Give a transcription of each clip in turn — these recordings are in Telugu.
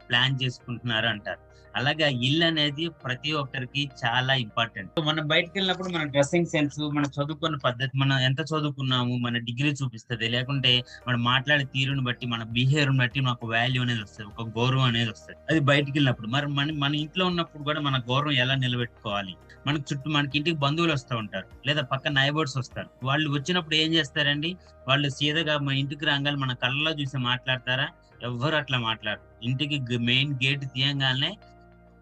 ప్లాన్ చేసుకుంటున్నారు అంటారు. అలాగా ఇల్లు అనేది ప్రతి ఒక్కరికి చాలా ఇంపార్టెంట్. మనం బయటకు వెళ్ళినప్పుడు మన డ్రెస్సింగ్ సెన్స్, మనం చదువుకున్న పద్ధతి, మనం ఎంత చదువుకున్నాము, మన డిగ్రీ చూపిస్తది. లేకుంటే మనం మాట్లాడే తీరుని బట్టి, మన బిహేవియర్ బట్టి మనకు వాల్యూ అనేది వస్తది. ఒక గౌరవం అనేది వస్తది. అది బయటికి వెళ్ళినప్పుడు. మరి మన ఇంట్లో ఉన్నప్పుడు కూడా మన గౌరవం ఎలా నిలబెట్టుకోవాలి? మనకి ఇంటికి బంధువులు వస్తా ఉంటారు. లేదా పక్కన నైబర్స్ వస్తారు. వాళ్ళు వచ్చినప్పుడు ఏం చేస్తారండి? వాళ్ళు సీదాగా మన ఇంటికి రాంగానే మన కళ్ళలో చూసి మాట్లాడతారా? ఎవ్వరు అట్లా మాట్లాడరు. ఇంటికి మెయిన్ గేట్ తీయంగాల్నే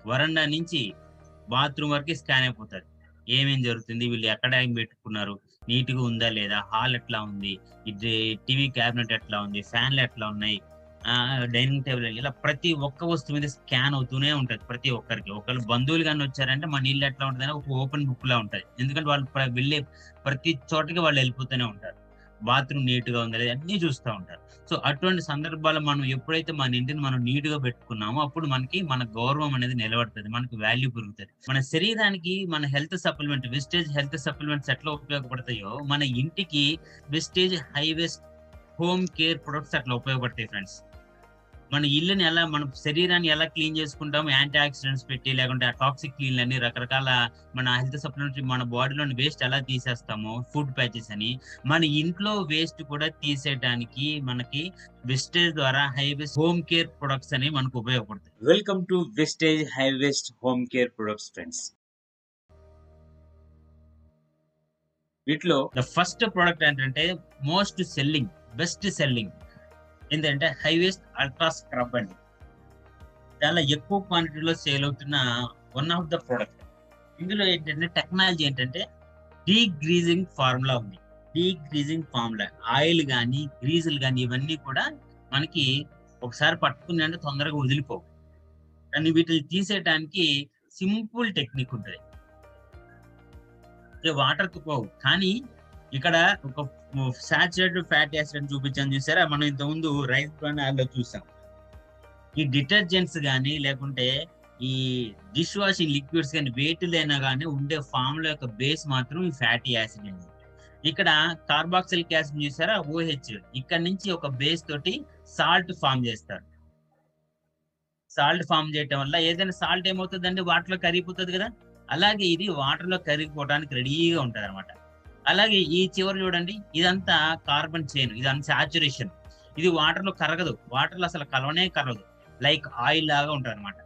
వరండా నుంచి బాత్రూమ్ వరకే స్కాన్ అయిపోతది. ఏమేం జరుగుతుంది? వీళ్ళు ఎక్కడ ఏం పెట్టుకున్నారు? నీట్‌గా ఉందా లేదా? హాల్ ఎట్లా ఉంది? ఇది టీవీ క్యాబినెట్ ఎట్లా ఉంది? ఫ్యాన్‌లు ఎట్లా ఉన్నాయి? డైనింగ్ టేబుల్ ఇలా ప్రతి ఒక్క వస్తువు మీద స్కాన్ అవుతూనే ఉంటది ప్రతి ఒక్కరికి. ఒకళ్ళు బంధువులు గాని వచ్చారంటే మన ఇల్లు ఎట్లా ఉంటదని ఒక ఓపెన్ బుక్‌లా ఉంటది. ఎందుకంటే వాళ్ళు వెళ్ళే ప్రతి చోటకి వాళ్ళు వెళ్ళిపోతూనే ఉంటారు. బాత్రూమ్ నీట్‌గా ఉందా లేదా? అన్నీ చూస్తా ఉంటారు. సో, అటువంటి సందర్భాల్లో మనం ఎప్పుడైతే మన ఇంటిని మనం నీట్‌గా పెట్టుకున్నామో, అప్పుడు మనకి మన గౌరవం అనేది నిలబడతది. మనకి వాల్యూ పెరుగుతది. మన శరీరానికి మన హెల్త్ సప్లిమెంట్, విస్టేజ్ హెల్త్ సప్లిమెంట్స్ ఎట్లా ఉపయోగపడతాయో, మన ఇంటికి విస్టేజ్ హైవెస్ట్ హోమ్ కేర్ ప్రొడక్ట్స్ అట్లా ఉపయోగపడతాయి ఫ్రెండ్స్. మన ఇల్లుని ఎలా, మన శరీరాన్ని ఎలా క్లీన్ చేసుకుంటామో యాంటీ ఆక్సిడెంట్స్ పెట్టి, లేకుంటే ఆ టాక్సిక్ క్లీన్‌లని రకరకాల మన హెల్త్ సప్లిమెంటరీ మన బాడీలోని వేస్ట్ ఎలా తీసేస్తామో ఫుడ్ ప్యాచెస్ అని, మన ఇంట్లో వేస్ట్ కూడా తీసేయడానికి మనకి విస్టేజ్ ద్వారా high waist home care products అని మనకు ఉపయోగపడతాయి. Welcome to విస్టేజ్ high waist home care products friends. వీటిలో ద ఫస్ట్ ప్రొడక్ట్ ఏంటంటే మోస్ట్ సెల్లింగ్, బెస్ట్ సెల్లింగ్ ఏంటంటే హై వేస్ట్ అల్ట్రా స్క్రబ్ అండి. చాలా ఎక్కువ క్వాంటిటీలో సేల్ అవుతున్న వన్ ఆఫ్ ద ప్రొడక్ట్. ఇందులో ఏంటంటే టెక్నాలజీ ఏంటంటే డీగ్రీజింగ్ ఫార్ములా ఉంది. Degreasing formula. ఆయిల్ గాని, గ్రీజులు గాని ఇవన్నీ కూడా మనకి ఒకసారి పట్టుకున్నాయంటే తొందరగా వదిలిపోవు. కానీ వీటిని తీసేయటానికి సింపుల్ టెక్నిక్ ఉంటది. వాటర్‌తో పోవు. కానీ ఇక్కడ ఒక సాచురేటెడ్ ఫ్యాటీ యాసిడ్ అని చూపించాను చూసారా? మనం ఇంతకుముందు రైస్ బ్రాన్ యాడ్‌లో చూసాం. ఈ డిటర్జెంట్స్ గాని, లేకుంటే ఈ డిష్ వాషింగ్ లిక్విడ్స్ గాని, వేటిలైనా గాని ఉండే ఫార్ములా యొక్క బేస్ మాత్రం ఈ ఫ్యాటీ యాసిడ్ అండి. ఇక్కడ కార్బాక్సిలిక్ యాసిడ్ చూసారా? ఓహెచ్. ఇక్కడ నుంచి ఒక బేస్ తోటి సాల్ట్ ఫార్మ్ చేస్తారు. సాల్ట్ ఫార్మ్ చేయటం వల్ల ఏదైనా సాల్ట్ ఏమవుతదండి? వాటర్‌లో కరిగిపోతది కదా! అలాగే ఇది వాటర్‌లో కరిగిపోవడానికి రెడీగా ఉంటదనమాట. అలాగే ఈ చివర చూడండి, ఇదంతా కార్బన్ చైన్. ఇదంతా సాచురేషన్. ఇది వాటర్‌లో కరగదు. వాటర్‌లో అసలు కలవనే కలవదు. లైక్ ఆయిల్ లాగా ఉంటదనమాట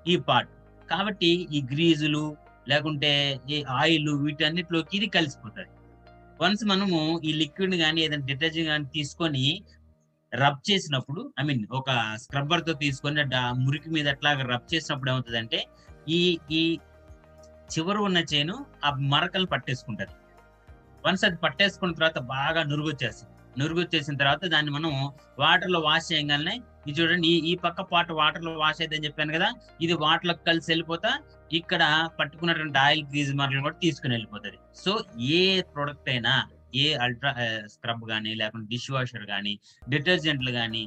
ఈ పార్ట్. కాబట్టి ఈ గ్రీజులు, లేకుంటే ఈ ఆయిలు వీటన్నిటిలోకి ఇది కలిసిపోతది. వన్స్ మనము ఈ లిక్విడ్‌ని గాని, ఏదైనా డిటర్జెంట్ గాని తీసుకొని రబ్ చేసినప్పుడు, ఐ మీన్ ఒక స్క్రబ్బర్‌తో తీసుకొని మురికి మీద అట్లాగా రబ్ చేసినప్పుడు ఏమవుతదంటే, ఈ ఈ చివర ఉన్న చైను ఆ మరకలు పట్టేసుకుంటది. వన్స్ అది పట్టేసుకున్న తర్వాత బాగా నురుగొచ్చేస్తది. నురుగొచ్చేసిన తర్వాత దాన్ని మనం వాటర్‌లో వాష్ చేయంగాల్నే, ఇది చూడండి, ఈ ఈ పక్క పార్ట్ వాటర్‌లో వాష్ అయిద్దని చెప్పాను గదా! ఇది వాటర్‌లోకి కలిసి ఎళ్ళిపోతా, ఇక్కడ పట్టుకున్నటువంటి ఆయిల్ గ్రీజ్ మరకలు కూడా తీసుకొని ఎళ్ళిపోతది. సో, ఏ ప్రొడక్ట్ అయినా, ఏ అల్ట్రా స్క్రబ్ గాని, లేకుంటే డిష్ వాషర్ గాని, డిటర్జెంట్‌లు గాని,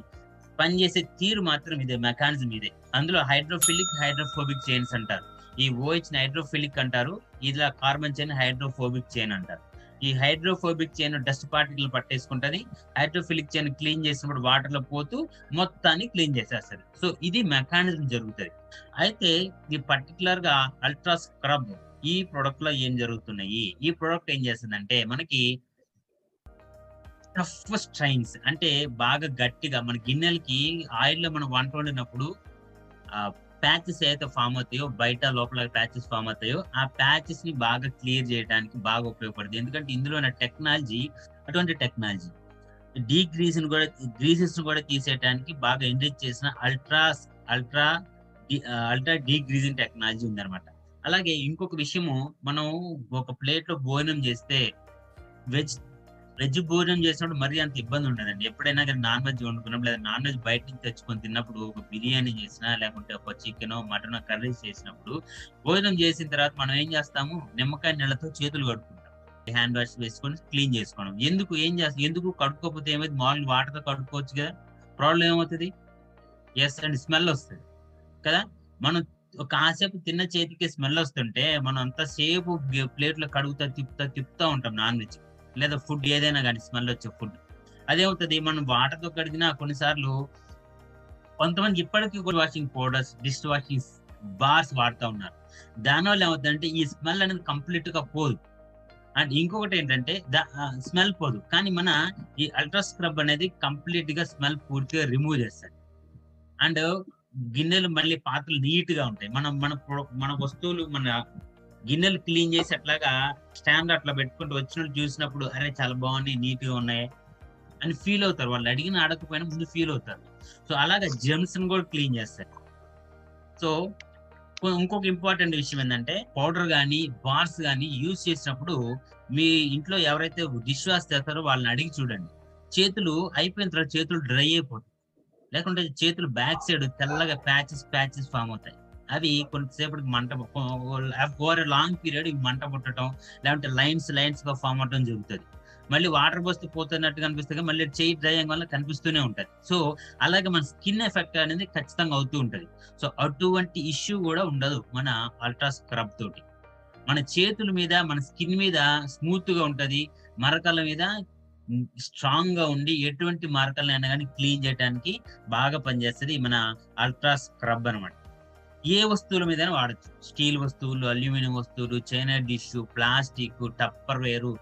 పనిచేసే తీరు మాత్రం ఇదే. మెకానిజం ఇదే. అందులో హైడ్రోఫిలిక్, హైడ్రోఫోబిక్ చైన్స్ అంటారు. ఈ ఓహెచ్‌ని హైడ్రోఫిలిక్ అంటారు. ఇలా కార్బన్ చైన్ హైడ్రోఫోబిక్ చైన్ అంటారు. ఈ హైడ్రోఫోబిక్ చైన్ డస్ట్ పార్టికల్ పట్టేసుకుంటది. హైడ్రోఫిలిక్ చైన్ క్లీన్ చేసినప్పుడు వాటర్‌లో పోతూ మొత్తాన్ని క్లీన్ చేసేస్తది. సో, ఇది మెకానిజం జరుగుతది. అయితే ఈ పర్టిక్యులర్‌గా అల్ట్రా స్క్రబ్ ఈ ప్రొడక్ట్‌లో ఏం జరుగుతున్నాయి? ఈ ప్రొడక్ట్ ఏం చేస్తుందంటే మనకి టఫ్ స్ట్రైన్స్ అంటే బాగా గట్టిగా మన గిన్నెలకి ఆయిల్‌లో మనం వంట వండినప్పుడు ప్యాచెస్ ఏవైతే ఫార్మ్ అవుతాయో, బయట లోపల ప్యాచెస్ ఫార్మ్ అవుతాయో, ఆ ప్యాచెస్‌ని బాగా క్లియర్ చేయడానికి బాగా ఉపయోగపడుద్ది. ఎందుకంటే ఇందులో ఉన్న టెక్నాలజీ అటువంటి టెక్నాలజీ. గ్రీసెస్‌ని కూడా తీసేయడానికి బాగా ఎన్రిచ్ చేసిన అల్ట్రా అల్ట్రా డీగ్రీజింగ్ టెక్నాలజీ ఉందన్నమాట. అలాగే ఇంకొక విషయము, మనం ఒక ప్లేట్‌లో భోజనం చేస్తే వెజ్ వెజ్ భోజనం చేసినప్పుడు మరీ అంత ఇబ్బంది ఉండదండి. ఎప్పుడైనా గాని నాన్ వెజ్ వండుకున్నప్పుడు, లేదా నాన్ వెజ్ బయట నుంచి తెచ్చుకొని తిన్నప్పుడు, ఒక బిర్యానీ చేసినా, లేకుంటే ఒక చికెనో, మటనో కర్రీస్ చేసినప్పుడు, భోజనం చేసిన తర్వాత మనం ఏం చేస్తాము? నిమ్మకాయ నీళ్ళతో చేతులు కడుక్కుంటాం. హ్యాండ్ వాష్ వేసుకొని క్లీన్ చేసుకోవడం. ఎందుకు కడుక్కోకపోతే ఏమైద్ది? మామూలుగా వాటర్‌తో కడుక్కోవచ్చు గదా! ప్రాబ్లమ్ ఏమవుతది? యెస్ అండి. స్మెల్ ఒస్తది. కదా! మనం కాసేపు తిన్న చేతికి స్మెల్ ఒస్తుంటే, మనం అంతసేపు ప్లేట్‌లో కడుగుతా, తిప్పుతా ఉంటాం నాన్ వెజ్. లేదా ఫుడ్ ఏదైనా గాని స్మెల్ వచ్చే ఫుడ్. అదేమవుతది? మనం వాటర్‌తో కడిగినా కొన్ని సార్లు కొంతమంది ఇప్పటికీ కూడా washing powders, dish washing bars వాడుతూ ఉన్నారు. దానివల్ల ఏమవుతుందంటే ఈ స్మెల్ అనేది కంప్లీట్ గా పోదు. అండ్ ఇంకొకటి ఏంటంటే స్మెల్ పోదు, కానీ మన ఈ అల్ట్రా స్క్రబ్ అనేది కంప్లీట్ గా స్మెల్ పూర్తిగా రిమూవ్ చేస్తుంది. అండ్ గిన్నెలు మళ్ళీ పాత్రలు నీట్ గా ఉంటాయి. మనం మన మన వస్తువులు, మన గిన్నెలు క్లీన్ చేసి అట్లాగా స్టాండ్ అట్లా పెట్టుకుంటూ వచ్చినట్టు చూసినప్పుడు అరే చాలా బాగున్నాయి, నీట్ గా ఉన్నాయి అని ఫీల్ అవుతారు. వాళ్ళు అడిగిన అడగకపోయినా ముందు ఫీల్ అవుతారు. సో అలాగా జెమ్స్ కూడా క్లీన్ చేస్తారు. సో ఇంకొక ఇంపార్టెంట్ విషయం ఏంటంటే పౌడర్ కానీ బార్స్ కానీ యూజ్ చేసినప్పుడు మీ ఇంట్లో ఎవరైతే డిష్ వాష్ చేస్తారో వాళ్ళని అడిగి చూడండి. చేతులు అయిపోయిన తర్వాత చేతులు డ్రై అయిపోతాయి, లేకుంటే చేతులు బ్యాక్ సైడ్ తెల్లగా ప్యాచెస్ ఫామ్ అవుతాయి. అవి కొంతసేపటికి మంట ఓవర్ లాంగ్ పీరియడ్ మంట పుట్టడం, లేదంటే లైన్స్ గా ఫామ్ అవడం జరుగుతుంది. మళ్ళీ వాటర్ పోస్తే పోతున్నట్టు కనిపిస్తుంది, మళ్ళీ చేయి డ్రై అయ్యే వల్ల కనిపిస్తూనే ఉంటది. సో అలాగే మన స్కిన్ ఎఫెక్ట్ అనేది ఖచ్చితంగా అవుతూ ఉంటది. సో అటువంటి ఇష్యూ కూడా ఉండదు మన అల్ట్రా స్క్రబ్ తోటి. మన చేతుల మీద, మన స్కిన్ మీద స్మూత్ గా ఉంటది, మరకల మీద స్ట్రాంగ్ గా ఉండి ఎటువంటి మరకలైనా కానీ క్లీన్ చేయడానికి బాగా పనిచేస్తుంది మన అల్ట్రా స్క్రబ్ అనమాట. ఏ వస్తువుల మీద వాడచ్చు. స్టీల్ వస్తువులు, అల్యూమినియం వస్తువులు, చైనా డిష్, ప్లాస్టిక్, టప్పర్ వేరు,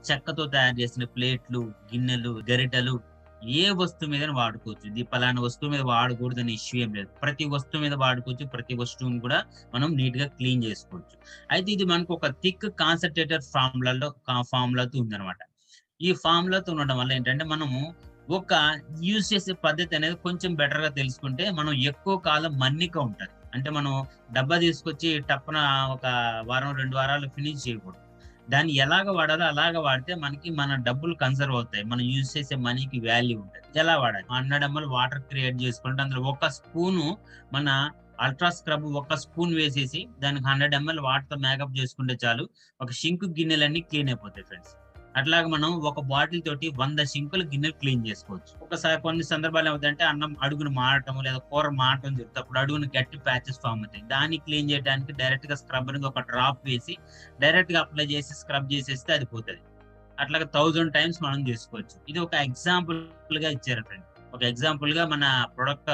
చెక్కతో తయారు చేసిన ప్లేట్లు, గిన్నెలు, గరిటెలు, ఏ వస్తువు మీద వాడుకోవచ్చు. ఇది పలానా వస్తువు మీద వాడకూడదు అనే ఇష్యూ ఏం లేదు. ప్రతి వస్తువు మీద వాడుకోవచ్చు. ప్రతి వస్తువుని కూడా మనం నీట్ గా క్లీన్ చేసుకోవచ్చు. అయితే ఇది మనకు ఒక థిక్ కాన్సన్ట్రేటెడ్ ఫార్ములాతో ఉందన్నమాట. ఈ ఫార్ములాతో ఉండడం వల్ల ఏంటంటే మనము ఒక యూజ్ చేసే పద్ధతి అనేది కొంచెం బెటర్ గా తెలుసుకుంటే మనం ఎక్కువ కాలం మన్నిక ఉంటది. అంటే మనం డబ్బా తీసుకొచ్చి టప్పున ఒక వారం 2 వారాలు ఫినిష్ చేయకూడదు. దాన్ని ఎలాగ వాడాలో అలాగ వాడితే మనకి మన డబ్బులు కన్సర్వ్ అవుతాయి, మనం యూజ్ చేసే మనీకి వాల్యూ ఉంటుంది. ఎలా వాడాలి? 100 ml వాటర్ క్రియేట్ చేసుకుంటే అందులో ఒక స్పూను మన అల్ట్రా స్క్రబ్ ఒక స్పూన్ వేసేసి దానికి 100 ml వాటర్ మేకప్ చేసుకుంటే చాలు, ఒక షింక్ గిన్నెలన్నీ క్లీన్ అయిపోతాయి ఫ్రెండ్స్. అట్లాగా మనం ఒక బాటిల్ తోటి 100 షింకులు గిన్నెలు క్లీన్ చేసుకోవచ్చు. ఒకసారి కొన్ని సందర్భాలు ఏమవుతాయంటే అన్నం అడుగును మాడటం లేదా కూర మాడటం జరుగుతుంది. అప్పుడు అడుగును గట్టి ప్యాచెస్ ఫామ్ అవుతాయి. దాన్ని క్లీన్ చేయడానికి డైరెక్ట్ గా స్క్రబ్ అనేది ఒక డ్రాప్ వేసి డైరెక్ట్ గా అప్లై చేసి స్క్రబ్ చేసేస్తే అది పోతుంది. అట్లాగా 1000 టైమ్స్ మనం చేసుకోవచ్చు. ఇది ఒక ఎగ్జాంపుల్ గా ఇచ్చారు ఫ్రెండ్. ఒక ఎగ్జాంపుల్ గా మన ప్రొడక్ట్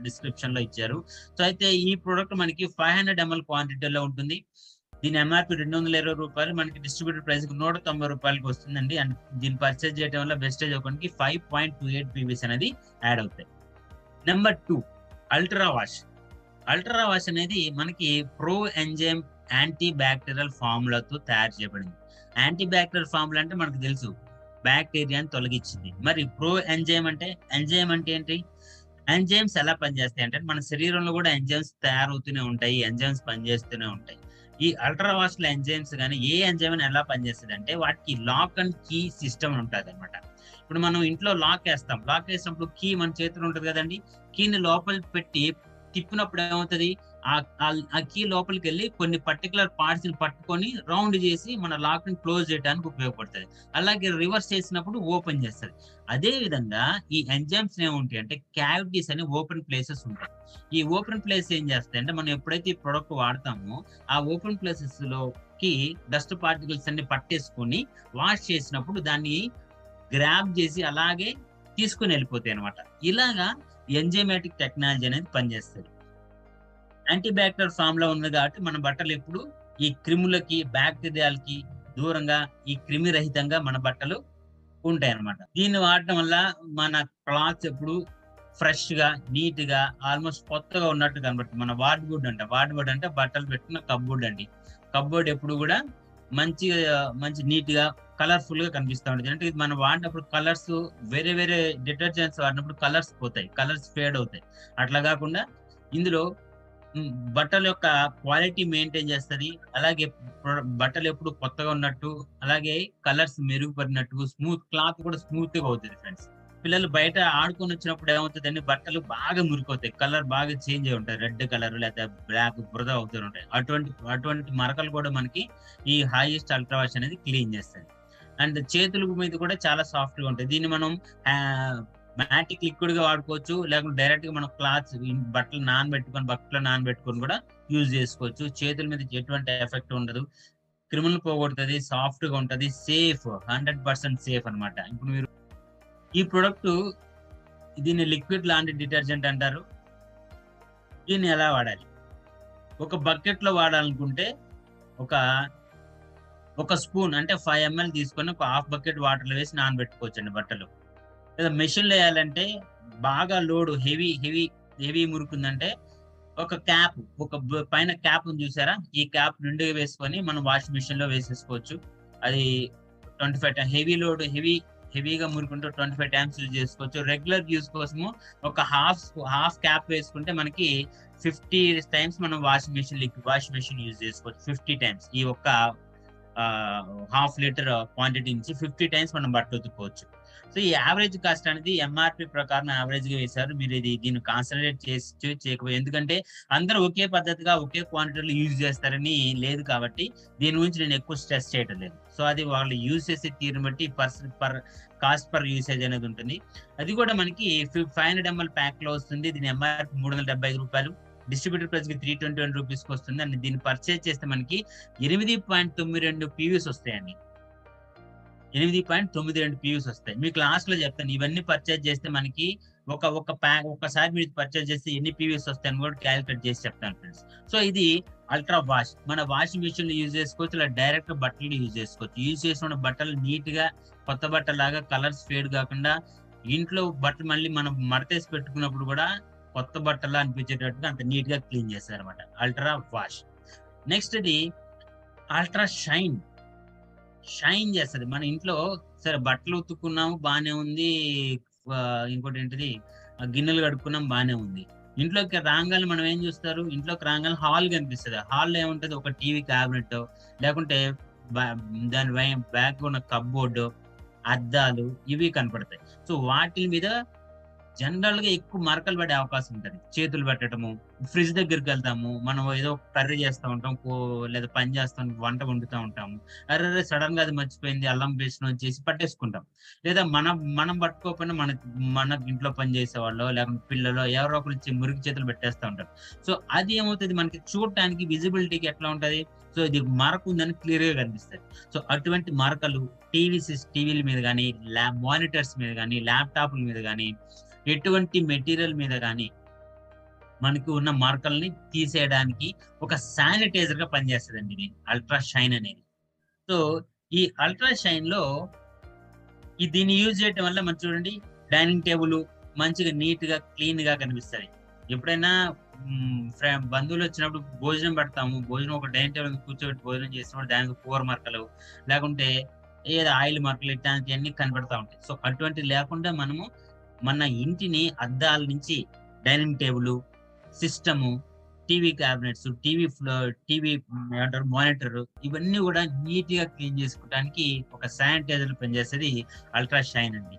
డిస్క్రిప్షన్ లో ఇచ్చారు. సో అయితే ఈ ప్రొడక్ట్ మనకి 500 ml క్వాంటిటీలో ఉంటుంది. దీని ఎంఆర్పి 220 రూపాయలు, మనకి డిస్ట్రిబ్యూటర్ ప్రైస్ 190 రూపాయలకి వస్తుందండి. అండ్ దీన్ని పర్చేజ్ చేయడం వల్ల వెస్టేజ్ అకౌంట్ కి 5.28 పీవీస్ అనేది యాడ్ అవుతాయి. Number 2, ultra wash. Ultra wash అనేది మనకి ప్రో ఎంజైమ్ యాంటీ బ్యాక్టీరియల్ ఫార్ములాతో తయారు చేయబడింది. యాంటీ బ్యాక్టీరియల్ ఫార్ములా అంటే మనకు తెలుసు, బ్యాక్టీరియాని తొలగించింది. మరి ప్రో ఎంజైమ్ అంటే ఏంటి? ఎంజైమ్స్ ఎలా పనిచేస్తాయి అంటే మన శరీరంలో కూడా ఎంజైమ్స్ తయారవుతూనే ఉంటాయి, ఎంజైమ్స్ పనిచేస్తూనే ఉంటాయి. ఈ అల్ట్రా వాష్ లో ఎంజైమ్స్ కానీ ఏ ఎంజైమ్ అని ఎలా పనిచేస్తుంది అంటే వాటికి లాక్ అండ్ కీ సిస్టమ్ ఉంటుంది అనమాట. ఇప్పుడు మనం ఇంట్లో లాక్ వేసినప్పుడు కీ మన చేతిలో ఉంటుంది కదండి. కీని లోపల పెట్టి తిప్పినప్పుడు ఏమవుతుంది, ఆ కీ లోపలికి వెళ్ళి కొన్ని పర్టికులర్ పార్ట్స్ ని పట్టుకొని రౌండ్ చేసి మన లాక్ ని క్లోజ్ చేయడానికి ఉపయోగపడుతుంది. అలాగే రివర్స్ చేసినప్పుడు ఓపెన్ చేస్తుంది. అదే విధంగా ఈ ఎంజైమ్స్ ఏముంటాయి అంటే క్యావిటీస్ అని ఓపెన్ ప్లేసెస్ ఉంటాయి. ఈ ఓపెన్ ప్లేస్ ఏం చేస్తాయి అంటే మనం ఎప్పుడైతే ఈ ప్రొడక్ట్ వాడతామో ఆ ఓపెన్ ప్లేసెస్ లోకి డస్ట్ పార్టికల్స్ అన్ని పట్టేసుకొని వాష్ చేసినప్పుడు దాన్ని గ్రాబ్ చేసి అలాగే తీసుకుని వెళ్ళిపోతాయి అనమాట. ఇలాగా ఎంజైమాటిక్ టెక్నాలజీ అనేది పనిచేస్తుంది. యాంటీ బ్యాక్టీరియల్ ఫామ్ లో ఉంది కాబట్టి మన బట్టలు ఎప్పుడు ఈ క్రిములకి, బ్యాక్టీరియాలకి దూరంగా, ఈ క్రిమి రహితంగా మన బట్టలు ఉంటాయి అనమాట. దీన్ని వాడటం వల్ల మన క్లాత్స్ ఎప్పుడు ఫ్రెష్ గా, నీట్ గా, ఆల్మోస్ట్ కొత్తగా ఉన్నట్టు కనబడుతుంది. మన వార్డ్బోర్డ్ అంటే బట్టలు పెట్టిన కప్బోర్డ్ అండి. కప్బోర్డ్ ఎప్పుడు కూడా మంచి నీట్ గా, కలర్ఫుల్ గా కనిపిస్తూ ఉంటుంది. అంటే మనం వాడినప్పుడు కలర్స్ వేరే డిటర్జెంట్స్ వాడినప్పుడు కలర్స్ పోతాయి, కలర్స్ ఫేడ్ అవుతాయి. అట్లా కాకుండా ఇందులో బట్టల యొక్క క్వాలిటీ మెయింటైన్ చేస్తుంది. అలాగే బట్టలు ఎప్పుడు కొత్తగా ఉన్నట్టు, అలాగే కలర్స్ మెరుగుపడినట్టు, క్లాత్ కూడా స్మూత్ గా అవుతుంది ఫ్రెండ్స్. పిల్లలు బయట ఆడుకొని వచ్చినప్పుడు ఏమవుతుందండి, బట్టలు బాగా మురికొతాయి, కలర్ బాగా చేంజ్ అయి ఉంటాయి, రెడ్ కలర్ లేదా బ్లాక్ బురద అవుతూ ఉంటాయి. అటువంటి మరకలు కూడా మనకి ఈ హైయెస్ట్ అల్ట్రా వాష్ అనేది క్లీన్ చేస్తుంది. అండ్ చేతుల మీద కూడా చాలా సాఫ్ట్ గా ఉంటాయి. దీన్ని మనం మ్యాటిక్ లిక్విడ్ గా వాడుకోవచ్చు, లేకుంటే డైరెక్ట్ గా మనం బట్టలు నానబెట్టుకొని కూడా యూజ్ చేసుకోవచ్చు. చేతుల మీద ఎటువంటి ఎఫెక్ట్ ఉండదు, క్రిములు పోగొడుతుంది, సాఫ్ట్ గా ఉంటది, సేఫ్, 100% సేఫ్ అనమాట. ఇప్పుడు మీరు ఈ ప్రొడక్ట్ దీన్ని లిక్విడ్ లాండ్రీ డిటర్జెంట్ అంటారు. దీన్ని ఎలా వాడాలి? ఒక బకెట్ లో వాడాలనుకుంటే ఒక ఒక స్పూన్ అంటే 5 ml తీసుకొని ఒక హాఫ్ బకెట్ వాటర్లో వేసి నానబెట్టుకోవచ్చండి బట్టలు. లేదా మెషిన్లో వేయాలంటే బాగా లోడ్ హెవీ హెవీ హెవీ మురుకుందంటే ఒక క్యాప్, పైన క్యాప్ ఉంది చూసారా, ఈ క్యాప్ నిండుగా వేసుకొని మనం వాషింగ్ మిషన్ లో వేసేసుకోవచ్చు. అది 25 హెవీ లోడ్ హెవీగా మురుకుంటే 25 టైమ్స్ యూజ్ చేసుకోవచ్చు. రెగ్యులర్ యూజ్ కోసము ఒక హాఫ్ క్యాప్ వేసుకుంటే మనకి 50 టైమ్స్ మనం వాషింగ్ మిషన్ యూజ్ చేసుకోవచ్చు. 50 టైమ్స్ ఈ ఒక్క హాఫ్ లీటర్ క్వాంటిటీ నుంచి 50 టైమ్స్ మనం బట్టలు ఉతుక్కోవచ్చు. సో ఈ యావరేజ్ కాస్ట్ అనేది ఎంఆర్పి ప్రకారం యావరేజ్ గా వేశారు. మీరు దీన్ని కాన్సన్ట్రేట్ చేయకపోయి, ఎందుకంటే అందరూ ఒకే పద్ధతిగా ఒకే క్వాంటిటీలో యూజ్ చేస్తారని లేదు కాబట్టి దీని గురించి నేను ఎక్కువ స్ట్రెస్ చేయడం లేదు. సో అది వాళ్ళు యూజ్ చేసే తీరుని బట్టి కాస్ట్ పర్ యూసేజ్ అనేది ఉంటుంది. అది కూడా మనకి 500 ml ప్యాక్ లో వస్తుంది. దీని ఎంఆర్పి 375 రూపాయలు, డిస్ట్రిబ్యూటర్ ప్రైస్ కి 321 రూపీస్ కి వస్తుంది. అండ్ దీన్ని పర్చేజ్ చేస్తే మనకి 8.92 పీవీస్ వస్తాయండి. 8.92 పీవీస్ వస్తాయి. మీకు లాస్ట్ లో చెప్తాను, ఇవన్నీ పర్చేజ్ చేస్తే మనకి ఒక ప్యాక్ ఒక్కసారి మీరు పర్చేజ్ చేస్తే ఎన్ని పీవీస్ వస్తాయని కూడా క్యాలిక్యులేట్ చేసి చెప్తాను ఫ్రెండ్స్. సో ఇది అల్ట్రా వాష్, మన వాషింగ్ మిషన్ లో యూజ్ చేసుకోవచ్చు, ఇలా డైరెక్ట్ బట్టలు యూజ్ చేసుకోవచ్చు. యూజ్ చేసిన బట్టలు నీట్ గా కొత్త బట్టలాగా కలర్స్ ఫేడ్ కాకుండా, ఇంట్లో బట్టలు మళ్ళీ మనం మడతేసి పెట్టుకున్నప్పుడు కూడా కొత్త బట్టలా అనిపించేటట్టుగా అంత నీట్ గా క్లీన్ చేస్తారు అనమాట అల్ట్రా వాష్. నెక్స్ట్ ఇది అల్ట్రా షైన్ చేస్తుంది. మన ఇంట్లో సరే బట్టలు ఉతుక్కున్నాము బానే ఉంది, ఇంకోటి ఏంటిది గిన్నెలు కడుక్కున్నాం బానే ఉంది. ఇంట్లోకి రాగానే మనం ఏం చూస్తారు, ఇంట్లోకి రాగానే హాల్ కనిపిస్తుంది. హాల్లో ఏముంటది, ఒక టీవీ క్యాబినెట్, లేకుంటే దాని బ్యాక్ ఉన్న కప్బోర్డు, అద్దాలు ఇవి కనపడతాయి. సో వాటి మీద జనరల్ గా ఎక్కువ మరకలు పడే అవకాశం ఉంటుంది. చేతులు పెట్టడము, ఫ్రిడ్జ్ దగ్గరికి వెళ్తాము, మనం ఏదో కర్రీ చేస్తూ ఉంటాం, లేదా పని చేస్తాం, వంట వండుతూ ఉంటాము, అరే సడన్ గా అది మర్చిపోయింది, అల్లం పేస్ట్ చేసి పట్టేసుకుంటాం. లేదా మనం పట్టుకోకపోయినా మన ఇంట్లో పని చేసే వాళ్ళు లేకుంటే పిల్లలు ఎవరో ఒకరు మురికి చేతులు పెట్టేస్తూ ఉంటారు. సో అది ఏమవుతుంది, మనకి చూడటానికి విజిబిలిటీకి ఎట్లా ఉంటది, సో ఇది మరక ఉందని క్లియర్ గా కనిపిస్తుంది. సో అటువంటి మరకలు టీవీల మీద కానీ, మానిటర్స్ మీద కానీ, ల్యాప్టాప్ల మీద కానీ, ఎటువంటి మెటీరియల్ మీద కానీ మనకి ఉన్న మార్కల్ని తీసేయడానికి ఒక శానిటైజర్ గా పనిచేస్తుందండి ఇది అల్ట్రా షైన్ అనేది. సో ఈ అల్ట్రా షైన్ లో దీన్ని యూజ్ చేయడం వల్ల మనం చూడండి, డైనింగ్ టేబుల్ మంచిగా నీట్ గా క్లీన్ గా కనిపిస్తుంది. ఎప్పుడైనా బంధువులు వచ్చినప్పుడు భోజనం పెడతాము, భోజనం ఒక డైనింగ్ టేబుల్ కూర్చోబెట్టి భోజనం చేసినప్పుడు దానికి కూర మరకలు లేకుంటే ఏదో ఆయిల్ మరకలు ఇట్లాంటివన్నీ కనబడతా ఉంటాయి. సో అటువంటి లేకుండా మనము మన ఇంటిని అద్దాల నుంచి dining table, system, TV cabinets, TV monitor ఇవన్నీ కూడా నీట్ గా క్లీన్ చేసుకోవడానికి ఒక శానిటైజర్ పనిచేసేది అల్ట్రా షైన్ అండి.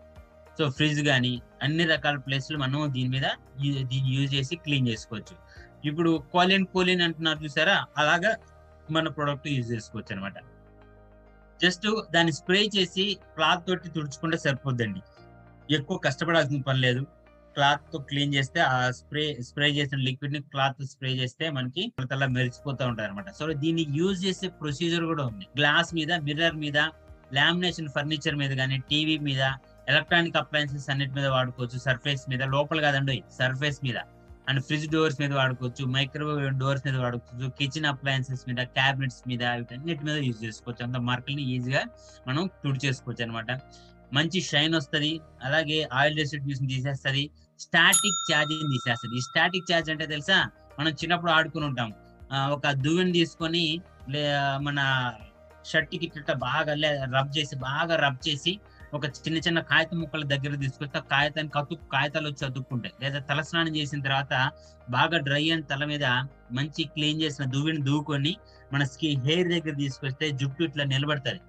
సో ఫ్రిడ్జ్ కానీ అన్ని రకాల ప్లేస్లు మనం దీన్ని యూజ్ చేసి క్లీన్ చేసుకోవచ్చు. ఇప్పుడు కోలిన్ అంటున్నారు చూసారా, అలాగా మన ప్రొడక్ట్ యూజ్ చేసుకోవచ్చు అనమాట. జస్ట్ దాన్ని స్ప్రే చేసి క్లాత్ తోటి తుడుచుకుంటే సరిపోద్దండి, ఎక్కువ కష్టపడాల్సిన పని లేదు. క్లాత్ తో క్లీన్ చేస్తే ఆ స్ప్రే చేసిన లిక్విడ్ ని క్లాత్ స్ప్రే చేస్తే మనకి అలా మెరిసిపోతూ ఉంటాయి అనమాట. సో దీన్ని యూజ్ చేసే ప్రొసీజర్ కూడా ఉంది. గ్లాస్ మీద, మిర్రర్ మీద, లామినేషన్ ఫర్నిచర్ మీద కానీ, టీవీ మీద, ఎలక్ట్రానిక్ అప్లయన్సెస్ అన్నిటి మీద వాడుకోవచ్చు. సర్ఫేస్ మీద, లోపల కాదండి సర్ఫేస్ మీద, అండ్ ఫ్రిడ్జ్ డోర్స్ మీద వాడుకోవచ్చు, మైక్రోవేవ్ డోర్స్ మీద వాడుకోవచ్చు, కిచెన్ అప్లయన్సెస్ మీద, క్యాబినెట్స్ మీద, వీటన్నిటి మీద యూజ్ చేసుకోవచ్చు. అంత మార్కుల్ని ఈజీగా మనం తుడిచేసుకోవచ్చు అనమాట. మంచి షైన్ వస్తుంది, అలాగే ఆయిల్ రెసిడ్యూస్ తీసేస్తుంది, స్టాటిక్ ఛార్జింగ్ తీసేస్తుంది. ఈ స్టాటిక్ ఛార్జ్ అంటే తెలుసా, మనం చిన్నప్పుడు ఆడుకుని ఉంటాం, ఒక దువ్వెని తీసుకొని మన షర్ట్కి ఇట్లా బాగా రబ్ చేసి ఒక చిన్న చిన్న కాగితం ముక్కల దగ్గర తీసుకొస్తే కాగితాలు వచ్చి అతుక్కుంటాయి. లేదా తలస్నానం చేసిన తర్వాత బాగా డ్రై అయిన తల మీద మంచి క్లీన్ చేసిన దువ్వెని దూకొని మన హెయిర్ దగ్గర తీసుకొస్తే జుట్టు ఇట్లా నిలబడుతుంది.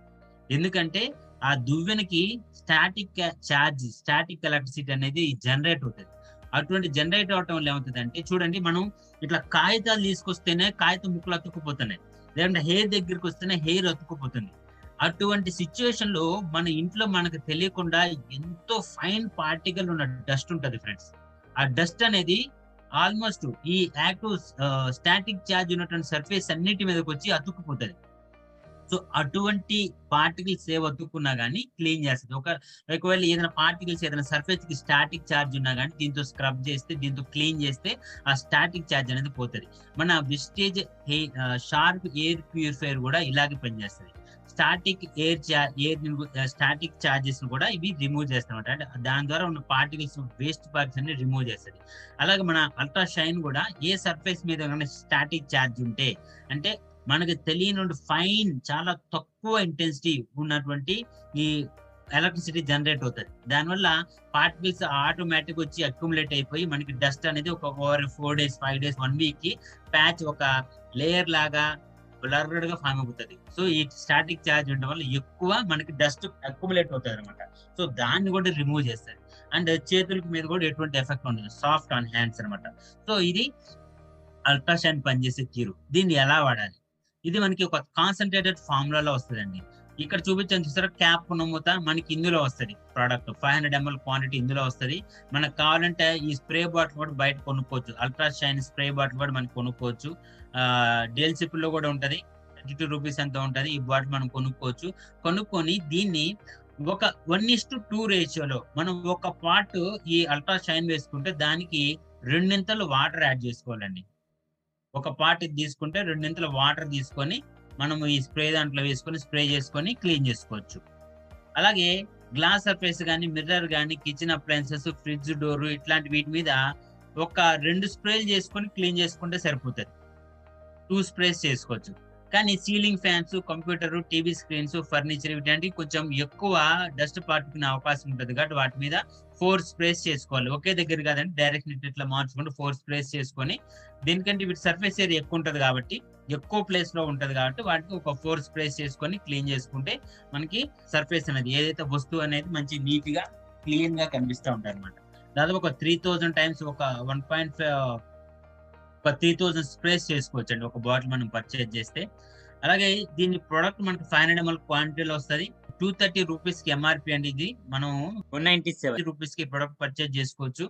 ఎందుకంటే ఆ దువ్వెనకి స్టాటిక్ ఎలక్ట్రిసిటీ అనేది జనరేట్ అవుతుంది. అటువంటి జనరేట్ అవటం వల్ల ఏమవుతుంది అంటే, చూడండి, మనం ఇట్లా కాగితాలు తీసుకొస్తేనే కాగితం ముక్కలు అతుక్కుపోతున్నాయి, లేదంటే హెయిర్ దగ్గరికి వస్తేనే హెయిర్ అతుక్కుపోతుంది. అటువంటి సిచ్యువేషన్ లో మన ఇంట్లో మనకు తెలియకుండా ఎంతో ఫైన్ పార్టికల్ ఉన్న డస్ట్ ఉంటుంది ఫ్రెండ్స్. ఆ డస్ట్ అనేది ఆల్మోస్ట్ ఈ యాక్టివ్ స్టాటిక్ ఛార్జ్ ఉన్నటువంటి సర్ఫేస్ అన్నిటి మీదకి వచ్చి అతుక్కుపోతుంది. సో అటువంటి పార్టికల్స్ ఏ వతుక్కున్నా కానీ క్లీన్ చేస్తుంది. ఒకవేళ ఏదైనా పార్టికల్స్ ఏదైనా సర్ఫేస్ కి స్టాటిక్ ఛార్జ్ ఉన్నా కానీ దీంతో స్క్రబ్ చేస్తే, దీంతో క్లీన్ చేస్తే ఆ స్టాటిక్ ఛార్జ్ అనేది పోతుంది. మన విస్టేజ్ షార్ప్ ఎయిర్ ప్యూరిఫైయర్ కూడా ఇలాగే పనిచేస్తుంది. స్టాటిక్ స్టాటిక్ ఛార్జెస్ కూడా ఇవి రిమూవ్ చేస్తామట. అంటే దాని ద్వారా ఉన్న పార్టికల్స్, వేస్ట్ పార్టికల్స్ అన్ని రిమూవ్ చేస్తుంది. అలాగే మన అల్ట్రా షైన్ కూడా ఏ సర్ఫేస్ మీద స్టాటిక్ ఛార్జ్ ఉంటే, అంటే మనకు తెలియని ఫైన్ చాలా తక్కువ ఇంటెన్సిటీ ఉన్నటువంటి ఈ ఎలక్ట్రిసిటీ జనరేట్ అవుతుంది. దానివల్ల పార్టికల్స్ ఆటోమేటిక్ వచ్చి అక్యుములేట్ అయిపోయి మనకి డస్ట్ అనేది ఒక ఓవర్ 4 days 5 days 1 week కి ప్యాచ్ ఒక లేయర్ లాగా బ్లర్డ్ గా ఫామ్ అవుతుంది. సో ఈ స్టాటిక్ ఛార్జ్ ఉండడం వల్ల ఎక్కువ మనకి డస్ట్ అక్యుములేట్ అవుతుంది అనమాట. సో దాన్ని కూడా రిమూవ్ చేస్తారు. అండ్ చేతుల మీద కూడా ఎటువంటి ఎఫెక్ట్ ఉండదు, సాఫ్ట్ ఆన్ హ్యాండ్స్ అనమాట. సో ఇది అల్ట్రాషైన్ పనిచేసే తీరు. దీన్ని ఎలా వాడాలి? ఇది మనకి ఒక కాన్సన్ట్రేటెడ్ ఫార్ములాలో వస్తుందండి. ఇక్కడ చూపించాను చూసారా, క్యాప్ మూత మనకి ఇందులో వస్తుంది. ప్రోడక్ట్ 500 ml క్వాంటిటీ ఇందులో వస్తుంది. మనకు కావాలంటే ఈ స్ప్రే బాటిల్ కూడా బయట కొనుక్కోవచ్చు. అల్ట్రా షైన్ స్ప్రే బాటిల్ కూడా మనం కొనుక్కోవచ్చు. డెల్సిప్ లో కూడా ఉంటది, 32 రూపీస్ ఎంత ఉంటది. ఈ బాటిల్ మనం కొనుక్కొని దీన్ని ఒక 1:2 రేషియోలో మనం ఒక పార్ట్ ఈ అల్ట్రా షైన్ వేసుకుంటే దానికి 2 వాటర్ యాడ్ చేసుకోవాలండి. ఒక పార్ట్ తీసుకుంటే 2 వాటర్ తీసుకొని మనము ఈ స్ప్రే దాంట్లో వేసుకొని స్ప్రే చేసుకొని క్లీన్ చేసుకోవచ్చు. అలాగే గ్లాస్ సర్ఫేస్ కానీ, మిర్రర్ కానీ, కిచెన్ అప్లయన్సెస్, ఫ్రిడ్జ్ డోర్ ఇట్లాంటి వీటి మీద ఒక 2 స్ప్రేలు చేసుకొని క్లీన్ చేసుకుంటే సరిపోతుంది. 2 స్ప్రేస్ చేసుకోవచ్చు. కానీ ceiling fans, computer, TV screens, furniture ఇట్లాంటివి కొంచెం ఎక్కువ డస్ట్ పట్టుకునే అవకాశం ఉంటుంది కాబట్టి వాటి మీద 4 స్ప్రేస్ చేసుకోవాలి. ఒకే దగ్గర కాదండి, డైరెక్షన్ ఇట్లా మార్చుకుంటూ 4 స్ప్రేస్ చేసుకొని, దీనికంటే వీటి సర్ఫేస్ ఏరియా ఎక్కువ ఉంటుంది కాబట్టి, ఎక్కువ ప్లేస్ లో ఉంటది కాబట్టి వాటికి ఒక 4 స్ప్రేస్ చేసుకొని క్లీన్ చేసుకుంటే మనకి సర్ఫేస్ అనేది ఏదైతే వస్తువు అనేది మంచి నీట్ గా క్లీన్ గా కనిపిస్తూ ఉంటాయి అనమాట. దాదాపు ఒక 3000 టైమ్స్ ఒక 3000 స్ప్రేస్ చేసుకోవచ్చు అండి ఒక బాటిల్ మనం పర్చేజ్ చేస్తే. అలాగే దీని ప్రొడక్ట్ మనకి 500 ml క్వాంటిటీలో వస్తుంది. 230 రూపీస్ కి ఎంఆర్పి అండి. ఇది మనం 197 రూపీస్ కి ప్రొడక్ట్ పర్చేజ్ చేసుకోవచ్చు.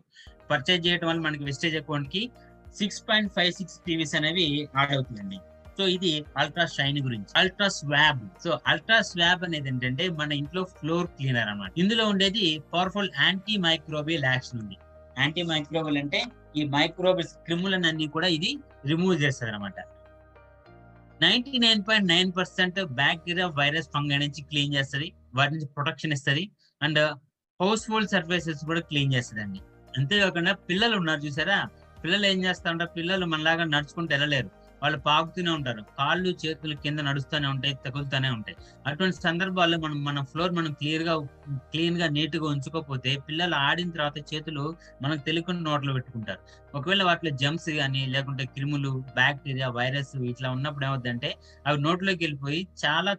పర్చేజ్ చేయడం వల్ల మనకి వెస్టేజ్ అకౌంట్ కి 6.56 టీవీస్ అనేవి యాడ్ అవుతుందండి. సో ఇది అల్ట్రా షైన్ గురించి. Ultra swab. So ultra swab అనేది ఏంటంటే మన ఇంట్లో ఫ్లోర్ క్లీనర్ అన్నమాట. ఇందులో ఉండేది పవర్ఫుల్ యాంటీ మైక్రోబియల్ యాక్షన్ ఉంది. యాంటీ మైక్రోబియల్ అంటే ఈ మైక్రోబియల్స్ క్రిములన్నీ కూడా ఇది రిమూవ్ చేస్తుంది అనమాట. 99.9% బ్యాక్టీరియా, వైరస్, ఫంగై నుంచి క్లీన్ చేస్తుంది. వాటి నుంచి ప్రొటెక్షన్ ఇస్తుంది. అండ్ హౌస్ హోల్డ్ సర్ఫేసెస్ కూడా క్లీన్ చేస్తుంది అండి. అంతేకాకుండా పిల్లలు ఉన్నారు చూసారా, పిల్లలు ఏం చేస్తా ఉంటారు, పిల్లలు మనలాగా నడుచుకుంటూ వెళ్ళలేరు, వాళ్ళు పాకుతూనే ఉంటారు, కాళ్ళు చేతులు కింద నడుస్తూనే ఉంటాయి, తగులుతూనే ఉంటాయి. అటువంటి సందర్భాల్లో మన ఫ్లోర్ మనం క్లీన్ గా నీట్ గా ఉంచుకోకపోతే పిల్లలు ఆడిన తర్వాత చేతులు మనకు తెలియకుండా నోట్లో పెట్టుకుంటారు. ఒకవేళ వాటిలో జమ్స్ కానీ లేకుంటే క్రిములు, బ్యాక్టీరియా, వైరస్ ఇట్లా ఉన్నప్పుడు ఏమవుతుందంటే అవి నోట్లోకి వెళ్ళిపోయి చాలా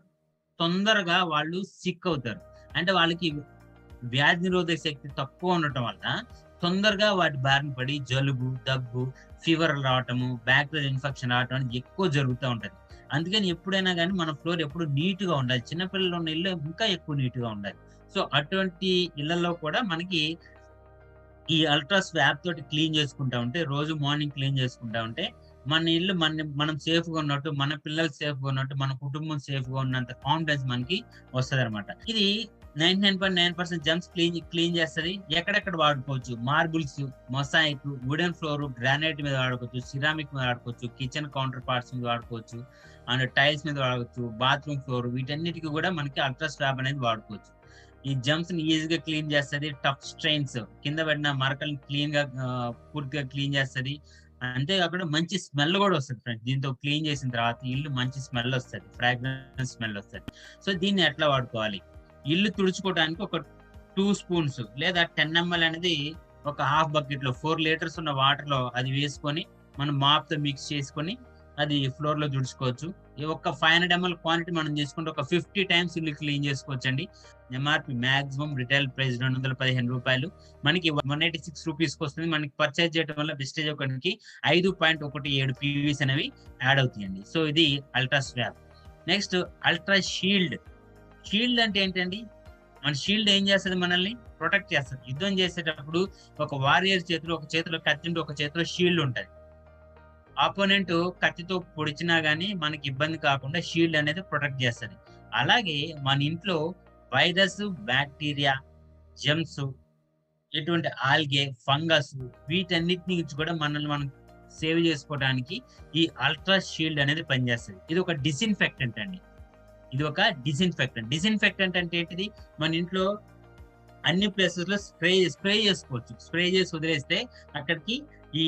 తొందరగా వాళ్ళు సిక్ అవుతారు. అంటే వాళ్ళకి వ్యాధి నిరోధక శక్తి తక్కువ ఉండటం వల్ల తొందరగా వాటి బారిన పడి జలుబు, దగ్గు, ఫీవర్ రావటము, బ్యాక్టీరియల్ ఇన్ఫెక్షన్ రావటం అనేది ఎక్కువ జరుగుతూ ఉంటది. అందుకని ఎప్పుడైనా కానీ మన ఫ్లోర్ ఎప్పుడు నీట్ గా ఉండాలి. చిన్నపిల్లలు ఉన్న ఇల్లు ఇంకా ఎక్కువ నీట్ గా ఉండాలి. సో అటువంటి ఇళ్లలో కూడా మనకి ఈ అల్ట్రా స్వాబ్ తోటి క్లీన్ చేసుకుంటా ఉంటే, రోజు మార్నింగ్ క్లీన్ చేసుకుంటా ఉంటే మన ఇల్లు మనం సేఫ్ గా ఉన్నట్టు, మన పిల్లలు సేఫ్ గా ఉన్నట్టు, మన కుటుంబం సేఫ్ గా ఉన్నంత కాన్ఫిడెన్స్ మనకి వస్తుంది అనమాట. ఇది 99.9% జమ్స్ క్లీన్ చేస్తుంది. ఎక్కడెక్కడ వాడుకోవచ్చు, marbles, mosaic, wooden floor, granite మీద వాడుకోవచ్చు, సిరామిక్ మీద వాడుకోవచ్చు, కిచెన్ కౌంటర్ పార్ట్స్ మీద వాడుకోవచ్చు, అండ్ టైల్స్ మీద వాడుకోవచ్చు, బాత్రూమ్ ఫ్లోర్, వీటన్నిటికీ కూడా మనకి అల్ట్రా స్వాబ్ అనేది వాడుకోవచ్చు. ఈ జమ్స్ ని ఈజీగా క్లీన్ చేస్తుంది. టఫ్ స్ట్రెయిన్స్, కింద పడిన మరకల్ని క్లీన్ గా పూర్తిగా క్లీన్ చేస్తుంది. అంతేకాకుండా మంచి స్మెల్ కూడా వస్తుంది ఫ్రెండ్స్. దీంతో క్లీన్ చేసిన తర్వాత ఇల్లు మంచి స్మెల్ వస్తుంది, ఫ్రాగ్రెన్స్ స్మెల్ వస్తుంది. సో దీన్ని ఎట్లా వాడుకోవాలి? ఇల్లు తుడుచుకోవడానికి ఒక 2 స్పూన్స్ లేదా 10 ml అనేది ఒక హాఫ్ బకెట్ లో 4 లీటర్స్ ఉన్న వాటర్ లో అది వేసుకొని మనం మాప్ తో మిక్స్ చేసుకొని అది ఫ్లోర్ లో తుడుచుకోవచ్చు. ఈ ఒక 500 ml క్వాంటిటీ మనం చేసుకుంటే ఒక 50 టైమ్స్ ఇల్లు క్లీన్ చేసుకోవచ్చు అండి. ఎంఆర్పి మాక్సిమం రిటైల్ ప్రైస్ 215 రూపాయలు, మనకి 186 రూపీస్ వస్తుంది. మనకి పర్చేజ్ చేయడం వల్ల వెస్టేజ్ ఒకటికి 5.17 పీవీస్ అనేవి యాడ్ అవుతాయండి. సో ఇది ultra swab. Next ultra shield. Shield అంటే ఏంటండి? మన షీల్డ్ ఏం చేస్తుంది? మనల్ని ప్రొటెక్ట్ చేస్తుంది. యుద్ధం చేసేటప్పుడు ఒక వారియర్ చేతిలో, ఒక చేతిలో కత్తి ఉంటే ఒక చేతిలో షీల్డ్ ఉంటుంది. ఆపోనెంట్ కత్తితో పొడిచినా గానీ మనకి ఇబ్బంది కాకుండా షీల్డ్ అనేది ప్రొటెక్ట్ చేస్తది. అలాగే మన ఇంట్లో వైరస్, బ్యాక్టీరియా, జెర్మ్స్, ఎటువంటి ఆల్గే, ఫంగస్ వీటన్నిటి నుంచి కూడా మనల్ని మనం సేవ్ చేసుకోవడానికి ఈ అల్ట్రా షీల్డ్ అనేది పనిచేస్తది. ఇది ఒక డిసిన్ఫెక్టెంట్ అండి. ఇది ఒక డిసిన్ఫెక్టెంట్. డిసిన్ఫెక్టెంట్ అంటే ఏంటిది? మన ఇంట్లో అన్ని ప్లేసెస్ లో స్ప్రే చేసుకోవచ్చు. స్ప్రే చేసి వదిలేస్తే అక్కడికి ఈ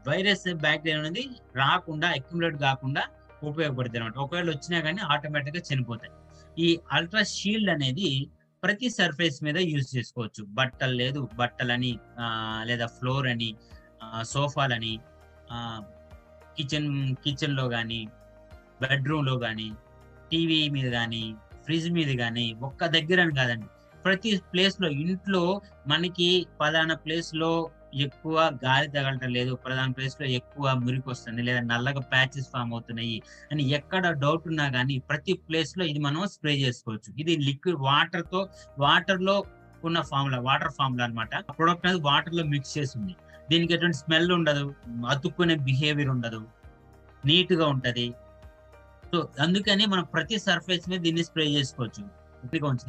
వైరస్, బ్యాక్టీరియా అనేది రాకుండా, అక్యుములేట్ కాకుండా ఉపయోగపడుతుంది అనమాట. ఒకవేళ వచ్చినా కానీ ఆటోమేటిక్ గా చనిపోతాయి. ఈ అల్ట్రా షీల్డ్ అనేది ప్రతి సర్ఫేస్ మీద యూజ్ చేసుకోవచ్చు. బట్టలని, లేదా ఫ్లోర్ అని, సోఫాలని, కిచెన్ కిచెన్ లో గానీ, బెడ్రూమ్ లో గానీ, టీవీ మీద గానీ, ఫ్రిడ్జ్ మీద గానీ, ఒక్క దగ్గర అని కాదండి. ప్రతి ప్లేస్ లో, ఇంట్లో మనకి పలానా ప్లేస్ లో ఎక్కువ గాలి తగలటం లేదు, పలానా ప్లేస్ లో ఎక్కువ మురికి వస్తుంది, లేదా నల్లగా ప్యాచెస్ ఫామ్ అవుతున్నాయి అని ఎక్కడ డౌట్ ఉన్నా గానీ ప్రతి ప్లేస్ లో ఇది మనం స్ప్రే చేసుకోవచ్చు. ఇది లిక్విడ్ వాటర్ లో ఉన్న వాటర్ ఫార్ములా అనమాట. ప్రొడక్ట్ అనేది వాటర్ లో మిక్స్ చేసి ఉంది. దీనికి ఎటువంటి స్మెల్ ఉండదు, అతుక్కునే బిహేవియర్ ఉండదు, నీట్ గా ఉంటది. సో అందుకని మనం ప్రతి సర్ఫేస్ మీద దీన్ని స్ప్రే చేసుకోవచ్చు,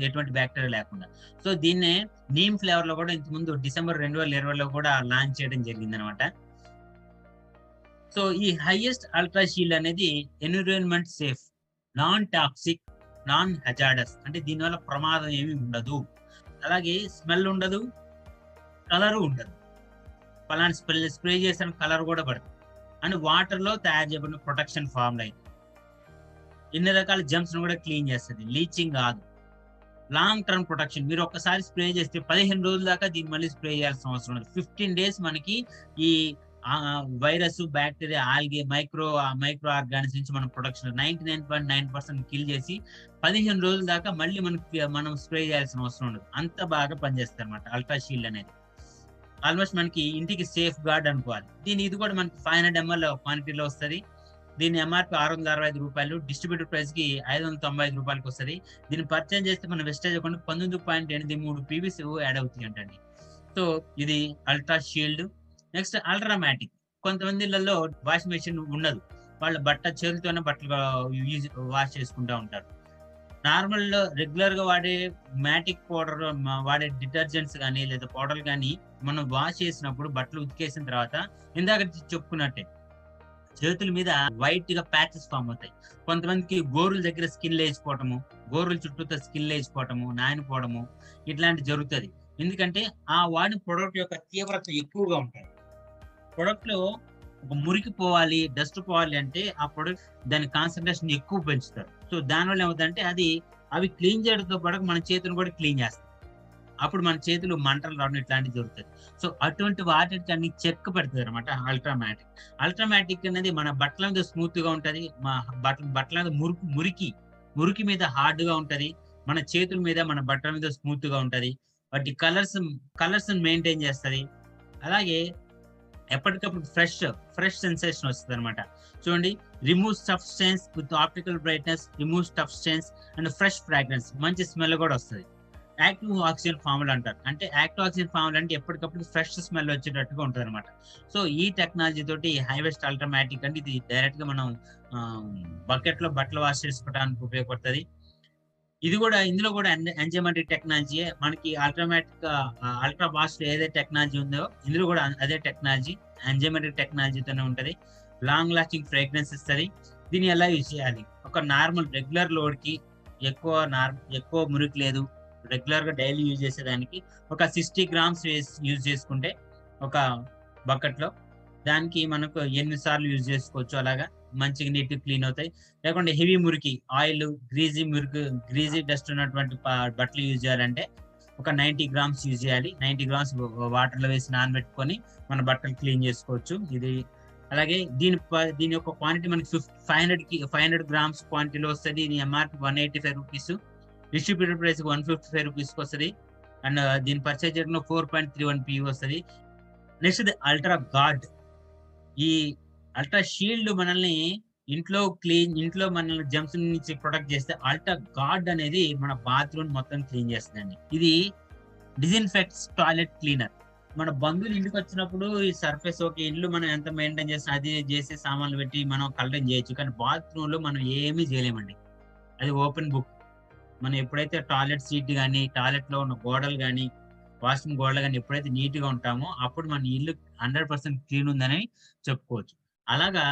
ఎటువంటి బ్యాక్టీరియా లేకుండా. సో దీన్నే నీమ్ ఫ్లేవర్ లో కూడా ఇంతకుముందు డిసెంబర్ 2020లో కూడా లాంచ్ చేయడం జరిగింది అనమాట. సో ఈ హైయెస్ట్ అల్ట్రా షీల్డ్ అనేది environment safe, non toxic, non hazardous, అంటే దీనివల్ల ప్రమాదం ఏమి ఉండదు. అలాగే స్మెల్ ఉండదు, కలర్ ఉండదు. పలానా స్ప్రే చేసిన కలర్ కూడా పడదు. అండ్ వాటర్ లో తయారు చేయబడిన ప్రొటెక్షన్ ఫార్ములా ఇది. ఎన్ని రకాల జెమ్స్ కూడా క్లీన్ చేస్తుంది, లీచింగ్ కాదు. Long term protection. మీరు ఒక్కసారి స్ప్రే చేస్తే 15 రోజుల దాకా దీన్ని మళ్ళీ స్ప్రే చేయాల్సిన అవసరం ఉండదు. 15 days మనకి ఈ virus, bacteria, algae, micro Organics నుంచి మనం ప్రొటెక్షన్ 99.9% కిల్ చేసి 15 రోజుల దాకా మళ్ళీ మనం స్ప్రే చేయాల్సిన అవసరం ఉండదు. అంత బాగా పనిచేస్తుంది అనమాట అల్ట్రా షీల్డ్ అనేది. ఆల్మోస్ట్ మనకి ఇంటికి సేఫ్ గార్డ్ అనుకోవాలి. ఇది కూడా మనకి 500 ml క్వాంటిటీలో వస్తుంది. దీని ఎంఆర్పి ₹665, డిస్ట్రిబ్యూటర్ ప్రైస్ కి ₹595 వస్తుంది. దీన్ని పర్చేజ్ చేస్తే మన వెస్టేజ్ అకౌంట్ 19.83 పీవీసీ యాడ్ అవుతుంది అంటండి. సో ఇది అల్ట్రా షీల్డ్. నెక్స్ట్ అల్ట్రామాటిక్. కొంతమంది ఇళ్లలో వాషింగ్ మెషిన్ ఉండదు, వాళ్ళు చేతులతోనే బట్టలు వాష్ చేసుకుంటా ఉంటారు. నార్మల్ రెగ్యులర్ గా వాడే మ్యాటిక్ పౌడర్, వాడే డిటర్జెంట్స్ కానీ లేదా పౌడర్ కానీ మనం వాష్ చేసినప్పుడు బట్టలు ఉతికేసిన తర్వాత ఇందాక చెప్పుకున్నట్టే చేతుల మీద వైట్ గా ప్యాచెస్ ఫామ్ అవుతాయి. కొంతమందికి గోరుల దగ్గర స్కిన్ లేచిపోవటము, గోరుల చుట్టూతో స్కిన్ లేచిపోవటము, నానిపోవడము ఇట్లాంటి జరుగుతుంది. ఎందుకంటే ఆ వాడిన ప్రొడక్ట్ యొక్క తీవ్రత ఎక్కువగా ఉంటుంది. ప్రొడక్ట్ లో ఒక మురికి పోవాలి, డస్ట్ పోవాలి అంటే ఆ ప్రొడక్ట్ దాని కాన్సన్ట్రేషన్ ఎక్కువ పెంచుతారు. సో దానివల్ల ఏమవుతుందంటే అవి క్లీన్ చేయడంతో పాటు మన చేతులను కూడా క్లీన్ చేస్తాయి. అప్పుడు మన చేతులు మంటలు రావడం ఇట్లాంటివి జరుగుతుంది. సో అటువంటి వాటిని చెక్ పెడుతుంది అనమాట అల్ట్రామాటిక్. అల్ట్రామాటిక్ అనేది మన బట్టల మీద స్మూత్ గా ఉంటది, మా బట్టల మీద మురికి మీద హార్డ్ గా ఉంటది, మన చేతుల మీద, మన బట్టల మీద స్మూత్ గా ఉంటది. వాటి కలర్స్ మెయింటైన్ చేస్తుంది. అలాగే ఎప్పటికప్పుడు ఫ్రెష్ సెన్సేషన్ వస్తుంది అనమాట. చూడండి, remove stuff stains with optical brightness, remove stuff stains and fresh fragrance, మంచి స్మెల్ కూడా వస్తుంది. యాక్టివ్ ఆక్సిజన్ ఫార్ములా అంటారు. అంటే యాక్టివ్ ఆక్సిజన్ ఫార్ములా అంటే ఎప్పటికప్పుడు ఫ్రెష్ స్మెల్ వచ్చేటట్టుగా ఉంటుంది అనమాట. సో ఈ టెక్నాలజీ తోటి హైవెస్ట్ అల్ట్రామాటిక్ అంటే ఇది డైరెక్ట్ గా మనం బకెట్ లో బట్టలు వాష్ చేసుకోవడానికి ఉపయోగపడుతుంది. ఇందులో కూడా ఎంజైమాటిక్ టెక్నాలజీ. మనకి అల్ట్రా వాష్ ఏదైతే టెక్నాలజీ ఉందో ఇందులో కూడా అదే టెక్నాలజీ, ఎంజైమాటిక్ టెక్నాలజీతోనే ఉంటది. లాంగ్ లాస్టింగ్ ఫ్రేగ్రెన్స్ ఇస్తుంది. దీన్ని ఎలా యూజ్ చేయాలి? ఒక నార్మల్ రెగ్యులర్ లోడ్ కి ఎక్కువ మురికి లేదు, రెగ్యులర్ గా డైలీ యూజ్ చేసేదానికి ఒక 60 grams యూజ్ చేసుకుంటే ఒక బకెట్ లో దానికి మనకు 8 సార్లు యూజ్ చేసుకోవచ్చు. అలాగా మంచిగా నీట్ క్లీన్ అవుతాయి. లేకుంటే హెవీ మురికి, ఆయిల్, గ్రీజీ డస్ట్ ఉన్నటువంటి బట్టలు యూజ్ చేయాలంటే ఒక 90 grams యూజ్ చేయాలి. 90 grams వాటర్ లో వేసి నానబెట్టుకొని మన బట్టలు క్లీన్ చేసుకోవచ్చు. అలాగే దీని యొక్క క్వాంటిటీ మనకి 500 grams క్వాంటిటీలో వస్తుంది. దీని ఎంఆర్పి ₹185, డిస్ట్రిబ్యూటర్ ప్రైస్ ₹155 వస్తుంది. అండ్ దీని పర్చేజ్ చేయడం 4.31 PV వస్తుంది. Next ultra guard. ఈ అల్ట్రా షీల్డ్ మనల్ని ఇంట్లో మనల్ని జెమ్స్ నుంచి ప్రొటెక్ట్ చేస్తే, అల్ట్రా గార్డ్ అనేది మన బాత్రూమ్ మొత్తం క్లీన్ చేస్తుందండి. ఇది డిజిన్ఫెక్ట్స్ టాయిలెట్ క్లీనర్. మన బంధువులు ఇంటికి వచ్చినప్పుడు ఈ సర్ఫేస్ ఒక ఇల్లు మనం ఎంత మెయింటైన్ చేస్తాం, అది చేసి సామాన్లు పెట్టి మనం కలరింగ్ చేయొచ్చు. కానీ బాత్రూమ్ లో మనం ఏమీ చేయలేమండి. అది ఓపెన్ బుక్. మనం ఎప్పుడైతే టాయిలెట్ సీట్ కానీ, టాయిలెట్ లో ఉన్న గోడలు కానీ, వాష్రూమ్ గోడలు కానీ ఎప్పుడైతే నీట్ గా ఉంటామో అప్పుడు మన ఇల్లు 100% క్లీన్ ఉందని చెప్పుకోవచ్చు. అలాగా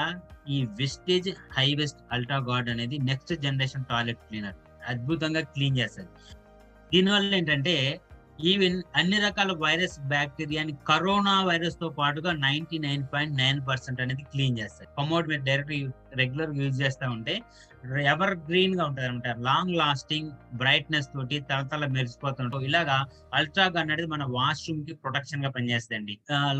ఈ వెస్టేజ్ హై వెస్ట్ అల్ట్రా గార్డ్ అనేది నెక్స్ట్ జనరేషన్ టాయిలెట్ క్లీనర్ అద్భుతంగా క్లీన్ చేస్తుంది. దీనివల్ల ఏంటంటే ఈవెన్ అన్ని రకాల వైరస్ బ్యాక్టీరియాని కరోనా వైరస్ తో పాటుగా 99.9% అనేది క్లీన్ చేస్తారు. కమోడ్ మీరు డైరెక్ట్ రెగ్యులర్ యూజ్ చేస్తా ఉంటే ఎవర్ గ్రీన్ గా ఉంటది అనమాట. లాంగ్ లాస్టింగ్ బ్రైట్నెస్ తోటి తలతల మెరిసిపోతుంటాం. ఇలాగా అల్ట్రా గన్ అనేది మన వాష్రూమ్ కి ప్రొటెక్షన్ గా పనిచేస్తుంది.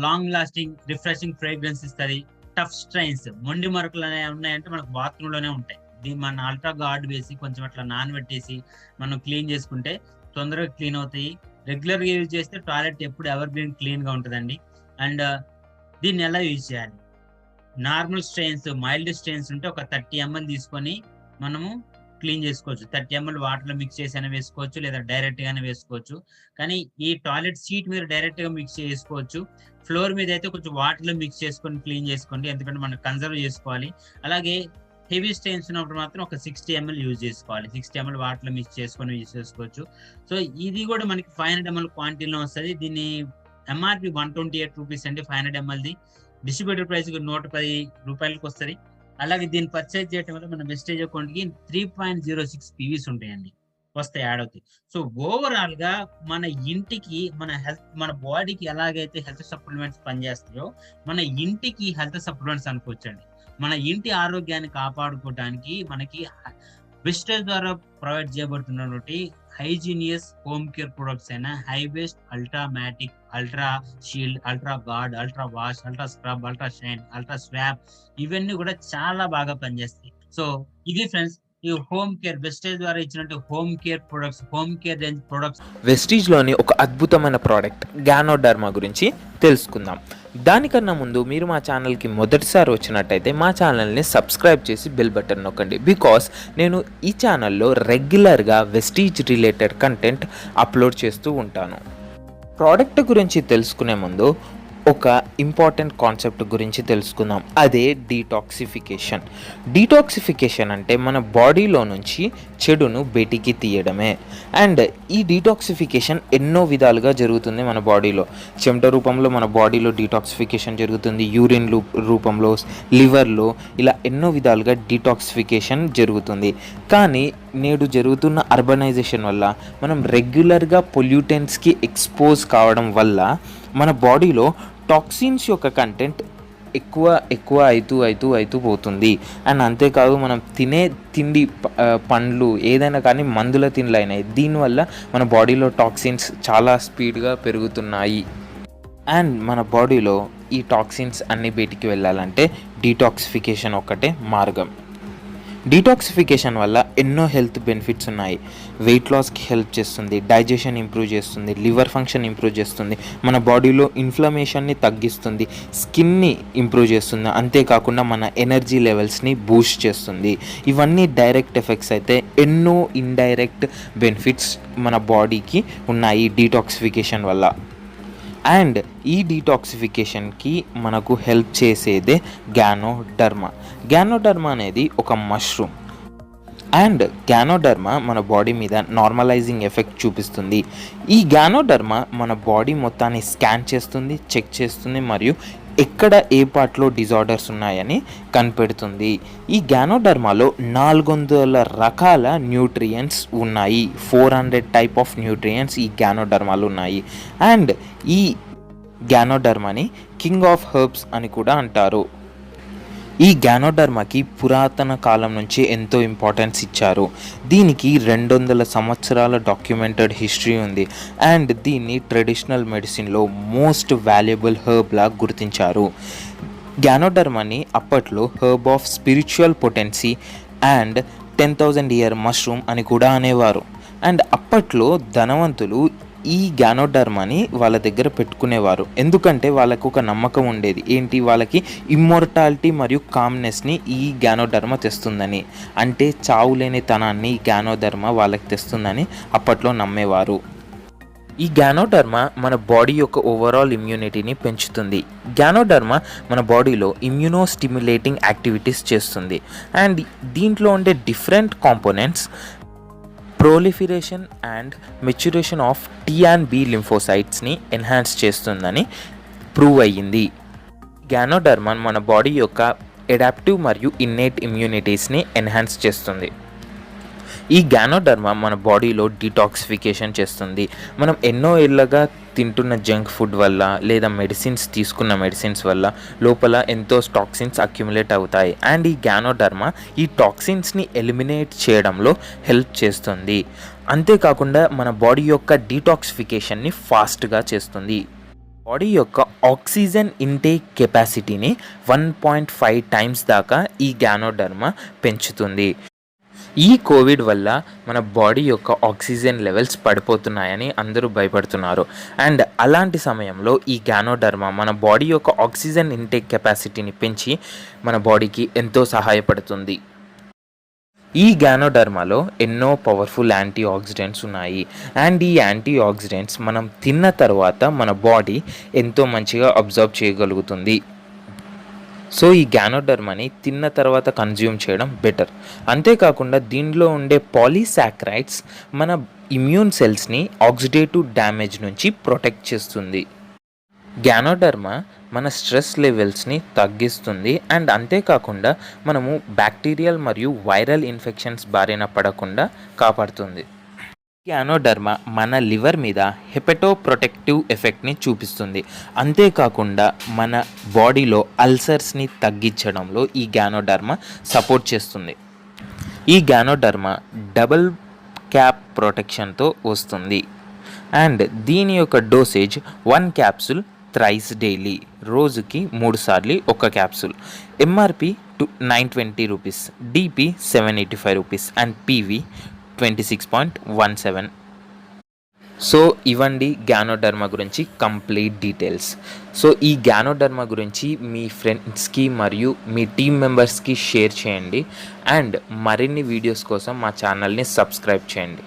లాంగ్ లాస్టింగ్ రిఫ్రెషింగ్ ఫ్రేగ్రెన్స్ ఇస్తుంది. టఫ్ స్ట్రైన్స్ మొండి మరకలు అనేవి ఉన్నాయంటే మనకు బాత్రూమ్ లోనే ఉంటాయి. దీన్ని మన అల్ట్రా గార్డ్ వేసి కొంచెం అట్లా నానబెట్టేసి మనం క్లీన్ చేసుకుంటే తొందరగా క్లీన్ అవుతాయి. రెగ్యులర్ గా యూజ్ చేస్తే టాయిలెట్ ఎప్పుడు ఎవర్ గ్రీన్ క్లీన్ గా ఉంటుందండి. అండ్ దీన్ని ఎలా యూజ్ చేయాలి? నార్మల్ స్ట్రెయిన్స్, మైల్డ్ స్ట్రెయిన్స్ ఉంటే ఒక 30 ml తీసుకొని మనము క్లీన్ చేసుకోవచ్చు. 30 ml వాటర్ లో మిక్స్ చేసి అయినా వేసుకోవచ్చు, లేదా డైరెక్ట్ గానే వేసుకోవచ్చు. కానీ ఈ టాయిలెట్ సీట్ మీద డైరెక్ట్ గా మిక్స్ చేసుకోవచ్చు. ఫ్లోర్ మీద అయితే కొంచెం వాటర్ లో మిక్స్ చేసుకొని క్లీన్ చేసుకోండి, ఎందుకంటే మనం కన్సర్వ్ చేసుకోవాలి. అలాగే హెవీ స్టెయిన్స్ ఉన్నప్పుడు మాత్రం ఒక 60 ml యూజ్ చేసుకోవాలి. 60 ml వాటర్ లో మిక్స్ చేసుకొని యూజ్ చేసుకోవచ్చు. సో ఇది కూడా మనకి 500 ml క్వాంటిటీలో వస్తుంది. దీన్ని ఎంఆర్పి 128 రూపీస్ అండి 500 ml ది. డిస్ట్రిబ్యూటర్ ప్రైస్ 110 రూపాయలకి వస్తుంది. అలాగే దీన్ని పర్చేజ్ చేయడం వల్ల మన వెస్టేజ్ అకౌంట్ కి 3.06 పీవీస్ ఉంటాయండి, వస్తాయి, యాడ్ అవుతాయి. సో ఓవరాల్ గా మన ఇంటికి, మన హెల్త్, మన బాడీకి ఎలాగైతే హెల్త్ సప్లిమెంట్స్ పనిచేస్తాయో మన ఇంటికి హెల్త్ సప్లిమెంట్స్ అనుకోవచ్చండి. మన ఇంటి ఆరోగ్యాన్ని కాపాడుకోవడానికి మనకి వెస్టేజ్ ద్వారా ప్రొవైడ్ చేయబడుతున్నటువంటి హైజీనియస్ హోమ్ కేర్ ప్రొడక్ట్స్ అయినా హై వేస్ట్, ultra matic, ultra shield, ultra guard, ultra wash, ultra scrub, ultra shine, ultra swab ఇవన్నీ కూడా చాలా బాగా పనిచేస్తాయి. సో ఇది ఫ్రెండ్స్ ఈ హోమ్ కేర్ వెస్టేజ్ ద్వారా ఇచ్చినట్టు home care products, home care range products. వెస్టీజ్లోని ఒక అద్భుతమైన ప్రోడక్ట్ గ్యానోడర్మా గురించి తెలుసుకుందాం. దానికన్నా ముందు మీరు మా ఛానల్కి మొదటిసారి వచ్చినట్టయితే మా ఛానల్ని సబ్స్క్రైబ్ చేసి బెల్ బటన్ నొక్కండి. బికాస్ నేను ఈ ఛానల్లో రెగ్యులర్గా వెస్టీజ్ రిలేటెడ్ కంటెంట్ అప్లోడ్ చేస్తూ ఉంటాను. ప్రోడక్ట్ గురించి తెలుసుకునే ముందు ఒక ఇంపార్టెంట్ కాన్సెప్ట్ గురించి తెలుసుకుందాం. అదే డీటాక్సిఫికేషన్. డీటాక్సిఫికేషన్ అంటే మన బాడీలో నుంచి చెడును బయటికి తీయడమే. అండ్ ఈ డీటాక్సిఫికేషన్ ఎన్నో విధాలుగా జరుగుతుంది మన బాడీలో. చెమట రూపంలో మన బాడీలో డీటాక్సిఫికేషన్ జరుగుతుంది, యూరిన్ రూపంలో, లివర్లో, ఇలా ఎన్నో విధాలుగా డీటాక్సిఫికేషన్ జరుగుతుంది. కానీ నేడు జరుగుతున్న అర్బనైజేషన్ వల్ల మనం రెగ్యులర్గా పొల్యూటెంట్స్కి ఎక్స్పోజ్ కావడం వల్ల మన బాడీలో టాక్సిన్స్ యొక్క కంటెంట్ ఎక్కువ అవుతూ పోతుంది. అండ్ అంతేకాదు మనం తినే తిండి, పండ్లు ఏదైనా కానీ మందుల తిండ్లు అయినాయి. దీనివల్ల మన బాడీలో టాక్సిన్స్ చాలా స్పీడ్గా పెరుగుతున్నాయి. అండ్ మన బాడీలో ఈ టాక్సిన్స్ అన్ని బయటికి వెళ్ళాలంటే డీటాక్సిఫికేషన్ ఒక్కటే మార్గం. డీటాక్సిఫికేషన్ వల్ల ఎన్నో హెల్త్ బెనిఫిట్స్ ఉన్నాయి. వెయిట్ లాస్కి హెల్ప్ చేస్తుంది, డైజెషన్ ఇంప్రూవ్ చేస్తుంది, లివర్ ఫంక్షన్ ఇంప్రూవ్ చేస్తుంది, మన బాడీలో ఇన్ఫ్లమేషన్ని తగ్గిస్తుంది, స్కిన్ని ఇంప్రూవ్ చేస్తుంది, అంతేకాకుండా మన ఎనర్జీ లెవెల్స్ని బూస్ట్ చేస్తుంది. ఇవన్నీ డైరెక్ట్ ఎఫెక్ట్స్ అయితే ఎన్నో ఇండైరెక్ట్ బెనిఫిట్స్ మన బాడీకి ఉన్నాయి డీటాక్సిఫికేషన్ వల్ల. అండ్ ఈ డీటాక్సిఫికేషన్కి మనకు హెల్ప్ చేసేదే గ్యానోడర్మా. గ్యానోడర్మా అనేది ఒక మష్రూమ్. అండ్ గ్యానోడర్మా మన బాడీ మీద నార్మలైజింగ్ ఎఫెక్ట్ చూపిస్తుంది. ఈ గ్యానోడర్మా మన బాడీ మొత్తాన్ని స్కాన్ చేస్తుంది, చెక్ చేస్తుంది, మరియు ఎక్కడ ఏ పార్ట్లో డిజార్డర్స్ ఉన్నాయని కనిపెడుతుంది. ఈ గ్యానోడర్మాలో 400 రకాల న్యూట్రియంట్స్ ఉన్నాయి. 400 టైప్ ఆఫ్ న్యూట్రియంట్స్ ఈ గ్యానోడర్మాలు ఉన్నాయి. అండ్ ఈ గ్యానోడర్మాని కింగ్ ఆఫ్ హెర్బ్స్ అని కూడా అంటారు. ఈ గ్యానోడర్మాకి పురాతన కాలం నుంచి ఎంతో ఇంపార్టెన్స్ ఇచ్చారు. దీనికి 200 సంవత్సరాల డాక్యుమెంటెడ్ హిస్టరీ ఉంది. అండ్ దీన్ని ట్రెడిషనల్ మెడిసిన్లో మోస్ట్ వాల్యుబుల్ హెర్బ్లా గుర్తించారు. గ్యానోడర్మాని అప్పట్లో herb of spiritual potency and 10,000 year mushroom అని కూడా అనేవారు. అండ్ అప్పట్లో ధనవంతులు ఈ గ్యానోడర్మాని వాళ్ళ దగ్గర పెట్టుకునేవారు. ఎందుకంటే వాళ్ళకు ఒక నమ్మకం ఉండేది, ఏంటి, వాళ్ళకి ఇమ్మోర్టాలిటీ మరియు కామ్నెస్ని ఈ గ్యానోడర్మా తెస్తుందని. అంటే చావులేని తనాన్ని ఈ గ్యానోడర్మా వాళ్ళకి తెస్తుందని అప్పట్లో నమ్మేవారు. ఈ గ్యానోడర్మా మన బాడీ యొక్క ఓవరాల్ ఇమ్యూనిటీని పెంచుతుంది. గ్యానోడర్మా మన బాడీలో ఇమ్యూనో స్టిమ్యులేటింగ్ యాక్టివిటీస్ చేస్తుంది. అండ్ దీంట్లో ఉండే different components proliferation and maturation of T and B లింఫోసైట్స్ని ఎన్హాన్స్ చేస్తుందని ప్రూవ్ అయ్యింది. గ్యానోడర్మా మన బాడీ యొక్క అడాప్టివ్ మరియు ఇన్నేట్ ఇమ్యూనిటీస్ని ఎన్హాన్స్ చేస్తుంది. ఈ గ్యానోడర్మా మన బాడీలో డిటాక్సిఫికేషన్ చేస్తుంది. మనం ఎన్నో ఏళ్ళగా తింటున్న జంక్ ఫుడ్ వల్ల లేదా తీసుకున్న మెడిసిన్స్ వల్ల లోపల ఎంతో టాక్సిన్స్ అక్యుములేట్ అవుతాయి. అండ్ ఈ గ్యానోడర్మా ఈ టాక్సిన్స్ని ఎలిమినేట్ చేయడంలో హెల్ప్ చేస్తుంది. అంతేకాకుండా మన బాడీ యొక్క డీటాక్సిఫికేషన్ని ఫాస్ట్గా చేస్తుంది. బాడీ యొక్క ఆక్సిజన్ ఇంటేక్ కెపాసిటీని 1.5 టైమ్స్ దాకా ఈ గ్యానోడర్మా పెంచుతుంది. ఈ కోవిడ్ వల్ల మన బాడీ యొక్క ఆక్సిజన్ లెవెల్స్ పడిపోతున్నాయని అందరూ భయపడుతున్నారు. అండ్ అలాంటి సమయంలో ఈ గ్యానోడర్మా మన బాడీ యొక్క ఆక్సిజన్ ఇంటేక్ కెపాసిటీని పెంచి మన బాడీకి ఎంతో సహాయపడుతుంది. ఈ గ్యానోడర్మాలో ఎన్నో పవర్ఫుల్ యాంటీ ఆక్సిడెంట్స్ ఉన్నాయి. అండ్ ఈ యాంటీ ఆక్సిడెంట్స్ మనం తిన్న తర్వాత మన బాడీ ఎంతో మంచిగా అబ్జర్వ్ చేయగలుగుతుంది. సో ఈ గ్యానోడర్మాని తిన్న తర్వాత కన్జ్యూమ్ చేయడం బెటర్. అంతేకాకుండా దీనిలో ఉండే పాలీసాక్రైడ్స్ మన ఇమ్యూన్ సెల్స్ని ఆక్సిడేటివ్ డ్యామేజ్ నుంచి ప్రొటెక్ట్ చేస్తుంది. గ్యానోడర్మా మన స్ట్రెస్ లెవెల్స్ని తగ్గిస్తుంది. అండ్ అంతేకాకుండా మనము బ్యాక్టీరియల్ మరియు వైరల్ ఇన్ఫెక్షన్స్ బారిన పడకుండా కాపాడుతుంది. గ్యానోడర్మా మన లివర్ మీద హెపటోప్రొటెక్టివ్ ఎఫెక్ట్ని చూపిస్తుంది. అంతేకాకుండా మన బాడీలో అల్సర్స్ని తగ్గించడంలో ఈ గ్యానోడర్మా సపోర్ట్ చేస్తుంది. ఈ గ్యానోడర్మా డబుల్ క్యాప్ ప్రొటెక్షన్తో వస్తుంది. అండ్ దీని యొక్క డోసేజ్ 1 క్యాప్సూల్ థ్రైస్ డైలీ, రోజుకి 3 సార్లు ఒక capsule. MRP 920 rupees, DP 785 rupees and PV 26.17. So ఇవ్వండి గ్యానోడర్మా గురించి కంప్లీట్ డీటెయిల్స్. సో ఈ గ్యానోడర్మా గురించి మీ ఫ్రెండ్స్కి మరియు మీ టీమ్ మెంబర్స్కి షేర్ చేయండి. అండ్ మరిన్ని వీడియోస్ కోసం మా ఛానల్ని సబ్స్క్రైబ్ చేయండి.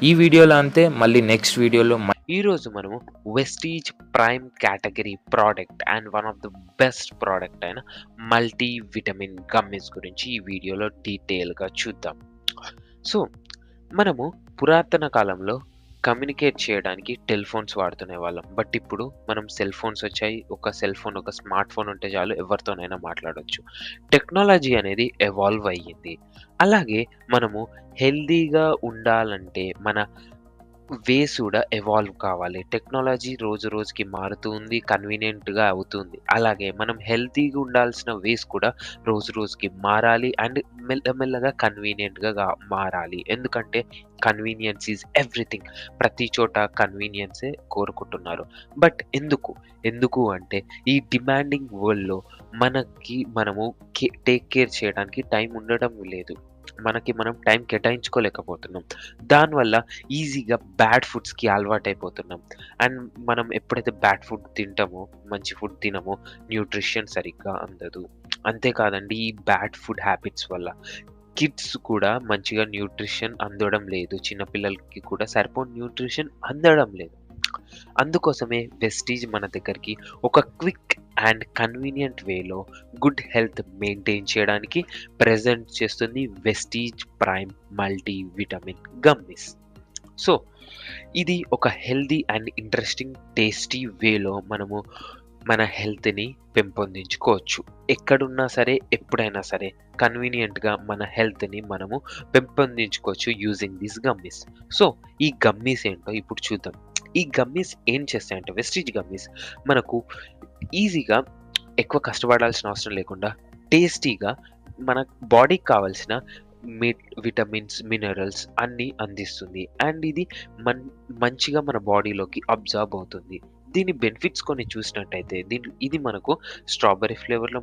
ఈ వీడియోలో అంతే, మళ్ళీ నెక్స్ట్ వీడియోలో ఈరోజు మనము Vestige prime category product and one of the best product అయిన మల్టీ విటమిన్ గమ్మీస్ గురించి ఈ వీడియోలో డీటెయిల్గా చూద్దాం. సో మనము పురాతన కాలంలో కమ్యూనికేట్ చేయడానికి టెలిఫోన్స్ వాడుతునే వాళ్ళం. బట్ ఇప్పుడు మనం సెల్ ఫోన్స్ వచ్చాయి. ఒక సెల్ ఫోన్, ఒక స్మార్ట్ ఫోన్ ఉంటే చాలు, ఎవరితోనైనా మాట్లాడవచ్చు. టెక్నాలజీ అనేది ఎవాల్వ్ అయ్యింది. అలాగే మనము హెల్దీగా ఉండాలంటే మన వేస్ కూడా ఎవాల్వ్ కావాలి. టెక్నాలజీ రోజు రోజుకి మారుతూ ఉంది, కన్వీనియంట్గా అవుతుంది. అలాగే మనం హెల్తీగా ఉండాల్సిన వేస్ కూడా రోజు రోజుకి మారాలి అండ్ మెల్లమెల్లగా కన్వీనియంట్గా మారాలి. ఎందుకంటే కన్వీనియన్స్ ఈజ్ ఎవ్రీథింగ్. ప్రతి చోట కన్వీనియన్సే కోరుకుంటున్నారు. బట్ ఎందుకు అంటే ఈ డిమాండింగ్ వరల్డ్లో మనము టేక్ కేర్ చేయడానికి టైం ఉండడం లేదు. మనం టైం కేటాయించుకోలేకపోతున్నాం. దానివల్ల ఈజీగా బ్యాడ్ ఫుడ్స్కి అలవాటైపోతున్నాం. అండ్ మనం ఎప్పుడైతే బ్యాడ్ ఫుడ్ తింటామో, మంచి ఫుడ్ తినమో, న్యూట్రిషన్ సరిగ్గా అందదు. అంతేకాదండి, ఈ బ్యాడ్ ఫుడ్ హ్యాబిట్స్ వల్ల కిడ్స్ కూడా మంచిగా న్యూట్రిషన్ అందడం లేదు. చిన్నపిల్లలకి కూడా సరిపోని న్యూట్రిషన్ అందడం లేదు. అందుకోసమే వెస్టీజ్ మన దగ్గరికి ఒక క్విక్ అండ్ కన్వీనియంట్ వేలో గుడ్ హెల్త్ మెయింటైన్ చేయడానికి ప్రెజెంట్ చేస్తుంది Vestige prime multi vitamin gummies. So ఇది ఒక హెల్దీ అండ్ ఇంట్రెస్టింగ్ టేస్టీ వేలో మనము మన హెల్త్ని పెంపొందించుకోవచ్చు. ఎక్కడున్నా సరే, ఎప్పుడైనా సరే కన్వీనియంట్గా మన హెల్త్ని మనము పెంపొందించుకోవచ్చు యూజింగ్ దిస్ గమ్మీస్. సో ఈ గమ్మీస్ ఏంటో ఇప్పుడు చూద్దాం. ఈ గమ్మీస్ ఏం చేస్తాయంటే, వెస్టీజ్ గమ్మీస్ మనకు ఈజీగా ఎక్కువ కష్టపడాల్సిన అవసరం లేకుండా టేస్టీగా మన బాడీకి కావాల్సిన విటమిన్స్, మినరల్స్ అన్నీ అందిస్తుంది. అండ్ ఇది మంచిగా మన బాడీలోకి అబ్జర్వ్ అవుతుంది. దీని బెనిఫిట్స్ కొన్ని చూసినట్టయితే ఇది మనకు స్ట్రాబెర్రీ ఫ్లేవర్లో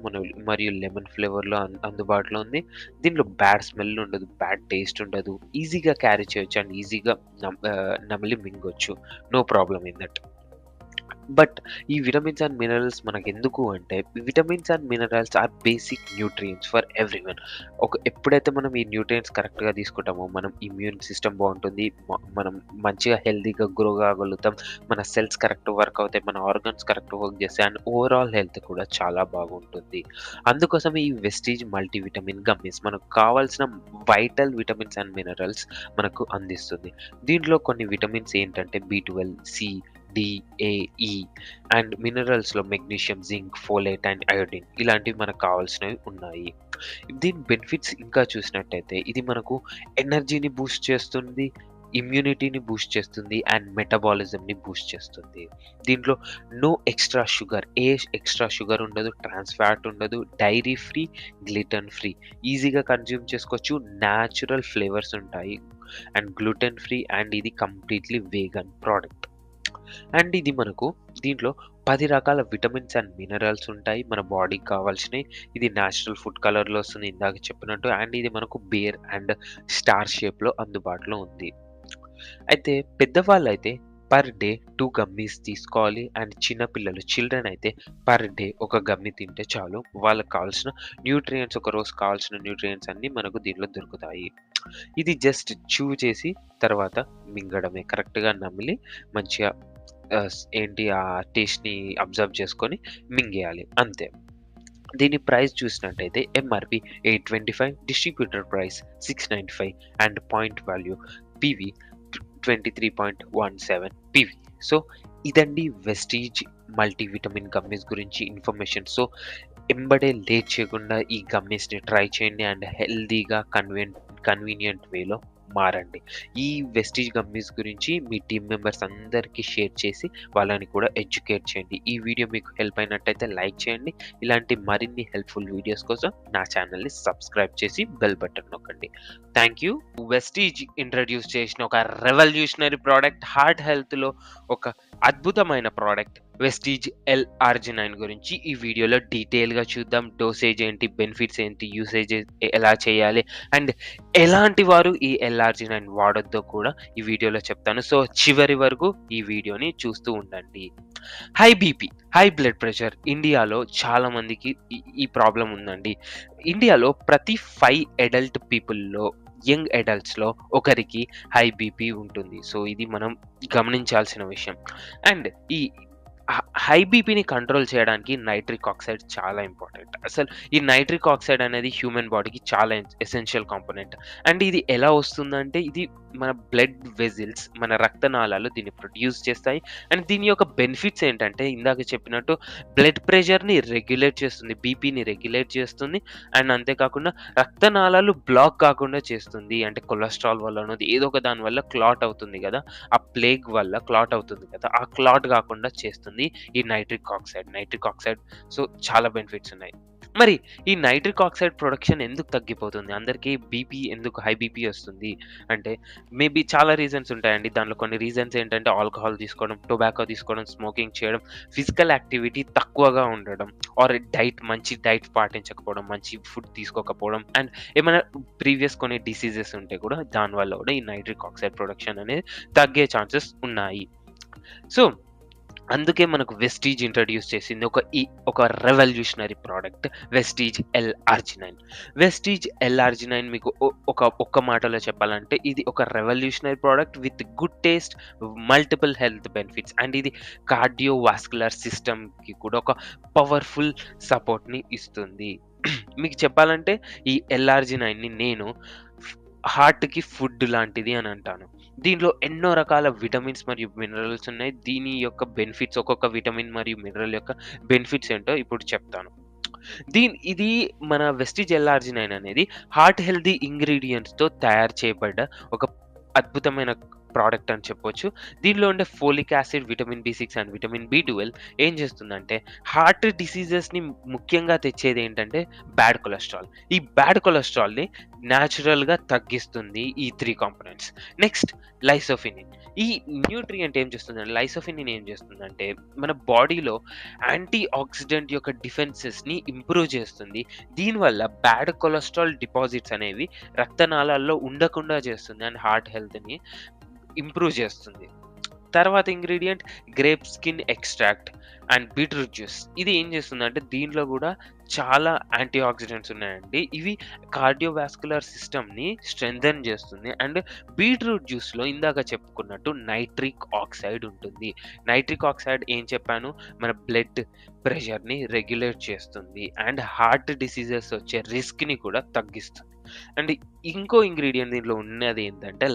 మరియు లెమన్ ఫ్లేవర్లో అందుబాటులో ఉంది. దీనిలో బ్యాడ్ స్మెల్ ఉండదు, బ్యాడ్ టేస్ట్ ఉండదు, ఈజీగా క్యారీ చేయొచ్చు అండ్ ఈజీగా నమిలి మింగొచ్చు. No problem in that. But ఈ విటమిన్స్ అండ్ మినరల్స్ మనకెందుకు అంటే, vitamins and minerals are basic nutrients for everyone. ఎప్పుడైతే మనం ఈ న్యూట్రియంట్స్ కరెక్ట్‌గా తీసుకుంటామో, మనం ఇమ్యూన్ సిస్టమ్ బావుంటుంది. మనం మంచిగా హెల్తీగా గ్రో కాగలుగుతాం. మన సెల్స్ కరెక్ట్ వర్క్ అవుతాయి. మన ఆర్గన్స్ కరెక్ట్ వర్క్ చేస్తాయి. అండ్ ఓవరాల్ హెల్త్ కూడా చాలా బాగుంటుంది. అందుకోసం ఈ వెస్టీజ్ మల్టీవిటమిన్ గమ్మీస్ మనకు కావాల్సిన వైటల్ విటమిన్స్ అండ్ మినరల్స్ మనకు అందిస్తుంది. దీంట్లో కొన్ని విటమిన్స్ ఏంటంటే B12, C, D, A, E and మినరల్స్‌లో magnesium, zinc, folate and iodine ఇలాంటివి మనకు కావాల్సినవి ఉన్నాయి. దీని బెనిఫిట్స్ ఇంకా చూసినట్టయితే ఇది మనకు ఎనర్జీని బూస్ట్ చేస్తుంది, ఇమ్యూనిటీని బూస్ట్ చేస్తుంది అండ్ మెటబాలిజంని బూస్ట్ చేస్తుంది. దీంట్లో no extra sugar, extra sugar ఉండదు, ట్రాన్స్ ఫ్యాట్ ఉండదు, డైరీ ఫ్రీ, గ్లిటన్ ఫ్రీ, ఈజీగా కన్జ్యూమ్ చేసుకోవచ్చు, న్యాచురల్ ఫ్లేవర్స్ ఉంటాయి అండ్ గ్లూటెన్ ఫ్రీ అండ్ ఇది కంప్లీట్‌లీ వేగన్ ప్రోడక్ట్. అండ్ ఇది మనకు దీంట్లో 10 రకాల విటమిన్స్ అండ్ మినరల్స్ ఉంటాయి మన బాడీకి కావాల్సినవి. ఇది న్యాచురల్ ఫుడ్ కలర్‌లో వస్తుంది ఇందాక చెప్పినట్టు. అండ్ ఇది మనకు బేర్ అండ్ స్టార్ షేప్‌లో అందుబాటులో ఉంది. అయితే పెద్దవాళ్ళైతే పర్ డే 2 గమ్మీస్ తీసుకోవాలి. అండ్ చిల్డ్రన్ అయితే పర్ డే ఒక గమ్మీ తింటే చాలు. వాళ్ళకి కావాల్సిన న్యూట్రియంట్స్, ఒక రోజు కావాల్సిన న్యూట్రియంట్స్ అన్నీ మనకు దీంట్లో దొరుకుతాయి. ఇది జస్ట్ చూ చేసి తర్వాత మింగడమే. కరెక్ట్‌గా నమిలి మంచిగా ఆ టేస్ట్‌ని అబ్జర్వ్ చేసుకొని మింగేయాలి అంతే. దీని ప్రైస్ చూసినట్టయితే MRP 825, distributor price 695 and point value PV 23.17 PV. So ఇదండి వెస్టీజ్ మల్టీవిటమిన్ గమ్మీస్ గురించి ఇన్ఫర్మేషన్. సో ఎంబడే లేట్ చేయకుండా ఈ గమ్మీస్‌ని ట్రై చేయండి అండ్ హెల్తీగా కన్వీనియంట్ వేలో మారండి. ఈ వెస్టీజ్ గమ్మీస్ గురించి మీ టీమ్ మెంబర్స్ అందరికీ షేర్ చేసి వాళ్ళని కూడా ఎడ్యుకేట్ చేయండి. ఈ వీడియో మీకు హెల్ప్ అయినట్టయితే లైక్ చేయండి. ఇలాంటి మరిన్ని హెల్ప్‌ఫుల్ వీడియోస్ కోసం నా ఛానల్‌ని సబ్స్క్రైబ్ చేసి బెల్ బటన్ నొక్కండి. Thank you. వెస్టీజ్ ఇంట్రడ్యూస్ చేసిన ఒక రెవల్యూషనరీ ప్రోడక్ట్, హార్ట్ హెల్త్‌లో ఒక అద్భుతమైన ప్రోడక్ట్ వెస్టీజ్ L-arginine గురించి ఈ వీడియోలో డీటెయిల్‌గా చూద్దాం. డోసేజ్ ఏంటి, బెనిఫిట్స్ ఏంటి, యూసేజ్ ఎలా చేయాలి అండ్ ఎలాంటి వారు ఈ L-arginine వాడొద్దో కూడా ఈ వీడియోలో చెప్తాను. సో చివరి వరకు ఈ వీడియోని చూస్తూ ఉండండి. High BP, high blood pressure ఇండియాలో చాలా మందికి ఈ ప్రాబ్లం ఉందండి. ఇండియాలో ప్రతి 5 అడల్ట్ పీపుల్‌లో, యంగ్ అడల్ట్స్‌లో ఒకరికి హై బీపీ ఉంటుంది. సో ఇది మనం గమనించాల్సిన విషయం. అండ్ ఈ హై బీపీని కంట్రోల్ చేయడానికి నైట్రిక్ ఆక్సైడ్ చాలా ఇంపార్టెంట్. అసలు ఈ నైట్రిక్ ఆక్సైడ్ అనేది హ్యూమన్ బాడీకి చాలా ఎసెన్షియల్ కాంపోనెంట్. అండ్ ఇది ఎలా వస్తుందంటే ఇది మన బ్లడ్ వెజిల్స్, మన రక్తనాళాలు దీన్ని ప్రొడ్యూస్ చేస్తాయి. అండ్ దీని యొక్క బెనిఫిట్స్ ఏంటంటే ఇందాక చెప్పినట్టు బ్లడ్ ప్రెషర్‌ని రెగ్యులేట్ చేస్తుంది, బీపీని రెగ్యులేట్ చేస్తుంది అండ్ అంతేకాకుండా రక్తనాళాలు బ్లాక్ కాకుండా చేస్తుంది. అంటే కొలెస్ట్రాల్ వల్లనో ఏదో ఒక దాని వల్ల క్లాట్ అవుతుంది కదా, ఆ ప్లేగ్ వల్ల క్లాట్ అవుతుంది కదా, ఆ క్లాట్ కాకుండా చేస్తుంది ఈ నైట్రిక్ ఆక్సైడ్. సో చాలా బెనిఫిట్స్ ఉన్నాయి. మరి ఈ నైట్రిక్ ఆక్సైడ్ ప్రొడక్షన్ ఎందుకు తగ్గిపోతుంది? అందరికీ ఎందుకు హై బీపీ వస్తుంది అంటే మేబీ చాలా రీజన్స్ ఉంటాయండి. దాంట్లో కొన్ని రీజన్స్ ఏంటంటే ఆల్కహాల్ తీసుకోవడం, టొబాకో తీసుకోవడం, స్మోకింగ్ చేయడం, ఫిజికల్ యాక్టివిటీ తక్కువగా ఉండడం, ఆర్ మంచి డైట్ పాటించకపోవడం, మంచి ఫుడ్ తీసుకోకపోవడం అండ్ ఏమైనా ప్రీవియస్ కొన్ని డిసీజెస్ ఉంటే కూడా దానివల్ల కూడా ఈ నైట్రిక్ ఆక్సైడ్ ప్రొడక్షన్ అనేది తగ్గే ఛాన్సెస్ ఉన్నాయి. సో అందుకే మనకు వెస్టీజ్ ఇంట్రడ్యూస్ చేసింది ఒక revolutionary product Vestige L-arginine. Vestige L-arginine మీకు ఒక్క మాటలో చెప్పాలంటే ఇది ఒక revolutionary product with good taste, multiple health benefits and ఇది కార్డియోవాస్కులర్ సిస్టమ్‌కి కూడా ఒక పవర్‌ఫుల్ సపోర్ట్‌ని ఇస్తుంది. మీకు చెప్పాలంటే ఈ L-arginineని నేను హార్ట్‌కి ఫుడ్ లాంటిది అని అంటాను. దీంట్లో ఎన్నో రకాల విటమిన్స్ మరియు మినరల్స్ ఉన్నాయి. దీని యొక్క బెనిఫిట్స్, ఒక్కొక్క విటమిన్ మరియు మినరల్ యొక్క బెనిఫిట్స్ ఏంటో ఇప్పుడు చెప్తాను. ఇది మన వెస్టీజ్ L-arginine అనేది హార్ట్ హెల్తీ ఇంగ్రీడియంట్స్‌తో తయారు చేయబడ్డ ఒక అద్భుతమైన ప్రోడక్ట్ అని చెప్పొచ్చు. దీనిలో ఉండే folic acid, vitamin B6 and vitamin B12 ఏం చేస్తుందంటే హార్ట్ డిసీజెస్‌ని ముఖ్యంగా తెచ్చేది ఏంటంటే బ్యాడ్ కొలెస్ట్రాల్. ఈ బ్యాడ్ కొలెస్ట్రాల్‌ని న్యాచురల్‌గా తగ్గిస్తుంది ఈ 3 కాంపోనెంట్స్. నెక్స్ట్ లైసోఫినిన్. ఈ న్యూట్రియంట్ ఏం చేస్తుందంటే లైసోఫినిన్ ఏం చేస్తుందంటే మన బాడీలో యాంటీ ఆక్సిడెంట్ యొక్క డిఫెన్సెస్‌ని ఇంప్రూవ్ చేస్తుంది. దీనివల్ల బ్యాడ్ కొలెస్ట్రాల్ డిపాజిట్స్ అనేవి రక్తనాళాల్లో ఉండకుండా చేస్తుంది అండ్ హార్ట్ హెల్త్‌ని ఇంప్రూవ్ చేస్తుంది. తర్వాత ingredient grape skin extract and beetroot juice. ఇది ఏం చేస్తుందంటే దీంట్లో కూడా చాలా యాంటీ ఆక్సిడెంట్స్ ఉన్నాయండి. ఇవి కార్డియోవాస్కులర్ సిస్టమ్ని స్ట్రెంథెన్ చేస్తుంది. అండ్ బీట్రూట్ జ్యూస్లో ఇందాక చెప్పుకున్నట్టు నైట్రిక్ ఆక్సైడ్ ఉంటుంది. నైట్రిక్ ఆక్సైడ్ ఏం చెప్పాను, మన బ్లడ్ ప్రెషర్ని రెగ్యులేట్ చేస్తుంది అండ్ హార్ట్ డిసీజెస్ వచ్చే రిస్క్ని కూడా తగ్గిస్తుంది. అండ్ ఇంకో ఇంగ్రీడియంట్ దీంట్లో ఉన్నది ఏంటంటే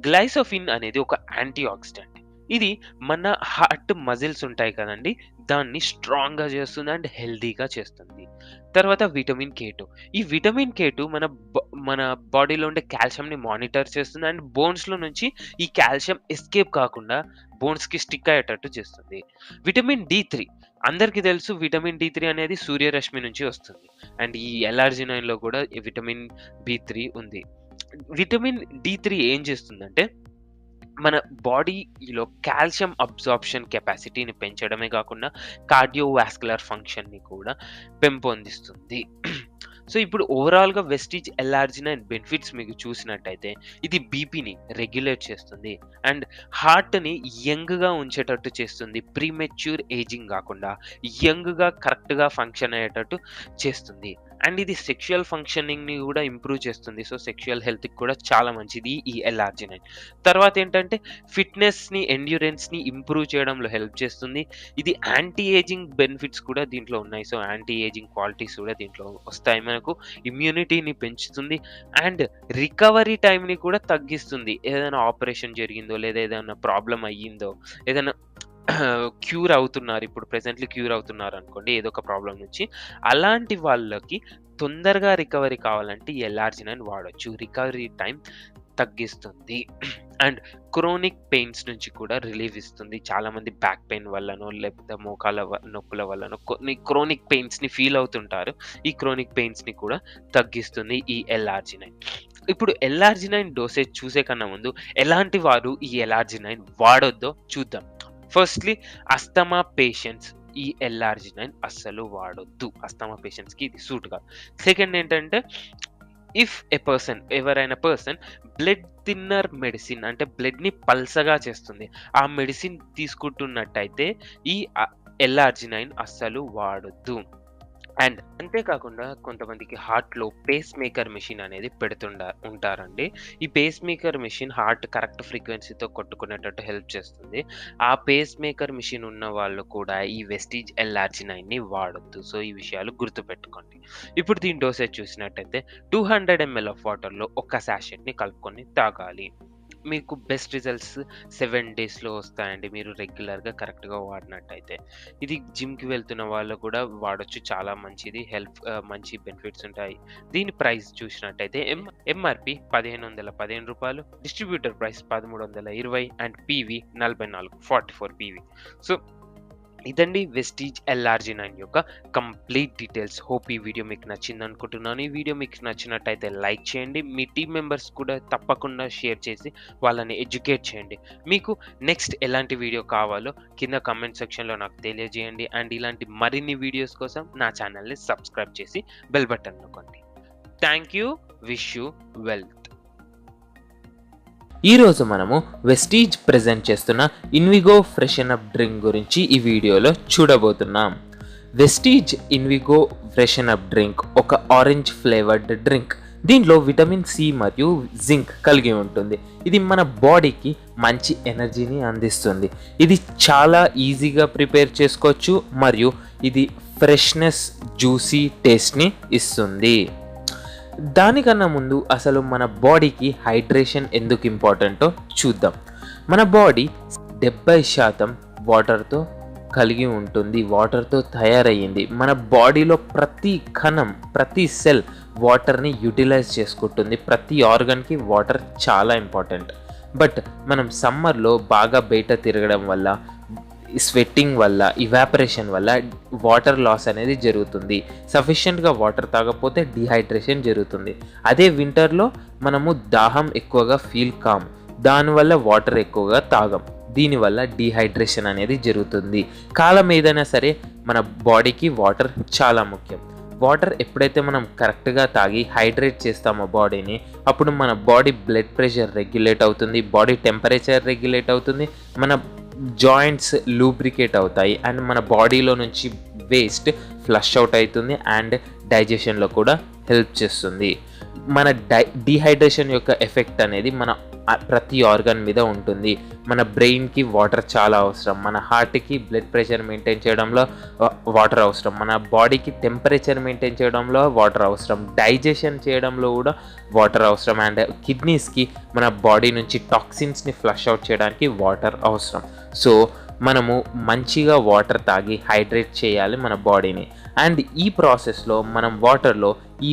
గ్లైసోఫిన్ అనేది ఒక యాంటీ ఆక్సిడెంట్. ఇది మన హార్ట్ మజిల్స్ ఉంటాయి కదండి, దాన్ని స్ట్రాంగ్గా చేస్తుంది అండ్ హెల్దీగా చేస్తుంది. తర్వాత విటమిన్ K2. ఈ విటమిన్ K2 మన బాడీలో ఉండే కాల్షియంని మానిటర్ చేస్తుంది అండ్ బోన్స్లో నుంచి ఈ కాల్షియం ఎస్కేప్ కాకుండా బోన్స్కి స్టిక్ అయ్యేటట్టు చేస్తుంది. విటమిన్ D3 అందరికీ తెలుసు, విటమిన్ D3 అనేది సూర్యరశ్మి నుంచి వస్తుంది. అండ్ ఈ ఎల్ఆర్జినైన్లో కూడా విటమిన్ B3 ఉంది. విటమిన్ D3 ఏం చేస్తుందంటే మన బాడీలో కాల్షియం అబ్జార్ప్షన్ కెపాసిటీని పెంచడమే కాకుండా కార్డియోవాస్కులర్ ఫంక్షన్ని కూడా పెంపొందిస్తుంది. సో ఇప్పుడు ఓవరాల్గా వెస్టీజ్ ఎల్ఆర్జినైన్ బెనిఫిట్స్ మీకు చూసినట్టయితే ఇది బీపీని రెగ్యులేట్ చేస్తుంది అండ్ హార్ట్ని యంగ్గా ఉంచేటట్టు చేస్తుంది. ప్రీమెచ్యూర్ ఏజింగ్ కాకుండా యంగ్గా కరెక్ట్గా ఫంక్షన్ అయ్యేటట్టు చేస్తుంది. అండ్ ఇది సెక్షువల్ ఫంక్షనింగ్ని కూడా ఇంప్రూవ్ చేస్తుంది. సో సెక్షువల్ హెల్త్కి కూడా చాలా మంచిది ఈ ఎల్ఆర్జినైన్. తర్వాత ఏంటంటే ఫిట్నెస్ని, ఎండ్యూరెన్స్ని ఇంప్రూవ్ చేయడంలో హెల్ప్ చేస్తుంది. ఇది యాంటీ ఏజింగ్ బెనిఫిట్స్ కూడా దీంట్లో ఉన్నాయి. సో యాంటీ ఏజింగ్ క్వాలిటీస్ కూడా దీంట్లో వస్తాయి. మనకు ఇమ్యూనిటీని పెంచుతుంది అండ్ రికవరీ టైంని కూడా తగ్గిస్తుంది. ఏదైనా ఆపరేషన్ జరిగిందో లేదా ఏదైనా ప్రాబ్లం అయ్యిందో, ఏదైనా క్యూర్ అవుతున్నారు, ఇప్పుడు ప్రెసెంట్లీ క్యూర్ అవుతున్నారు అనుకోండి ఏదో ఒక ప్రాబ్లం నుంచి, అలాంటి వాళ్ళకి తొందరగా రికవరీ కావాలంటే ఈ ఎల్ఆర్జినైన్ వాడచ్చు. రికవరీ టైం తగ్గిస్తుంది అండ్ క్రోనిక్ పెయిన్స్ నుంచి కూడా రిలీఫ్ ఇస్తుంది. చాలామంది బ్యాక్ పెయిన్ వల్లనో లేకపోతే మోకాల నొప్పుల వల్లనో కొన్ని క్రోనిక్ పెయిన్స్ని ఫీల్ అవుతుంటారు. ఈ క్రోనిక్ పెయిన్స్ని కూడా తగ్గిస్తుంది ఈ ఎల్ఆర్జినైన్. ఇప్పుడు ఎల్ఆర్జినైన్ డోసేజ్ చూసే కన్నా ముందు ఎలాంటి వారు ఈ ఎల్ఆర్జినైన్ వాడొద్దో చూద్దాం. ఫస్ట్లీ అస్తమా పేషెంట్స్ ఈ ఎల్ఆర్జినైన్ అస్సలు వాడొద్దు. అస్తమా పేషెంట్స్కి ఇది సూట్ కాదు. సెకండ్ ఏంటంటే ఇఫ్ ఎవరైనా పర్సన్ బ్లడ్ థిన్నర్ మెడిసిన్ అంటే బ్లడ్ని పల్సగా చేస్తుంది, ఆ మెడిసిన్ తీసుకుంటున్నట్టయితే ఈ ఎల్ఆర్జినైన్ అస్సలు వాడొద్దు. అండ్ అంతేకాకుండా కొంతమందికి హార్ట్లో పేస్ మేకర్ మెషిన్ అనేది ఉంటారండి. ఈ pacemaker machine heart correct ఫ్రీక్వెన్సీతో కొట్టుకునేటట్టు హెల్ప్ చేస్తుంది. ఆ పేస్ మేకర్ మెషిన్ ఉన్న వాళ్ళు కూడా ఈ వెస్టీజ్ ఎల్ఆర్జినైన్ని వాడొద్దు. సో ఈ విషయాలు గుర్తుపెట్టుకోండి. ఇప్పుడు దీని డోసేజ్ చూసినట్టయితే 200 ml ఆఫ్ వాటర్లో ఒక శాషెట్ని కలుపుకొని తాగాలి. మీకు బెస్ట్ రిజల్ట్స్ 7 daysలో వస్తాయండి మీరు రెగ్యులర్గా కరెక్ట్గా వాడినట్టయితే. ఇది జిమ్కి వెళ్తున్న వాళ్ళు కూడా వాడచ్చు, చాలా మంచిది, మంచి బెనిఫిట్స్ ఉంటాయి. దీని ప్రైస్ చూసినట్టయితే ఎంఆర్పి 1515 రూపాయలు, distributor price 1320 and PV 44 PV. So ఇదండి వెస్టీజ్ ఎల్ఆర్జినైన్ యొక్క కంప్లీట్ డీటెయిల్స్. హోప్ ఈ వీడియో మీకు నచ్చింది అనుకుంటున్నాను. ఈ వీడియో మీకు నచ్చినట్టయితే లైక్ చేయండి, మీ టీం మెంబర్స్ కూడా తప్పకుండా షేర్ చేసి వాళ్ళని ఎడ్యుకేట్ చేయండి. మీకు నెక్స్ట్ ఎలాంటి వీడియో కావాలో కింద కామెంట్ సెక్షన్లో నాకు తెలియజేయండి. అండ్ ఇలాంటి మరిన్ని వీడియోస్ కోసం నా ఛానల్ని సబ్స్క్రైబ్ చేసి బెల్ బటన్ నొక్కండి. Thank you. Wish you wealth. ఈరోజు మనము వెస్టీజ్ ప్రెజెంట్ చేస్తున్న ఇన్విగో ఫ్రెషన్ అప్ డ్రింక్ గురించి ఈ వీడియోలో చూడబోతున్నాం. Vestige Invigo freshen up drink ఒక ఆరెంజ్ ఫ్లేవర్డ్ డ్రింక్. దీంట్లో విటమిన్ సి మరియు జింక్ కలిగి ఉంటుంది. ఇది మన బాడీకి మంచి ఎనర్జీని అందిస్తుంది. ఇది చాలా ఈజీగా ప్రిపేర్ చేసుకోవచ్చు మరియు ఇది ఫ్రెష్నెస్, జ్యూసీ టేస్ట్ని ఇస్తుంది. దానికన్నా ముందు అసలు మన బాడీకి హైడ్రేషన్ ఎందుకు ఇంపార్టెంటో చూద్దాం. మన బాడీ 70% వాటర్తో కలిగి ఉంటుంది, వాటర్తో తయారయ్యింది. మన బాడీలో ప్రతి కణం, ప్రతి సెల్ వాటర్ని యూటిలైజ్ చేసుకుంటుంది. ప్రతి ఆర్గన్కి వాటర్ చాలా ఇంపార్టెంట్. బట్ మనం సమ్మర్లో బాగా బయట తిరగడం వల్ల, స్వెట్టింగ్ వల్ల, ఇవాపరేషన్ వల్ల వాటర్ లాస్ అనేది జరుగుతుంది. సఫిషియెంట్గా వాటర్ తాగకపోతే డిహైడ్రేషన్ జరుగుతుంది. అదే వింటర్లో మనము దాహం ఎక్కువగా ఫీల్ కాము, దానివల్ల వాటర్ ఎక్కువగా తాగం. దీనివల్ల డిహైడ్రేషన్ అనేది జరుగుతుంది. కాలం ఏదైనా సరే మన బాడీకి వాటర్ చాలా ముఖ్యం. వాటర్ ఎప్పుడైతే మనం కరెక్ట్గా తాగి హైడ్రేట్ చేస్తామో బాడీని, అప్పుడు మన బాడీ బ్లడ్ ప్రెషర్ రెగ్యులేట్ అవుతుంది, బాడీ టెంపరేచర్ రెగ్యులేట్ అవుతుంది, మన జాయింట్స్ లూబ్రికేట్ అవుతాయి అండ్ మన బాడీలో నుంచి వేస్ట్ ఫ్లష్ అవుట్ అవుతుంది అండ్ డైజెషన్లో కూడా హెల్ప్ చేస్తుంది. మన డీహైడ్రేషన్ యొక్క ఎఫెక్ట్ అనేది మన ప్రతి ఆర్గాన్ మీద ఉంటుంది. మన బ్రెయిన్కి వాటర్ చాలా అవసరం, మన హార్ట్కి బ్లడ్ ప్రెషర్ మెయింటైన్ చేయడంలో వాటర్ అవసరం, మన బాడీకి టెంపరేచర్ మెయింటైన్ చేయడంలో వాటర్ అవసరం, డైజెషన్ చేయడంలో కూడా వాటర్ అవసరం అండ్ కిడ్నీస్కి మన బాడీ నుంచి టాక్సిన్స్ని ఫ్లష్ అవుట్ చేయడానికి వాటర్ అవసరం. సో మనము మంచిగా వాటర్ తాగి హైడ్రేట్ చేయాలి మన బాడీని. అండ్ ఈ ప్రాసెస్లో మనం వాటర్లో ఈ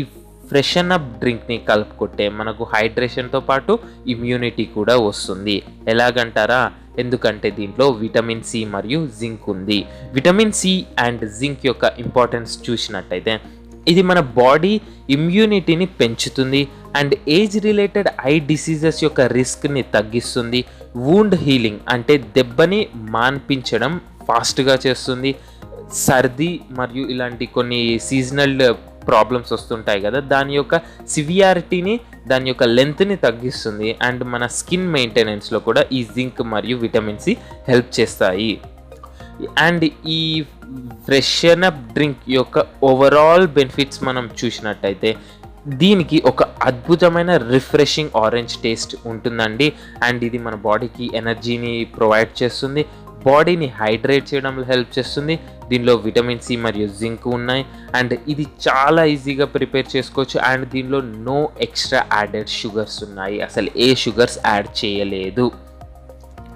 ఫ్రెషన్ అప్ డ్రింక్ని కలుపుకుంటే మనకు హైడ్రేషన్తో పాటు ఇమ్యూనిటీ కూడా వస్తుంది. ఎలాగంటారా? ఎందుకంటే దీంట్లో విటమిన్ సి మరియు జింక్ ఉంది. విటమిన్ సి అండ్ జింక్ యొక్క ఇంపార్టెన్స్ చూసినట్టయితే ఇది మన బాడీ ఇమ్యూనిటీని పెంచుతుంది and age related I diseases యొక్క రిస్క్ని తగ్గిస్తుంది. వూండ్ హీలింగ్ అంటే దెబ్బని మాన్పించడం ఫాస్ట్గా చేస్తుంది. సర్ది మరియు ఇలాంటి కొన్ని సీజనల్ ప్రాబ్లమ్స్ వస్తుంటాయి కదా, దాని యొక్క సివియారిటీని, దాని యొక్క లెంత్ని తగ్గిస్తుంది అండ్ మన స్కిన్ మెయింటెనెన్స్లో కూడా ఈ జింక్ మరియు విటమిన్ సి హెల్ప్ చేస్తాయి. అండ్ ఈ ఫ్రెషన్ అప్ డ్రింక్ యొక్క ఓవరాల్ బెనిఫిట్స్ మనం చూసినట్టయితే దీనికి ఒక అద్భుతమైన రిఫ్రెషింగ్ ఆరెంజ్ టేస్ట్ ఉంటుందండి అండ్ ఇది మన బాడీకి ఎనర్జీని ప్రొవైడ్ చేస్తుంది, బాడీని హైడ్రేట్ చేయడంలో హెల్ప్ చేస్తుంది. దీనిలో విటమిన్ సి మరియు జింక్ ఉన్నాయి అండ్ ఇది చాలా ఈజీగా ప్రిపేర్ చేసుకోవచ్చు అండ్ దీనిలో నో ఎక్స్ట్రా యాడెడ్ షుగర్స్ ఉన్నాయి, అసలు ఏ షుగర్స్ యాడ్ చేయలేదు.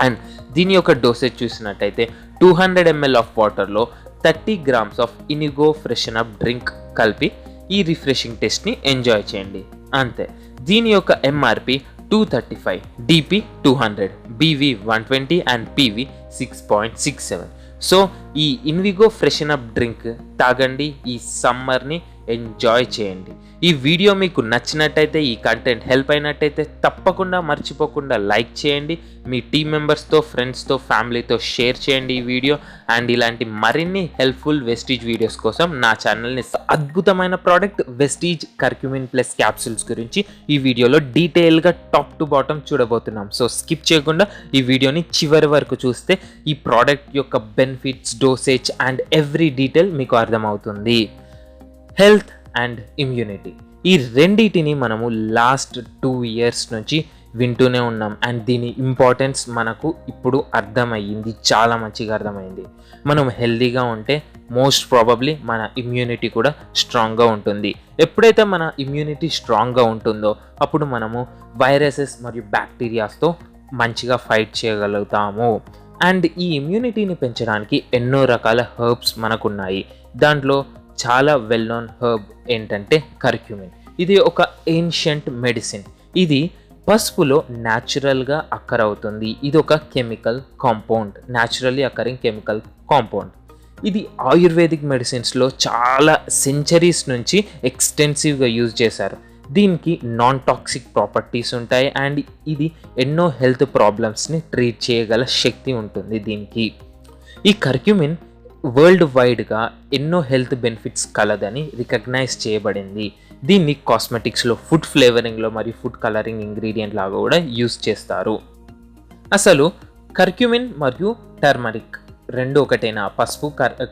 అండ్ దీని యొక్క డోసేజ్ చూసినట్టయితే 200 ml ఆఫ్ వాటర్లో 30 grams of Invigo freshen up drink కలిపి ఈ రిఫ్రెషింగ్ టేస్ట్ని ఎంజాయ్ చేయండి, అంతే. దీని యొక్క MRP 235, DP 200, BV 120 and PV 6.67. So ఈ ఇన్విగో ఫ్రెషన్ అప్ డ్రింక్ తాగండి, ఈ సమ్మర్ని ఎంజాయ్ చేయండి. ఈ వీడియో మీకు నచ్చినట్టయితే, ఈ కంటెంట్ హెల్ప్ అయినట్టయితే తప్పకుండా మర్చిపోకుండా లైక్ చేయండి, మీ టీం మెంబర్స్తో, ఫ్రెండ్స్తో, ఫ్యామిలీతో షేర్ చేయండి ఈ వీడియో. అండ్ ఇలాంటి మరిన్ని హెల్ప్ఫుల్ వెస్టీజ్ వీడియోస్ కోసం నా ఛానల్ని అద్భుతమైన product Vestige curcumin plus capsules గురించి ఈ వీడియోలో డీటెయిల్గా టాప్ టు బాటమ్ చూడబోతున్నాం. సో స్కిప్ చేయకుండా ఈ వీడియోని చివరి వరకు చూస్తే ఈ ప్రోడక్ట్ యొక్క benefits, dosage and every detail మీకు అర్థమవుతుంది. హెల్త్ అండ్ ఇమ్యూనిటీ, ఈ రెండింటిని మనము లాస్ట్ 2 years నుంచి వింటూనే ఉన్నాం అండ్ దీని ఇంపార్టెన్స్ మనకు ఇప్పుడు అర్థమయ్యింది, చాలా మంచిగా అర్థమైంది. మనం హెల్తీగా ఉంటే మోస్ట్ ప్రాబబ్లీ మన ఇమ్యూనిటీ కూడా స్ట్రాంగ్గా ఉంటుంది. ఎప్పుడైతే మన ఇమ్యూనిటీ స్ట్రాంగ్గా ఉంటుందో అప్పుడు మనము వైరసెస్ మరియు బ్యాక్టీరియాస్తో మంచిగా ఫైట్ చేయగలుగుతాము. అండ్ ఈ ఇమ్యూనిటీని పెంచడానికి ఎన్నో రకాల హెర్బ్స్ మనకున్నాయి. దాంట్లో చాలా వెల్ నోన్ హెర్బ్ ఏంటంటే కర్క్యూమిన్. ఇది ఒక ఏన్షియంట్ మెడిసిన్. ఇది పసుపులో న్యాచురల్గా అక్కర్ అవుతుంది. ఇది ఒక chemical compound, naturally occurring chemical compound. ఇది ఆయుర్వేదిక్ మెడిసిన్స్లో చాలా సెంచరీస్ నుంచి ఎక్స్టెన్సివ్గా యూజ్ చేశారు. దీనికి నాన్ టాక్సిక్ ప్రాపర్టీస్ ఉంటాయి అండ్ ఇది ఎన్నో హెల్త్ ప్రాబ్లమ్స్ని ట్రీట్ చేయగల శక్తి ఉంటుంది దీనికి. ఈ కర్క్యూమిన్ వరల్డ్ వైడ్గా ఎన్నో హెల్త్ బెనిఫిట్స్ కలదని రికగ్నైజ్ చేయబడింది. దీన్ని కాస్మెటిక్స్లో, ఫుడ్ ఫ్లేవరింగ్లో మరియు ఫుడ్ కలరింగ్ ఇంగ్రీడియంట్ లాగా కూడా యూజ్ చేస్తారు. అసలు కర్క్యూమిన్ మరియు టర్మరిక్ రెండు ఒకటేనా? పసుపు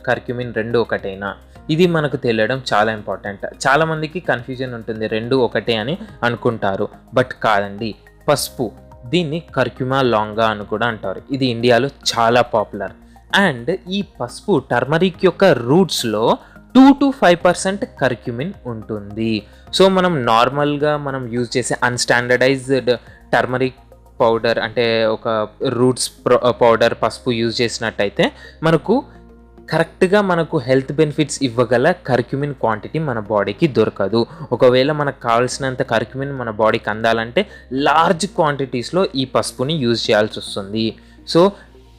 కర్క్యూమిన్ రెండు ఒకటేనా? ఇది మనకు తెలియడం చాలా ఇంపార్టెంట్. చాలామందికి కన్ఫ్యూజన్ ఉంటుంది, రెండు ఒకటే అని అనుకుంటారు, బట్ కాదండి. పసుపు, దీన్ని కర్క్యూమా లాంగా అని కూడా అంటారు. ఇది ఇండియాలో చాలా పాపులర్. అండ్ ఈ పసుపు టర్మరిక్ యొక్క రూట్స్లో 2 to 5% కర్క్యూమిన్ ఉంటుంది. సో మనం నార్మల్గా మనం యూజ్ చేసే అన్స్టాండర్డైజ్డ్ టర్మరిక్ పౌడర్ అంటే ఒక రూట్స్ పౌడర్ పసుపు యూజ్ చేసినట్టయితే మనకు కరెక్ట్గా మనకు హెల్త్ బెనిఫిట్స్ ఇవ్వగల కర్క్యూమిన్ క్వాంటిటీ మన బాడీకి దొరకదు. ఒకవేళ మనకు కావాల్సినంత కర్క్యూమిన్ మన బాడీకి అందాలంటే లార్జ్ క్వాంటిటీస్లో ఈ పసుపుని యూజ్ చేయాల్సి వస్తుంది. సో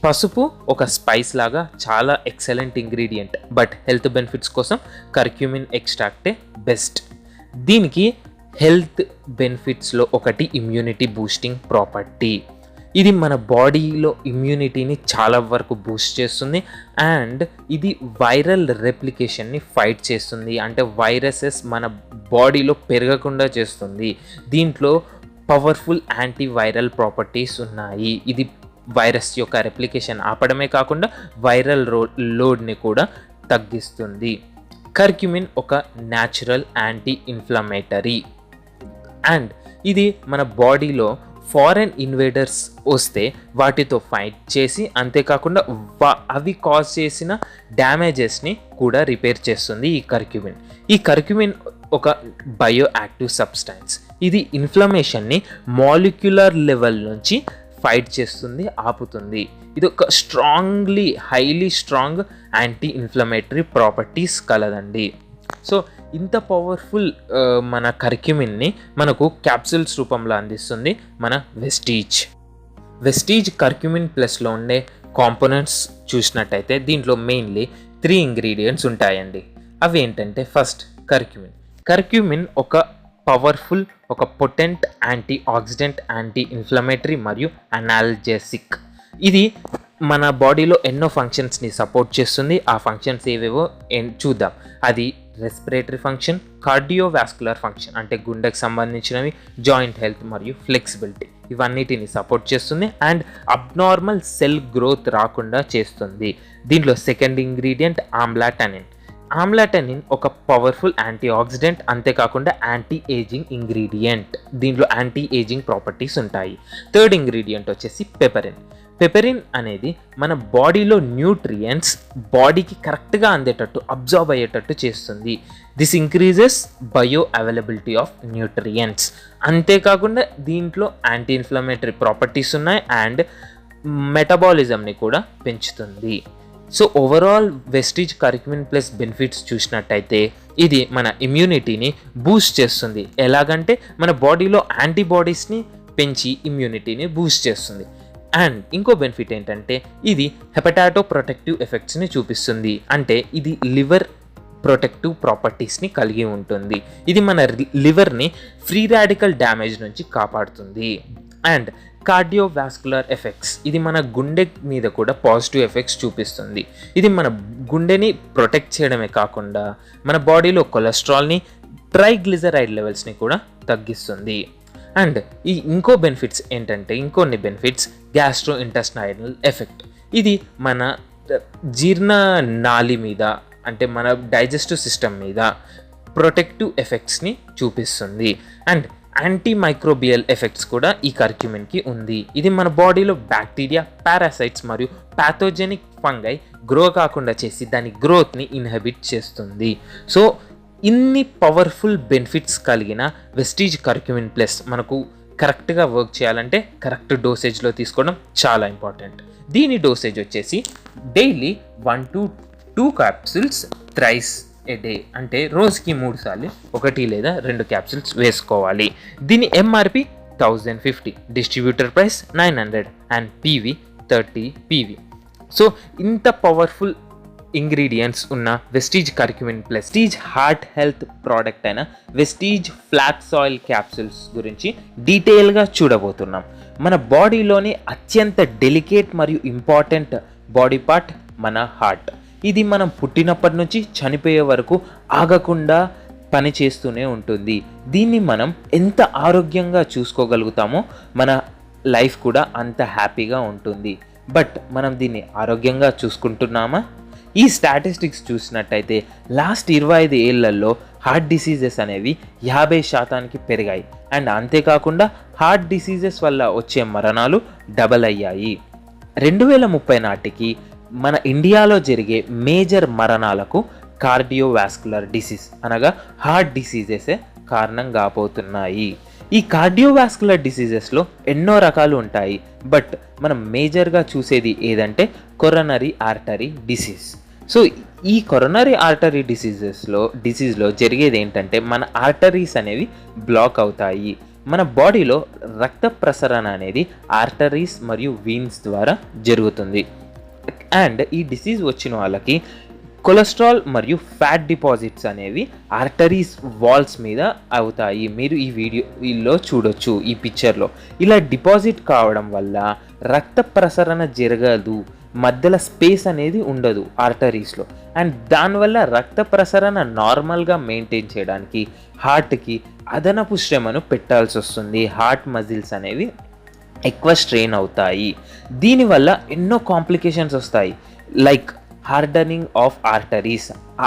పసుపు ఒక స్పైస్ లాగా చాలా excellent ingredient, but health benefits కోసం కర్క్యూమిన్ ఎక్స్ట్రాక్టే బెస్ట్. దీనికి హెల్త్ బెనిఫిట్స్లో ఒకటి ఇమ్యూనిటీ బూస్టింగ్ ప్రాపర్టీ. ఇది మన బాడీలో ఇమ్యూనిటీని చాలా వరకు బూస్ట్ చేస్తుంది అండ్ ఇది వైరల్ రెప్లికేషన్ని ఫైట్ చేస్తుంది. అంటే వైరసెస్ మన బాడీలో పెరగకుండా చేస్తుంది. దీంట్లో పవర్ఫుల్ యాంటీవైరల్ ప్రాపర్టీస్ ఉన్నాయి. ఇది వైరస్ యొక్క రెప్లికేషన్ ఆపడమే కాకుండా వైరల్ లోడ్ని కూడా తగ్గిస్తుంది. కర్క్యూమిన్ ఒక న్యాచురల్ యాంటీ ఇన్ఫ్లమేటరీ అండ్ ఇది మన బాడీలో ఫారెన్ ఇన్వేడర్స్ వస్తే వాటితో ఫైట్ చేసి అంతేకాకుండా అవి కాజ్ చేసిన డ్యామేజెస్ని కూడా రిపేర్ చేస్తుంది ఈ కర్క్యూమిన్ ఒక బయో యాక్టివ్ సబ్స్టాన్స్. ఇది ఇన్ఫ్లమేషన్ని మాలిక్యులర్ లెవెల్ నుంచి ఫైట్ చేస్తుంది, ఆపుతుంది. ఇది ఒక highly strong anti inflammatory properties కలదండి. సో ఇంత పవర్ఫుల్ మన కర్క్యూమిన్ని మనకు క్యాప్సూల్స్ రూపంలో అందిస్తుంది మన వెస్టీజ్ కర్క్యూమిన్ ప్లస్లో ఉండే కాంపోనెంట్స్ చూసినట్టయితే దీంట్లో మెయిన్లీ 3 ఇంగ్రీడియంట్స్ ఉంటాయండి. అవి ఏంటంటే ఫస్ట్ కర్క్యూమిన్ ఒక పవర్ఫుల్, ఒక potent anti oxidant, anti inflammatory మరియు అనాల్జెసిక్. ఇది మన బాడీలో ఎన్నో ఫంక్షన్స్ని సపోర్ట్ చేస్తుంది. ఆ ఫంక్షన్స్ ఏవేవో చూద్దాం. అది రెస్పిరేటరీ ఫంక్షన్, కార్డియోవాస్కులర్ ఫంక్షన్ అంటే గుండెకు సంబంధించినవి, జాయింట్ హెల్త్ మరియు ఫ్లెక్సిబిలిటీ ఇవన్నిటిని సపోర్ట్ చేస్తుంది అండ్ అబ్నార్మల్ సెల్ గ్రోత్ రాకుండా చేస్తుంది. దీంట్లో సెకండ్ ఇంగ్రీడియంట్ ఆమ్లాటనిన్ ఒక పవర్ఫుల్ యాంటీ ఆక్సిడెంట్, అంతేకాకుండా యాంటీ ఏజింగ్ ఇంగ్రీడియంట్. దీంట్లో యాంటీ ఏజింగ్ ప్రాపర్టీస్ ఉంటాయి. థర్డ్ ఇంగ్రీడియంట్ వచ్చేసి పెపెరిన్ అనేది మన బాడీలో న్యూట్రియంట్స్ బాడీకి కరెక్ట్గా అందేటట్టు, అబ్జార్బ్ అయ్యేటట్టు చేస్తుంది. This increases bio availability of nutrients. అంతేకాకుండా దీంట్లో యాంటీ ఇన్ఫ్లమేటరీ ప్రాపర్టీస్ ఉన్నాయి అండ్ మెటబాలిజంని కూడా పెంచుతుంది. So overall Vestige curcumin plus benefits చూసినట్టయితే ఇది మన ఇమ్యూనిటీని బూస్ట్ చేస్తుంది. ఎలాగంటే మన బాడీలో యాంటీబాడీస్ని పెంచి ఇమ్యూనిటీని బూస్ట్ చేస్తుంది. అండ్ ఇంకో బెనిఫిట్ ఏంటంటే ఇది హెపటాటో ప్రొటెక్టివ్ ఎఫెక్ట్స్ని చూపిస్తుంది. అంటే ఇది లివర్ ప్రొటెక్టివ్ ప్రాపర్టీస్ని కలిగి ఉంటుంది. ఇది మన లివర్ని ఫ్రీ రాడికల్ డ్యామేజ్ నుంచి కాపాడుతుంది. అండ్ కార్డియోవాస్కులర్ ఎఫెక్ట్స్, ఇది మన గుండె మీద కూడా పాజిటివ్ ఎఫెక్ట్స్ చూపిస్తుంది. ఇది మన గుండెని ప్రొటెక్ట్ చేయడమే కాకుండా మన బాడీలో కొలెస్ట్రాల్ని, ట్రైగ్లిజరైడ్ లెవెల్స్ని కూడా తగ్గిస్తుంది. అండ్ ఇంకొన్ని బెనిఫిట్స్ గ్యాస్ట్రో ఇంటెస్టైనల్ ఎఫెక్ట్. ఇది మన జీర్ణ నాళి మీద అంటే మన డైజెస్టివ్ సిస్టమ్ మీద ప్రొటెక్టివ్ ఎఫెక్ట్స్ని చూపిస్తుంది. అండ్ యాంటీ మైక్రోబియల్ ఎఫెక్ట్స్ కూడా ఈ కర్క్యూమిన్కి ఉంది. ఇది మన బాడీలో బ్యాక్టీరియా, పారాసైట్స్ మరియు ప్యాథోజెనిక్ ఫంగై గ్రో కాకుండా చేసి దాని గ్రోత్ని ఇన్హిబిట్ చేస్తుంది. సో ఇన్ని పవర్ఫుల్ బెనిఫిట్స్ కలిగిన వెస్టీజ్ కర్క్యూమిన్ ప్లస్ మనకు కరెక్ట్గా వర్క్ చేయాలంటే కరెక్ట్ డోసేజ్లో తీసుకోవడం చాలా ఇంపార్టెంట్. దీని డోసేజ్ వచ్చేసి daily 1 to 2 capsules thrice A day, అంటే రోజుకి 3 సార్లు 1 లేదా 2 క్యాప్సూల్స్ వేసుకోవాలి. దీని MRP 1050, distributor price 900 and PV 30 PV. So ఇంత పవర్ఫుల్ ఇంగ్రీడియంట్స్ ఉన్న Vestige curcumin plus Vestige heart health product అయిన వెస్టీజ్ ఫ్లాక్స్ ఆయిల్ క్యాప్సూల్స్ గురించి డీటెయిల్గా చూడబోతున్నాం. మన బాడీలోని అత్యంత డెలికేట్ మరియు ఇంపార్టెంట్ బాడీ పార్ట్ మన హార్ట్. ఇది మనం పుట్టినప్పటి నుంచి చనిపోయే వరకు ఆగకుండా పని చేస్తూనే ఉంటుంది. దీన్ని మనం ఎంత ఆరోగ్యంగా చూసుకోగలుగుతామో మన లైఫ్ కూడా అంత హ్యాపీగా ఉంటుంది. బట్ మనం దీన్ని ఆరోగ్యంగా చూసుకుంటున్నామా? ఈ స్టాటిస్టిక్స్ చూసినట్టయితే లాస్ట్ 25 ఏళ్లలో హార్ట్ డిసీజెస్ అనేవి 50% పెరిగాయి. అండ్ అంతేకాకుండా హార్ట్ డిసీజెస్ వల్ల వచ్చే మరణాలు డబల్ అయ్యాయి. 2030 నాటికి మన ఇండియాలో జరిగే మేజర్ మరణాలకు కార్డియోవాస్కులర్ డిసీజ్ అనగా హార్ట్ డిసీజెసే కారణం కాబోతున్నాయి. ఈ కార్డియోవాస్కులర్ డిసీజెస్లో ఎన్నో రకాలు ఉంటాయి. బట్ మనం మేజర్గా చూసేది ఏదంటే కొరోనరీ ఆర్టరీ డిసీజ్. సో ఈ కొరోనరీ ఆర్టరీ డిసీజ్లో జరిగేది ఏంటంటే మన ఆర్టరీస్ అనేవి బ్లాక్ అవుతాయి. మన బాడీలో రక్త ప్రసరణ అనేది ఆర్టరీస్ మరియు వీన్స్ ద్వారా జరుగుతుంది. అండ్ ఈ డిసీజ్ వచ్చిన వాళ్ళకి కొలెస్ట్రాల్ మరియు ఫ్యాట్ డిపాజిట్స్ అనేవి ఆర్టరీస్ వాల్స్ మీద అవుతాయి. మీరు ఈ వీడియోలో చూడొచ్చు, ఈ పిక్చర్లో. ఇలా డిపాజిట్ కావడం వల్ల రక్త ప్రసరణ జరగదు, మధ్యలో స్పేస్ అనేది ఉండదు ఆర్టరీస్లో. అండ్ దానివల్ల రక్త ప్రసరణ నార్మల్గా మెయింటైన్ చేయడానికి హార్ట్కి అదనపు శ్రమను పెట్టాల్సి వస్తుంది. హార్ట్ మజిల్స్ అనేవి ఎక్కువ స్ట్రెయిన్ అవుతాయి. దీనివల్ల ఎన్నో కాంప్లికేషన్స్ వస్తాయి, లైక్ హార్డనింగ్ ఆఫ్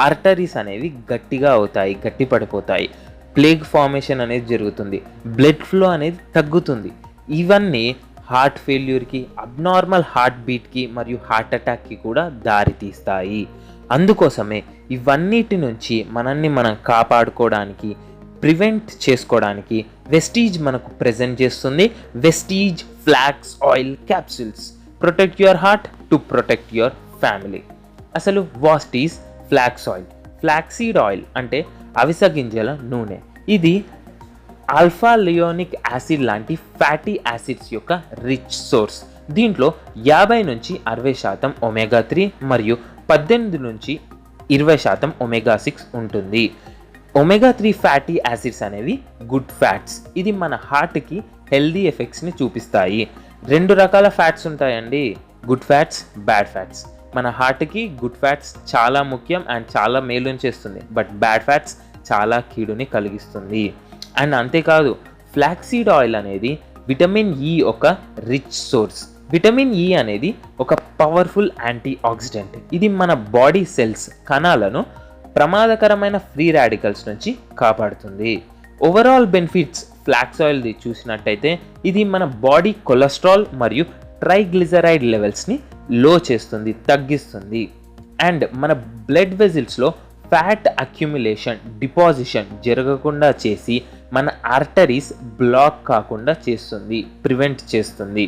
ఆర్టరీస్ అనేవి గట్టిగా అవుతాయి, గట్టి పడిపోతాయి. ప్లేగ్ ఫార్మేషన్ అనేది జరుగుతుంది, బ్లడ్ ఫ్లో అనేది తగ్గుతుంది. ఇవన్నీ హార్ట్ ఫెయిల్యూర్కి, అబ్నార్మల్ హార్ట్ బీట్కి మరియు హార్ట్ అటాక్కి కూడా దారితీస్తాయి. అందుకోసమే ఇవన్నిటి నుంచి మనల్ని మనం కాపాడుకోవడానికి, ప్రివెంట్ చేసుకోవడానికి వెస్టీజ్ మనకు ప్రెజెంట్ చేస్తుంది Vestige flax oil capsules. Protect your heart to protect your family. అసలు what is flax oil? Flaxseed oil అంటే అవిసె గింజల నూనె. ఇది ఆల్ఫా లియోనిక్ యాసిడ్ లాంటి ఫ్యాటీ యాసిడ్స్ యొక్క రిచ్ సోర్స్. దీంట్లో 50 నుంచి 60% ఒమేగా 3 మరియు 18 నుంచి 20% ఒమేగా 6 ఉంటుంది. ఒమేగా 3 ఫ్యాటీ యాసిడ్స్ అనేవి గుడ్ ఫ్యాట్స్. ఇది మన హార్ట్కి హెల్దీ ఎఫెక్ట్స్ని చూపిస్తాయి. 2 రకాల ఫ్యాట్స్ ఉంటాయండి, గుడ్ ఫ్యాట్స్, బ్యాడ్ ఫ్యాట్స్. మన హార్ట్కి గుడ్ ఫ్యాట్స్ చాలా ముఖ్యం అండ్ చాలా మేలుని చేస్తుంది, బట్ బ్యాడ్ ఫ్యాట్స్ చాలా కీడుని కలిగిస్తుంది. అండ్ అంతేకాదు, ఫ్లాక్సీడ్ ఆయిల్ అనేది విటమిన్ ఈ ఒక రిచ్ సోర్స్. విటమిన్ ఈ అనేది ఒక పవర్ఫుల్ యాంటీ ఆక్సిడెంట్. ఇది మన బాడీ సెల్స్, కణాలను ప్రమాదకరమైన ఫ్రీ రాడికల్స్ నుంచి కాపాడుతుంది. ఓవరాల్ బెనిఫిట్స్ ఫ్లాక్స్ ఆయిల్ది చూసినట్టయితే ఇది మన బాడీ కొలెస్ట్రాల్ మరియు ట్రైగ్లిజరైడ్ లెవెల్స్ని లో చేస్తుంది, తగ్గిస్తుంది. అండ్ మన బ్లడ్ వెజిల్స్లో ఫ్యాట్ అక్యుములేషన్, డిపాజిషన్ జరగకుండా చేసి మన ఆర్టరీస్ బ్లాక్ కాకుండా చేస్తుంది, ప్రివెంట్ చేస్తుంది.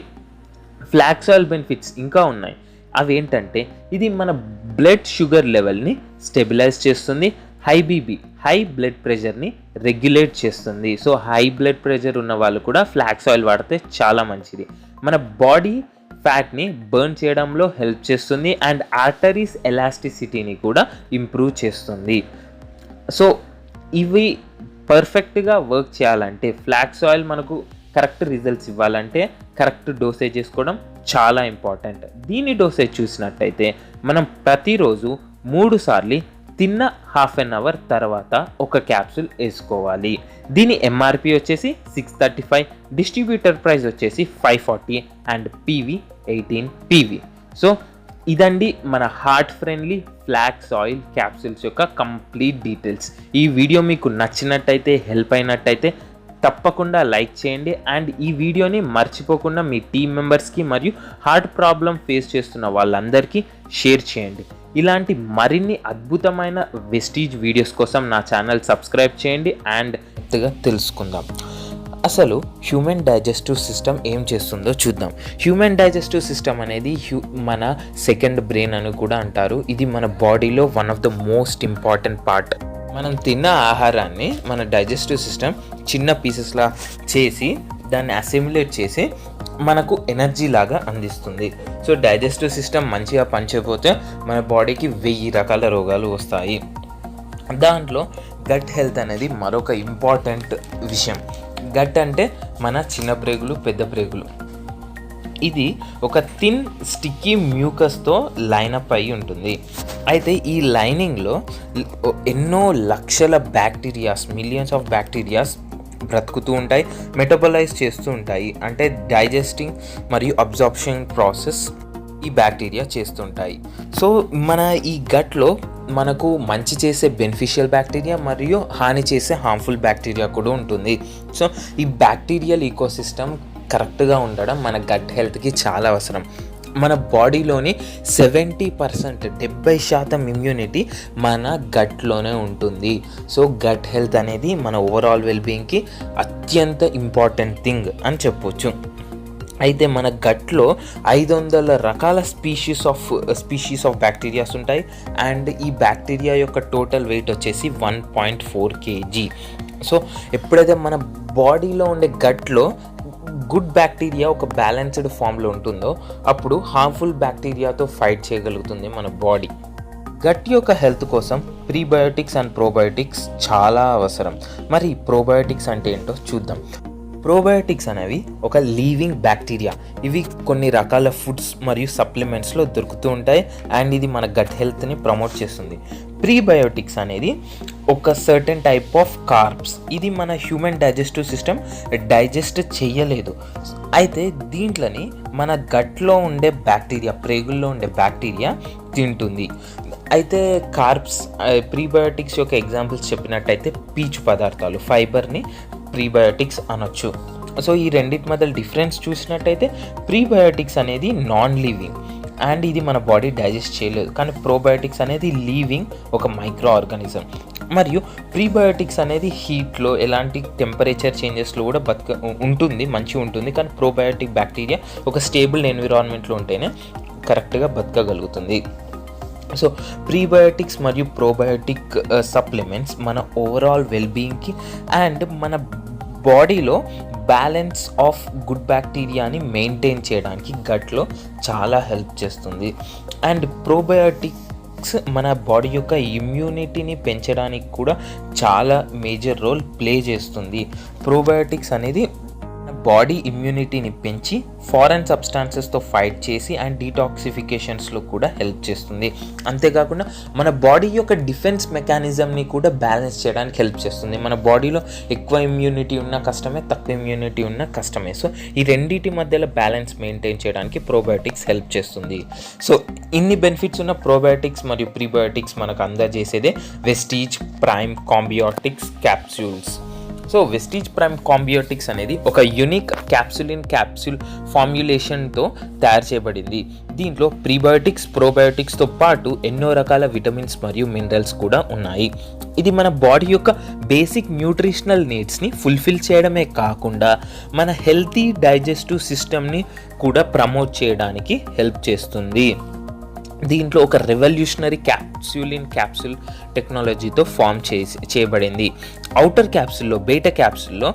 ఫ్లాక్స్ ఆయిల్ బెనిఫిట్స్ ఇంకా ఉన్నాయి. అవి ఏంటంటే ఇది మన బ్లడ్ షుగర్ లెవెల్ని స్టెబిలైజ్ చేస్తుంది, హై బ్లడ్ ప్రెషర్ని రెగ్యులేట్ చేస్తుంది. సో హై బ్లడ్ ప్రెషర్ ఉన్న వాళ్ళు కూడా ఫ్లాక్స్ ఆయిల్ వాడితే చాలా మంచిది. మన బాడీ ఫ్యాట్ని బర్న్ చేయడంలో హెల్ప్ చేస్తుంది అండ్ ఆర్టరీస్ ఎలాస్టిసిటీని కూడా ఇంప్రూవ్ చేస్తుంది. సో ఇవి పర్ఫెక్ట్గా వర్క్ చేయాలంటే, ఫ్లాక్స్ ఆయిల్ మనకు కరెక్ట్ రిజల్ట్స్ ఇవ్వాలంటే కరెక్ట్ డోసేజ్ చేసుకోవడం చాలా ఇంపార్టెంట్. దీని డోసేజ్ చూసినట్టయితే మనం ప్రతిరోజు 3 సార్లు తిన్న హాఫ్ అన్ అవర్ తర్వాత ఒక క్యాప్సూల్ వేసుకోవాలి. దీని ఎంఆర్పి వచ్చేసి 635, డిస్ట్రిబ్యూటర్ ప్రైస్ వచ్చేసి 540 అండ్ పీవీ 18 పీవీ. సో ఇదండి మన heart friendly flax oil capsules యొక్క కంప్లీట్ డీటెయిల్స్. ఈ వీడియో మీకు నచ్చినట్టయితే, హెల్ప్ అయినట్టయితే తప్పకుండా లైక్ చేయండి అండ్ ఈ వీడియోని మర్చిపోకుండా మీ టీమ్ మెంబర్స్కి మరియు హార్ట్ ప్రాబ్లం ఫేస్ చేస్తున్న వాళ్ళందరికీ షేర్ చేయండి. ఇలాంటి మరిన్ని అద్భుతమైన వెస్టీజ్ వీడియోస్ కోసం నా ఛానల్ సబ్స్క్రైబ్ చేయండి అండ్ తెలుసుకుందాం. అసలు హ్యూమన్ డైజెస్టివ్ సిస్టమ్ ఏం చేస్తుందో చూద్దాం. హ్యూమన్ డైజెస్టివ్ సిస్టమ్ అనేది మన సెకండ్ బ్రెయిన్ అని కూడా అంటారు. ఇది మన బాడీలో one of the most important part. మనం తిన్న ఆహారాన్ని మన డైజెస్టివ్ సిస్టమ్ చిన్న పీసెస్లా చేసి దాన్ని అసిమిలేట్ చేసి మనకు ఎనర్జీ లాగా అందిస్తుంది. సో డైజెస్టివ్ సిస్టమ్ మంచిగా పనిచేయకపోతే మన బాడీకి 1000 రకాల రోగాలు వస్తాయి. దాంట్లో గట్ హెల్త్ అనేది మరొక ఇంపార్టెంట్ విషయం. గట్ అంటే మన చిన్న ప్రేగులు, పెద్ద ప్రేగులు. ఇది ఒక థిన్ స్టిక్కీ మ్యూకస్తో లైనప్ అయి ఉంటుంది. అయితే ఈ లైనింగ్లో ఎన్నో లక్షల బ్యాక్టీరియాస్, మిలియన్స్ ఆఫ్ బ్యాక్టీరియాస్ బ్రతుకుతూ ఉంటాయి, మెటబలైజ్ చేస్తూ ఉంటాయి. అంటే డైజెస్టింగ్ మరియు అబ్జార్ప్షన్ ప్రాసెస్ ఈ బ్యాక్టీరియా చేస్తుంటాయి. సో మన ఈ గట్లో మనకు మంచి చేసే బెనిఫిషియల్ బ్యాక్టీరియా మరియు హాని చేసే హార్మ్ఫుల్ బ్యాక్టీరియా కూడా ఉంటుంది. సో ఈ బ్యాక్టీరియల్ ఈకోసిస్టమ్ కరెక్ట్గా ఉండడం మన గట్ హెల్త్కి చాలా అవసరం. మన బాడీలోని 70%, 70% ఇమ్యూనిటీ మన గట్లోనే ఉంటుంది. సో గట్ హెల్త్ అనేది మన ఓవరాల్ వెల్బీయింగ్కి అత్యంత ఇంపార్టెంట్ థింగ్ అని చెప్పొచ్చు. అయితే మన గట్లో 500 రకాల స్పీషీస్ ఆఫ్ బ్యాక్టీరియాస్ ఉంటాయి అండ్ ఈ బ్యాక్టీరియా యొక్క టోటల్ వెయిట్ వచ్చేసి 1.4 kg. సో ఎప్పుడైతే మన బాడీలో ఉండే గట్లో గుడ్ బ్యాక్టీరియా ఒక బ్యాలెన్స్డ్ ఫామ్లో ఉంటుందో అప్పుడు హార్మ్ఫుల్ బ్యాక్టీరియాతో ఫైట్ చేయగలుగుతుంది మన బాడీ. గట్ యొక్క హెల్త్ కోసం ప్రీబయోటిక్స్ అండ్ ప్రోబయోటిక్స్ చాలా అవసరం. మరి ప్రోబయోటిక్స్ అంటే ఏంటో చూద్దాం. ప్రోబయోటిక్స్ అనేవి ఒక లీవింగ్ బ్యాక్టీరియా. ఇవి కొన్ని రకాల ఫుడ్స్ మరియు సప్లిమెంట్స్లో దొరుకుతూ ఉంటాయి అండ్ ఇది మన గట్ హెల్త్ని ప్రమోట్ చేస్తుంది. ప్రీబయోటిక్స్ అనేది ఒక సర్టెన్ టైప్ ఆఫ్ కార్బ్స్. ఇది మన హ్యూమన్ డైజెస్టివ్ సిస్టమ్ డైజెస్ట్ చేయలేదు. అయితే దీంట్లోని మన గట్లో ఉండే బ్యాక్టీరియా, ప్రేగుల్లో ఉండే బ్యాక్టీరియా తింటుంది. అయితే కార్బ్స్, ప్రీబయోటిక్స్ యొక్క ఎగ్జాంపుల్స్ చెప్పినట్టయితే పీచు పదార్థాలు, ఫైబర్ని ప్రీబయోటిక్స్ అనొచ్చు. సో ఈ రెండింటి మధ్య డిఫరెన్స్ చూసినట్టయితే ప్రీబయోటిక్స్ అనేది నాన్ లివింగ్ అండ్ ఇది మన బాడీ డైజెస్ట్ చేయలేదు. కానీ ప్రోబయోటిక్స్ అనేది లీవింగ్, ఒక మైక్రో ఆర్గానిజం. మరియు ప్రీబయోటిక్స్ అనేది హీట్లో, ఎలాంటి టెంపరేచర్ చేంజెస్లో కూడా ఉంటుంది, మంచిగా ఉంటుంది. కానీ ప్రోబయోటిక్ బ్యాక్టీరియా ఒక స్టేబుల్ ఎన్విరాన్మెంట్లో ఉంటేనే కరెక్ట్గా బతకగలుగుతుంది. సో ప్రీబయోటిక్స్ మరియు ప్రోబయోటిక్ సప్లిమెంట్స్ మన ఓవరాల్ వెల్బీయింగ్కి అండ్ మన బాడీలో బ్యాలెన్స్ ఆఫ్ గుడ్ బ్యాక్టీరియాని మెయింటైన్ చేయడానికి గట్లో చాలా హెల్ప్ చేస్తుంది. అండ్ ప్రోబయోటిక్స్ మన బాడీ యొక్క ఇమ్యూనిటీని పెంచడానికి కూడా చాలా మేజర్ రోల్ ప్లే చేస్తుంది. ప్రోబయోటిక్స్ అనేది బాడీ ఇమ్యూనిటీని పెంచి ఫారెన్ సబ్స్టాన్సెస్తో ఫైట్ చేసి అండ్ డీటాక్సిఫికేషన్స్లో కూడా హెల్ప్ చేస్తుంది. అంతేకాకుండా మన బాడీ యొక్క డిఫెన్స్ మెకానిజంని కూడా బ్యాలెన్స్ చేయడానికి హెల్ప్ చేస్తుంది. మన బాడీలో ఎక్కువ ఇమ్యూనిటీ ఉన్న కష్టమే, తక్కువ ఇమ్యూనిటీ ఉన్న కష్టమే. సో ఈ రెండింటి మధ్యలో బ్యాలెన్స్ మెయింటైన్ చేయడానికి ప్రోబయోటిక్స్ హెల్ప్ చేస్తుంది. సో ఇన్ని బెనిఫిట్స్ ఉన్న ప్రోబయోటిక్స్ మరియు ప్రీబయోటిక్స్ మనకు అందజేసేదే Vestige prime combiotics capsules. So Vestige prime combiotics అనేది ఒక యూనిక్ క్యాప్సూల్ ఫార్మ్యులేషన్తో తయారు చేయబడింది. దీంట్లో ప్రీబయోటిక్స్, ప్రోబయోటిక్స్తో పాటు ఎన్నో రకాల విటమిన్స్ మరియు మినరల్స్ కూడా ఉన్నాయి. ఇది మన బాడీ యొక్క బేసిక్ న్యూట్రిషనల్ నీడ్స్ని ఫుల్ఫిల్ చేయడమే కాకుండా మన హెల్తీ డైజెస్టివ్ సిస్టమ్ని కూడా ప్రమోట్ చేయడానికి హెల్ప్ చేస్తుంది. దీంట్లో ఒక రెవల్యూషనరీ క్యాప్సూల్ టెక్నాలజీతో చేయబడింది. అవుటర్ క్యాప్సూల్లో, బయట క్యాప్సూల్లో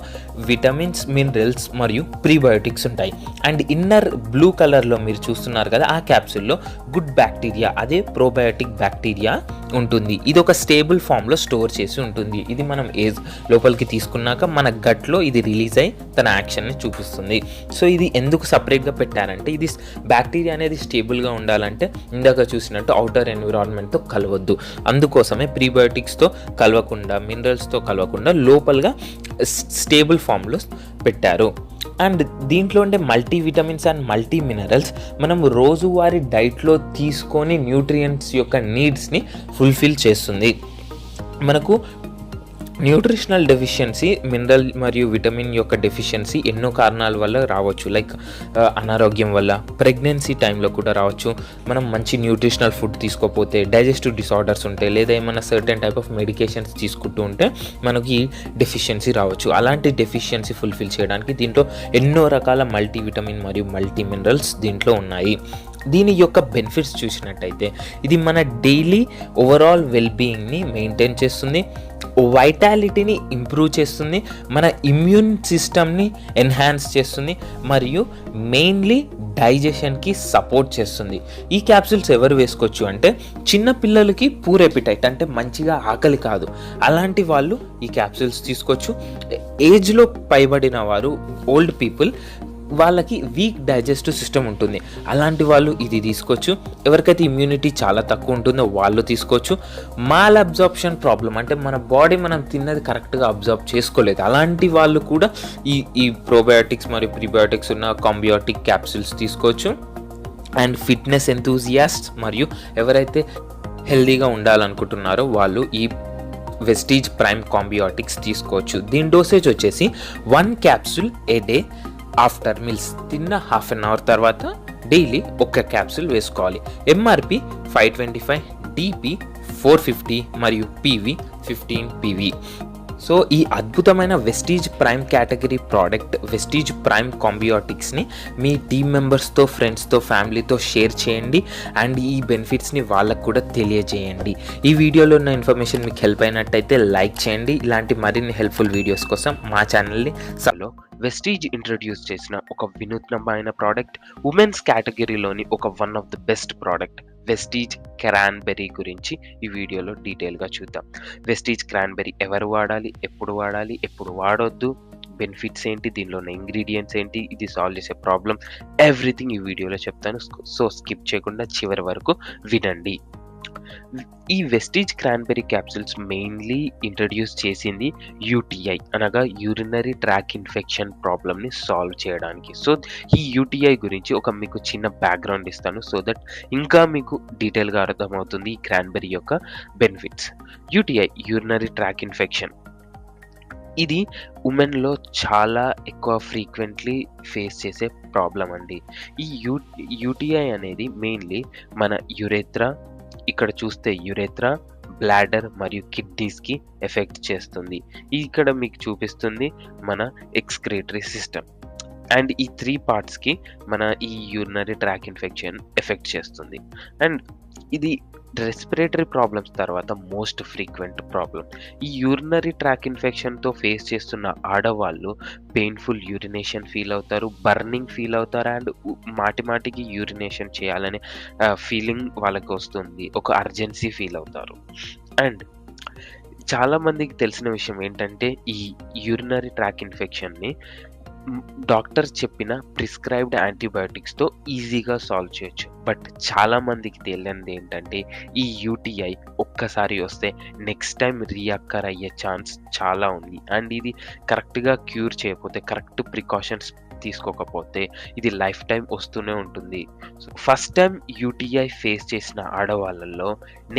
విటమిన్స్, మినరల్స్ మరియు ప్రీబయోటిక్స్ ఉంటాయి. అండ్ ఇన్నర్ బ్లూ కలర్లో మీరు చూస్తున్నారు కదా, ఆ క్యాప్సూల్లో గుడ్ బ్యాక్టీరియా, అదే ప్రోబయోటిక్ బ్యాక్టీరియా ఉంటుంది. ఇది ఒక స్టేబుల్ ఫామ్లో స్టోర్ చేసి ఉంటుంది. ఇది మనం లోపలికి తీసుకున్నాక మన గట్లో ఇది రిలీజ్ అయ్యి తన యాక్షన్ని చూపిస్తుంది. సో ఇది ఎందుకు సపరేట్గా పెట్టారంటే, ఇది బ్యాక్టీరియా అనేది స్టేబుల్గా ఉండాలంటే ఇందాక చూసినట్టు అవుటర్ ఎన్విరాన్మెంట్తో కలవద్దు. అందుకోసమే ప్రీబయోటిక్స్తో కలవకుండా, మినరల్స్తో కలవకుండా లోపలగా స్టేబుల్ ఫామ్లో పెట్టారు. అండ్ దీంట్లో ఉండే multi vitamins and multi minerals మనం రోజువారీ డైట్లో తీసుకొని న్యూట్రియంట్స్ యొక్క నీడ్స్ని ఫుల్ఫిల్ చేస్తుంది. మనకు న్యూట్రిషనల్ డెఫిషియన్సీ, మినరల్ మరియు విటమిన్ యొక్క డెఫిషియన్సీ ఎన్నో కారణాల వల్ల రావచ్చు. లైక్ అనారోగ్యం వల్ల, ప్రెగ్నెన్సీ టైంలో కూడా రావచ్చు. మనం మంచి న్యూట్రిషనల్ ఫుడ్ తీసుకోకపోతే, డైజెస్టివ్ డిసార్డర్స్ ఉంటే, లేదా ఏమైనా సర్టెన్ టైప్ ఆఫ్ మెడికేషన్స్ తీసుకుంటూ ఉంటే మనకి డెఫిషియన్సీ రావచ్చు. అలాంటి డెఫిషియన్సీ ఫుల్ఫిల్ చేయడానికి దీంట్లో ఎన్నో రకాల మల్టీ విటమిన్ మరియు మల్టీ మినరల్స్ దీంట్లో ఉన్నాయి. దీని యొక్క బెనిఫిట్స్ చూసినట్టయితే ఇది మన డైలీ ఓవరాల్ వెల్బీయింగ్ని మెయింటైన్ చేస్తుంది, వైటాలిటీని ఇంప్రూవ్ చేస్తుంది, మన ఇమ్యూన్ సిస్టమ్ని ఎన్హాన్స్ చేస్తుంది మరియు మెయిన్లీ డైజెషన్కి సపోర్ట్ చేస్తుంది. ఈ క్యాప్సూల్స్ ఎవరు వేసుకోవచ్చు అంటే, చిన్న పిల్లలకి పూర్ ఎపిటైట్ అంటే మంచిగా ఆకలి కాదు, అలాంటి వాళ్ళు ఈ క్యాప్సూల్స్ తీసుకోవచ్చు. ఏజ్లో పైబడిన వారు, ఓల్డ్ పీపుల్, వాళ్ళకి వీక్ డైజెస్టివ్ సిస్టమ్ ఉంటుంది, అలాంటి వాళ్ళు ఇది తీసుకోవచ్చు. ఎవరికైతే ఇమ్యూనిటీ చాలా తక్కువ ఉంటుందో వాళ్ళు తీసుకోవచ్చు. మాల్ అబ్జార్ప్షన్ ప్రాబ్లం అంటే మన బాడీ మనం తిన్నది కరెక్ట్గా అబ్జార్బ్ చేసుకోలేదు, అలాంటి వాళ్ళు కూడా ఈ ప్రోబయోటిక్స్ మరియు ప్రీబయోటిక్స్ ఉన్న కాంబియోటిక్ క్యాప్సూల్స్ తీసుకోవచ్చు. అండ్ ఫిట్నెస్ ఎంతూజియాస్ట్ మరియు ఎవరైతే హెల్దీగా ఉండాలనుకుంటున్నారో వాళ్ళు ఈ వెస్టీజ్ ప్రైమ్ కాంబియోటిక్స్ తీసుకోవచ్చు. దీని డోసేజ్ వచ్చేసి 1 capsule a day. After meals తిన్న హాఫ్ అన్ అవర్ తర్వాత డైలీ ఒక క్యాప్సూల్ వేసుకోవాలి. ఎంఆర్పి 525, డిపి 450 మరియు పివి 15 పివి. సో ఈ అద్భుతమైన Vestige prime category product Vestige prime కాంబియోటిక్స్ని మీ టీమ్ మెంబర్స్తో, ఫ్రెండ్స్తో, ఫ్యామిలీతో షేర్ చేయండి అండ్ ఈ బెనిఫిట్స్ని వాళ్ళకు కూడా తెలియజేయండి. ఈ వీడియోలో ఉన్న ఇన్ఫర్మేషన్ మీకు హెల్ప్ అయినట్టయితే లైక్ చేయండి. ఇలాంటి మరిన్ని హెల్ప్ఫుల్ వీడియోస్ కోసం మా ఛానల్ని వెస్టీజ్ ఇంట్రడ్యూస్ చేసిన ఒక వినూత్నమైన ప్రోడక్ట్, ఉమెన్స్ కేటగిరీలోని ఒక one of the best product Vestige cranberry గురించి ఈ వీడియోలో డీటెయిల్గా చూద్దాం. వెస్టీజ్ క్రాన్బెర్రీ ఎవరు వాడాలి, ఎప్పుడు వాడొద్దు, బెనిఫిట్స్ ఏంటి, దీనిలో ఉన్న ఇంగ్రీడియంట్స్ ఏంటి, ఇది సాల్వ్ చేసే ప్రాబ్లం, ఎవ్రీథింగ్ ఈ వీడియోలో చెప్తాను. సో స్కిప్ చేయకుండా చివరి వరకు వినండి. ఈ Vestige cranberry capsules mainly introduce చేసింది యూటీఐ అనగా యూరినరీ ట్రాక్ ఇన్ఫెక్షన్ ప్రాబ్లమ్ని సాల్వ్ చేయడానికి. సో ఈ యూటీఐ గురించి మీకు చిన్న బ్యాక్గ్రౌండ్ ఇస్తాను, సో దట్ ఇంకా మీకు డీటెయిల్గా అర్థమవుతుంది ఈ క్రాన్బెర్రీ యొక్క benefits. UTI urinary tract infection ఇది ఉమెన్లో చాలా ఎక్కువ ఫ్రీక్వెంట్లీ ఫేస్ చేసే ప్రాబ్లం అండి. ఈ యూటీఐ అనేది మెయిన్లీ మన యురేత్రా, ఇక్కడ చూస్తే యురేత్రా, బ్లాడర్ మరియు కిడ్నీస్కి ఎఫెక్ట్ చేస్తుంది. ఇక్కడ మీకు చూపిస్తుంది మన ఎక్స్క్రీటరీ సిస్టమ్. అండ్ ఈ 3 పార్ట్స్కి మన ఈ యూరినరీ ట్రాక్ ఇన్ఫెక్షన్ ఎఫెక్ట్ చేస్తుంది. అండ్ ఇది రెస్పిరేటరీ ప్రాబ్లమ్స్ తర్వాత మోస్ట్ ఫ్రీక్వెంట్ ప్రాబ్లం. ఈ యూరినరీ ట్రాక్ ఇన్ఫెక్షన్తో ఫేస్ చేస్తున్న ఆడవాళ్ళు పెయిన్ఫుల్ యూరినేషన్ ఫీల్ అవుతారు, బర్నింగ్ ఫీల్ అవుతారు, అండ్ మాటిమాటికి యూరినేషన్ చేయాలనే ఫీలింగ్ వాళ్ళకి వస్తుంది, ఒక అర్జెన్సీ ఫీల్ అవుతారు. అండ్ చాలామందికి తెలిసిన విషయం ఏంటంటే ఈ యూరినరీ ట్రాక్ ఇన్ఫెక్షన్ని డాక్టర్ చెప్పిన ప్రిస్క్రైబ్డ్ యాంటీబయాటిక్స్తో ఈజీగా సాల్వ్ చేయొచ్చు. బట్ చాలామందికి తెలియనిది ఏంటంటే ఈ యూటీఐ ఒక్కసారి వస్తే నెక్స్ట్ టైం రీఅక్కర్ అయ్యే ఛాన్స్ చాలా ఉంది. అండ్ ఇది కరెక్ట్గా క్యూర్ చేయకపోతే, కరెక్ట్ ప్రికాషన్స్ తీసుకోకపోతే ఇది లైఫ్ టైం వస్తూనే ఉంటుంది. So first time UTI face చేసిన ఆడవాళ్ళల్లో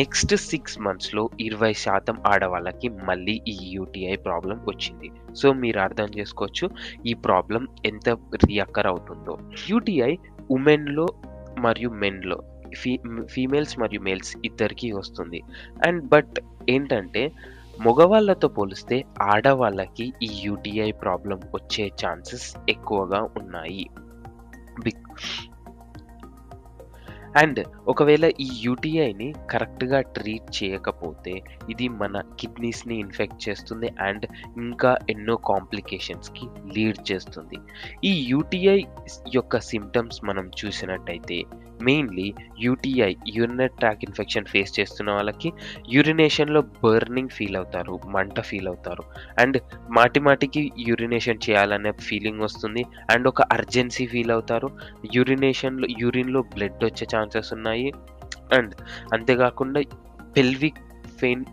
నెక్స్ట్ 6 monthsలో 20% ఆడవాళ్ళకి మళ్ళీ ఈ యూటీఐ ప్రాబ్లం వచ్చింది. సో మీరు అర్థం చేసుకోవచ్చు ఈ ప్రాబ్లం ఎంత రీఅక్కర్ అవుతుందో. యూటీఐ ఉమెన్లో మరియు మెన్లో, ఫీమేల్స్ మరియు మేల్స్ ఇద్దరికీ వస్తుంది. అండ్ బట్ ఏంటంటే మగవాళ్ళతో పోలిస్తే ఆడవాళ్ళకి ఈ యూటీఐ ప్రాబ్లం వచ్చే ఛాన్సెస్ ఎక్కువగా ఉన్నాయి. అండ్ ఒకవేళ ఈ యూటీఐని కరెక్ట్గా ట్రీట్ చేయకపోతే ఇది మన కిడ్నీస్ని ఇన్ఫెక్ట్ చేస్తుంది అండ్ ఇంకా ఎన్నో కాంప్లికేషన్స్కి లీడ్ చేస్తుంది. ఈ యూటీఐ యొక్క సిమ్టమ్స్ మనం చూసినట్టయితే mainly UTI urinary tract infection face చేస్తున్న వాళ్ళకి యూరినేషన్లో బర్నింగ్ ఫీల్ అవుతారు, మంట ఫీల్ అవుతారు, అండ్ మాటిమాటికి యూరినేషన్ చేయాలనే ఫీలింగ్ వస్తుంది, అండ్ ఒక అర్జెన్సీ ఫీల్ అవుతారు, యూరిన్లో బ్లడ్ వచ్చే ఛాన్సెస్ ఉన్నాయి. అండ్ అంతేకాకుండా పెల్విక్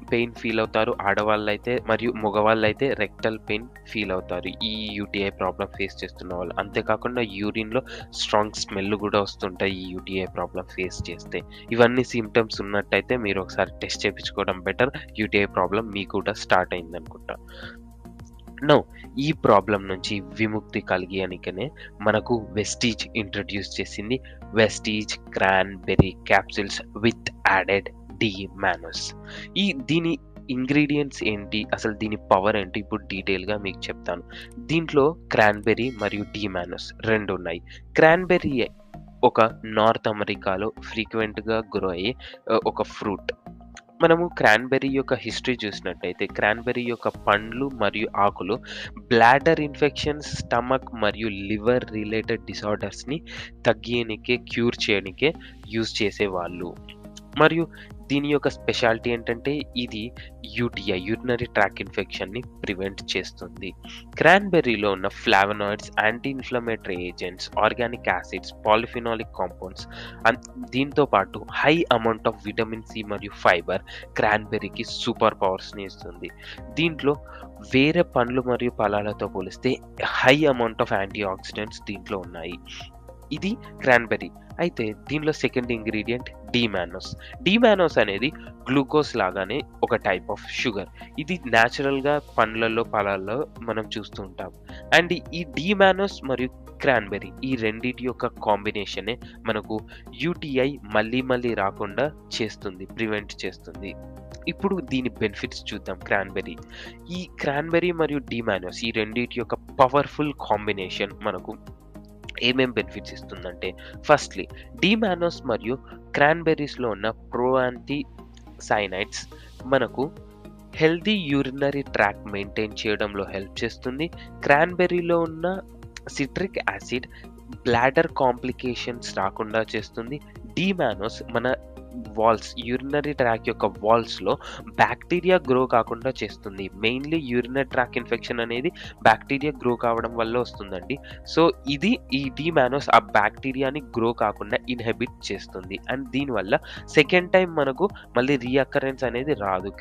పెయిన్ ఫీల్ అవుతారు ఆడవాళ్ళు అయితే, మరియు మగవాళ్ళు అయితే రెక్టల్ పెయిన్ ఫీల్ అవుతారు ఈ యూటీఐ ప్రాబ్లం ఫేస్ చేస్తున్న వాళ్ళు. అంతేకాకుండా యూరిన్లో స్ట్రాంగ్ స్మెల్ కూడా వస్తుంటాయి ఈ యూటీఐ ప్రాబ్లం ఫేస్ చేస్తే. ఇవన్నీ సిమ్టమ్స్ ఉన్నట్టయితే మీరు ఒకసారి టెస్ట్ చేయించుకోవడం బెటర్, యూటీఐ ప్రాబ్లం మీకు కూడా స్టార్ట్ అయింది అనుకుంటా. నో ఈ ప్రాబ్లం నుంచి విముక్తి కలిగియనికనే మనకు వెస్టీజ్ ఇంట్రడ్యూస్ చేసింది Vestige cranberry capsules with added D mannose. దీని ఇంగ్రీడియంట్స్ ఏంటి, అసలు దీని పవర్ ఏంటి ఇప్పుడు డీటెయిల్గా మీకు చెప్తాను. దీంట్లో క్రాన్బెర్రీ మరియు డి-మానోస్ 2 ఉన్నాయి. క్రాన్బెర్రీ ఒక నార్త్ అమెరికాలో ఫ్రీక్వెంట్గా గ్రో అయ్యే ఒక ఫ్రూట్. మనము క్రాన్బెర్రీ యొక్క హిస్టరీ చూసినట్టయితే క్రాన్బెర్రీ యొక్క పండ్లు మరియు ఆకులు బ్లాడర్ ఇన్ఫెక్షన్స్, స్టమక్ మరియు లివర్ రిలేటెడ్ డిసార్డర్స్ని తగ్గియనికే, క్యూర్ చేయడానికే యూజ్ చేసేవాళ్ళు. మరియు దీని యొక్క స్పెషాలిటీ ఏంటంటే ఇది యూటీఐ యూరినరీ ట్రాక్ ఇన్ఫెక్షన్ని ప్రివెంట్ చేస్తుంది. క్రాన్బెర్రీలో ఉన్న flavonoids, anti inflammatory agents, organic acids, polyphenolic compounds, దీంతో పాటు high amount of vitamin C మరియు ఫైబర్ క్రాన్బెర్రీకి సూపర్ పవర్స్ని ఇస్తుంది. దీంట్లో వేరే పండ్లు మరియు ఫలాలతో పోలిస్తే high amount of antioxidants దీంట్లో ఉన్నాయి. ఇది క్రాన్బెర్రీ. అయితే దీనిలో సెకండ్ ఇంగ్రీడియంట్ డి-మానోస్. డి-మానోస్ అనేది గ్లూకోజ్ లాగానే ఒక టైప్ ఆఫ్ షుగర్. ఇది న్యాచురల్గా పండ్లలో, ఫలాల్లో మనం చూస్తూ ఉంటాం. అండ్ ఈ డి-మానోస్ మరియు క్రాన్బెర్రీ ఈ రెండింటి యొక్క కాంబినేషనే మనకు యూటీఐ మళ్ళీ రాకుండా చేస్తుంది, ప్రివెంట్ చేస్తుంది. ఇప్పుడు దీని బెనిఫిట్స్ చూద్దాం. ఈ క్రాన్బెర్రీ మరియు డి-మానోస్ ఈ రెండింటి యొక్క పవర్ఫుల్ కాంబినేషన్ మనకు ఏమేం బెనిఫిట్స్ ఇస్తుందంటే, ఫస్ట్లీ డి-మానోస్ మరియు క్రాన్బెర్రీస్లో ఉన్న ప్రోయాంటీ సైనైడ్స్ మనకు హెల్దీ యూరినరీ ట్రాక్ మెయింటైన్ చేయడంలో హెల్ప్ చేస్తుంది. క్రాన్బెర్రీలో ఉన్న సిట్రిక్ యాసిడ్ బ్లాడర్ కాంప్లికేషన్స్ రాకుండా చేస్తుంది. డి-మానోస్ మన వాల్స్, యూరినరీ ట్రాక్ యొక్క వాల్స్లో బ్యాక్టీరియా గ్రో కాకుండా చేస్తుంది. మెయిన్లీ యూరినరీ ట్రాక్ ఇన్ఫెక్షన్ అనేది బ్యాక్టీరియా గ్రో కావడం వల్ల వస్తుందండి. సో ఈ డీమానోస్ ఆ బ్యాక్టీరియాని గ్రో కాకుండా ఇన్హిబిట్ చేస్తుంది. అండ్ దీనివల్ల సెకండ్ టైం మనకు మళ్ళీ రీఅకరెన్స్ అనేది రాదు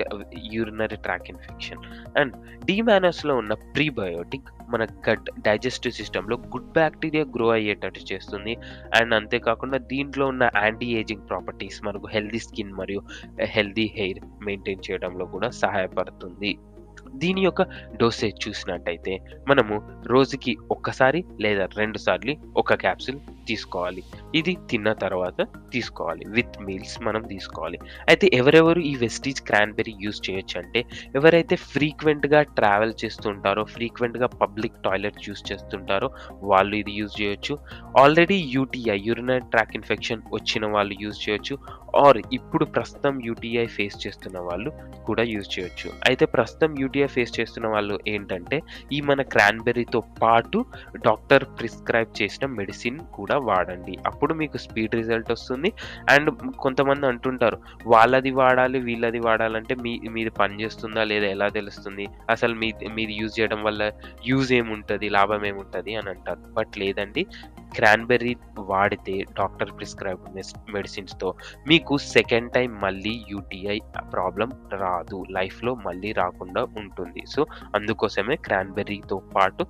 యూరినరీ ట్రాక్ ఇన్ఫెక్షన్. అండ్ డీమానోస్లో ఉన్న ప్రీబయోటిక్ మన గట్ డైజెస్టివ్ సిస్టంలో గుడ్ బ్యాక్టీరియా గ్రో అయ్యేటట్టు చేస్తుంది. అండ్ అంతేకాకుండా దీంట్లో ఉన్న యాంటీ ఏజింగ్ ప్రాపర్టీస్ మనకు హెల్దీ స్కిన్ మరియు హెల్దీ హెయిర్ మెయింటైన్ చేయడంలో కూడా సహాయపడుతుంది. దీని యొక్క డోసేజ్ చూసినట్టయితే మనము రోజుకి ఒక్కసారి లేదా 2 సార్లు ఒక క్యాప్సూల్ తీసుకోవాలి. ఇది తిన్న తర్వాత తీసుకోవాలి, విత్ మీల్స్ మనం తీసుకోవాలి. అయితే ఎవరెవరు ఈ వెస్టీజ్ క్రాన్బెర్రీ యూజ్ చేయొచ్చు అంటే, ఎవరైతే ఫ్రీక్వెంట్గా ట్రావెల్ చేస్తుంటారో, ఫ్రీక్వెంట్గా పబ్లిక్ టాయిలెట్ యూజ్ చేస్తుంటారో వాళ్ళు ఇది యూజ్ చేయొచ్చు. Already UTI urinary tract infection వచ్చిన వాళ్ళు యూజ్ చేయొచ్చు. ఆర్ ఇప్పుడు ప్రస్తుతం యూటీఐ ఫేస్ చేస్తున్న వాళ్ళు కూడా యూజ్ చేయొచ్చు. అయితే ప్రస్తుతం యూటీఐ ఫేస్ చేస్తున్న వాళ్ళు ఏంటంటే, ఈ మన క్రాన్బెర్రీతో పాటు డాక్టర్ ప్రిస్క్రైబ్ చేసిన మెడిసిన్ కూడా వాడండి. అప్పుడు మీకు స్పీడ్ రిజల్ట్ వస్తుంది. అండ్ కొంతమంది అంటుంటారు వాళ్ళది వాడాలి వీళ్ళది వాడాలంటే మీది పని చేస్తుందా లేదా ఎలా తెలుస్తుంది, అసలు మీది యూజ్ చేయడం వల్ల యూజ్ ఏముంటుంది, లాభం ఏముంటుంది అని అంటారు. బట్ లేదండి, క్రాన్బెర్రీ వాడితే డాక్టర్ ప్రిస్క్రైబ్ మెడిసిన్స్తో మీకు సెకండ్ టైం మళ్ళీ యూటీఐ ప్రాబ్లం రాదు, లైఫ్లో మళ్ళీ రాకుండా ఉంటుంది. సో అందుకోసమే క్రాన్బెర్రీతో పాటు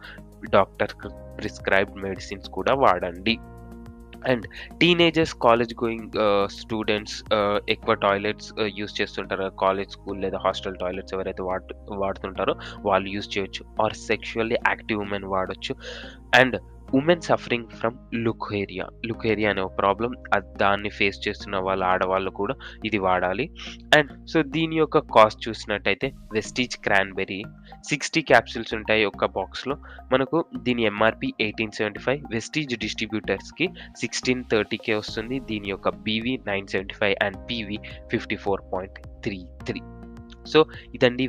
డాక్టర్ ప్రిస్క్రైబ్డ్ మెడిసిన్స్ కూడా వాడండి. And teenagers, college going students ఎక్కువ టాయిలెట్స్ యూజ్ చేస్తుంటారు. కాలేజ్, స్కూల్ లేదా హాస్టల్ టాయిలెట్స్ ఎవరైతే వాడుతుంటారో వాళ్ళు యూజ్ చేయొచ్చు. ఆర్ సెక్షువల్లీ యాక్టివ్ ఉమెన్ వాడచ్చు. And women suffering from leucorrhoea అనే ఒక ప్రాబ్లం, దాన్ని ఫేస్ చేస్తున్న ఆడవాళ్ళు కూడా ఇది వాడాలి. అండ్ సో దీని యొక్క కాస్ట్ చూసినట్టయితే వెస్టీజ్ క్రాన్బెర్రీ 60 క్యాప్సూల్స్ ఉంటాయి ఒక బాక్స్లో. మనకు దీని ఎంఆర్పి 1875, వెస్టీజ్ డిస్ట్రిబ్యూటర్స్కి 1630 వస్తుంది. దీని యొక్క బీవీ 975 అండ్ పీవీ 54.33. సో ఇదండి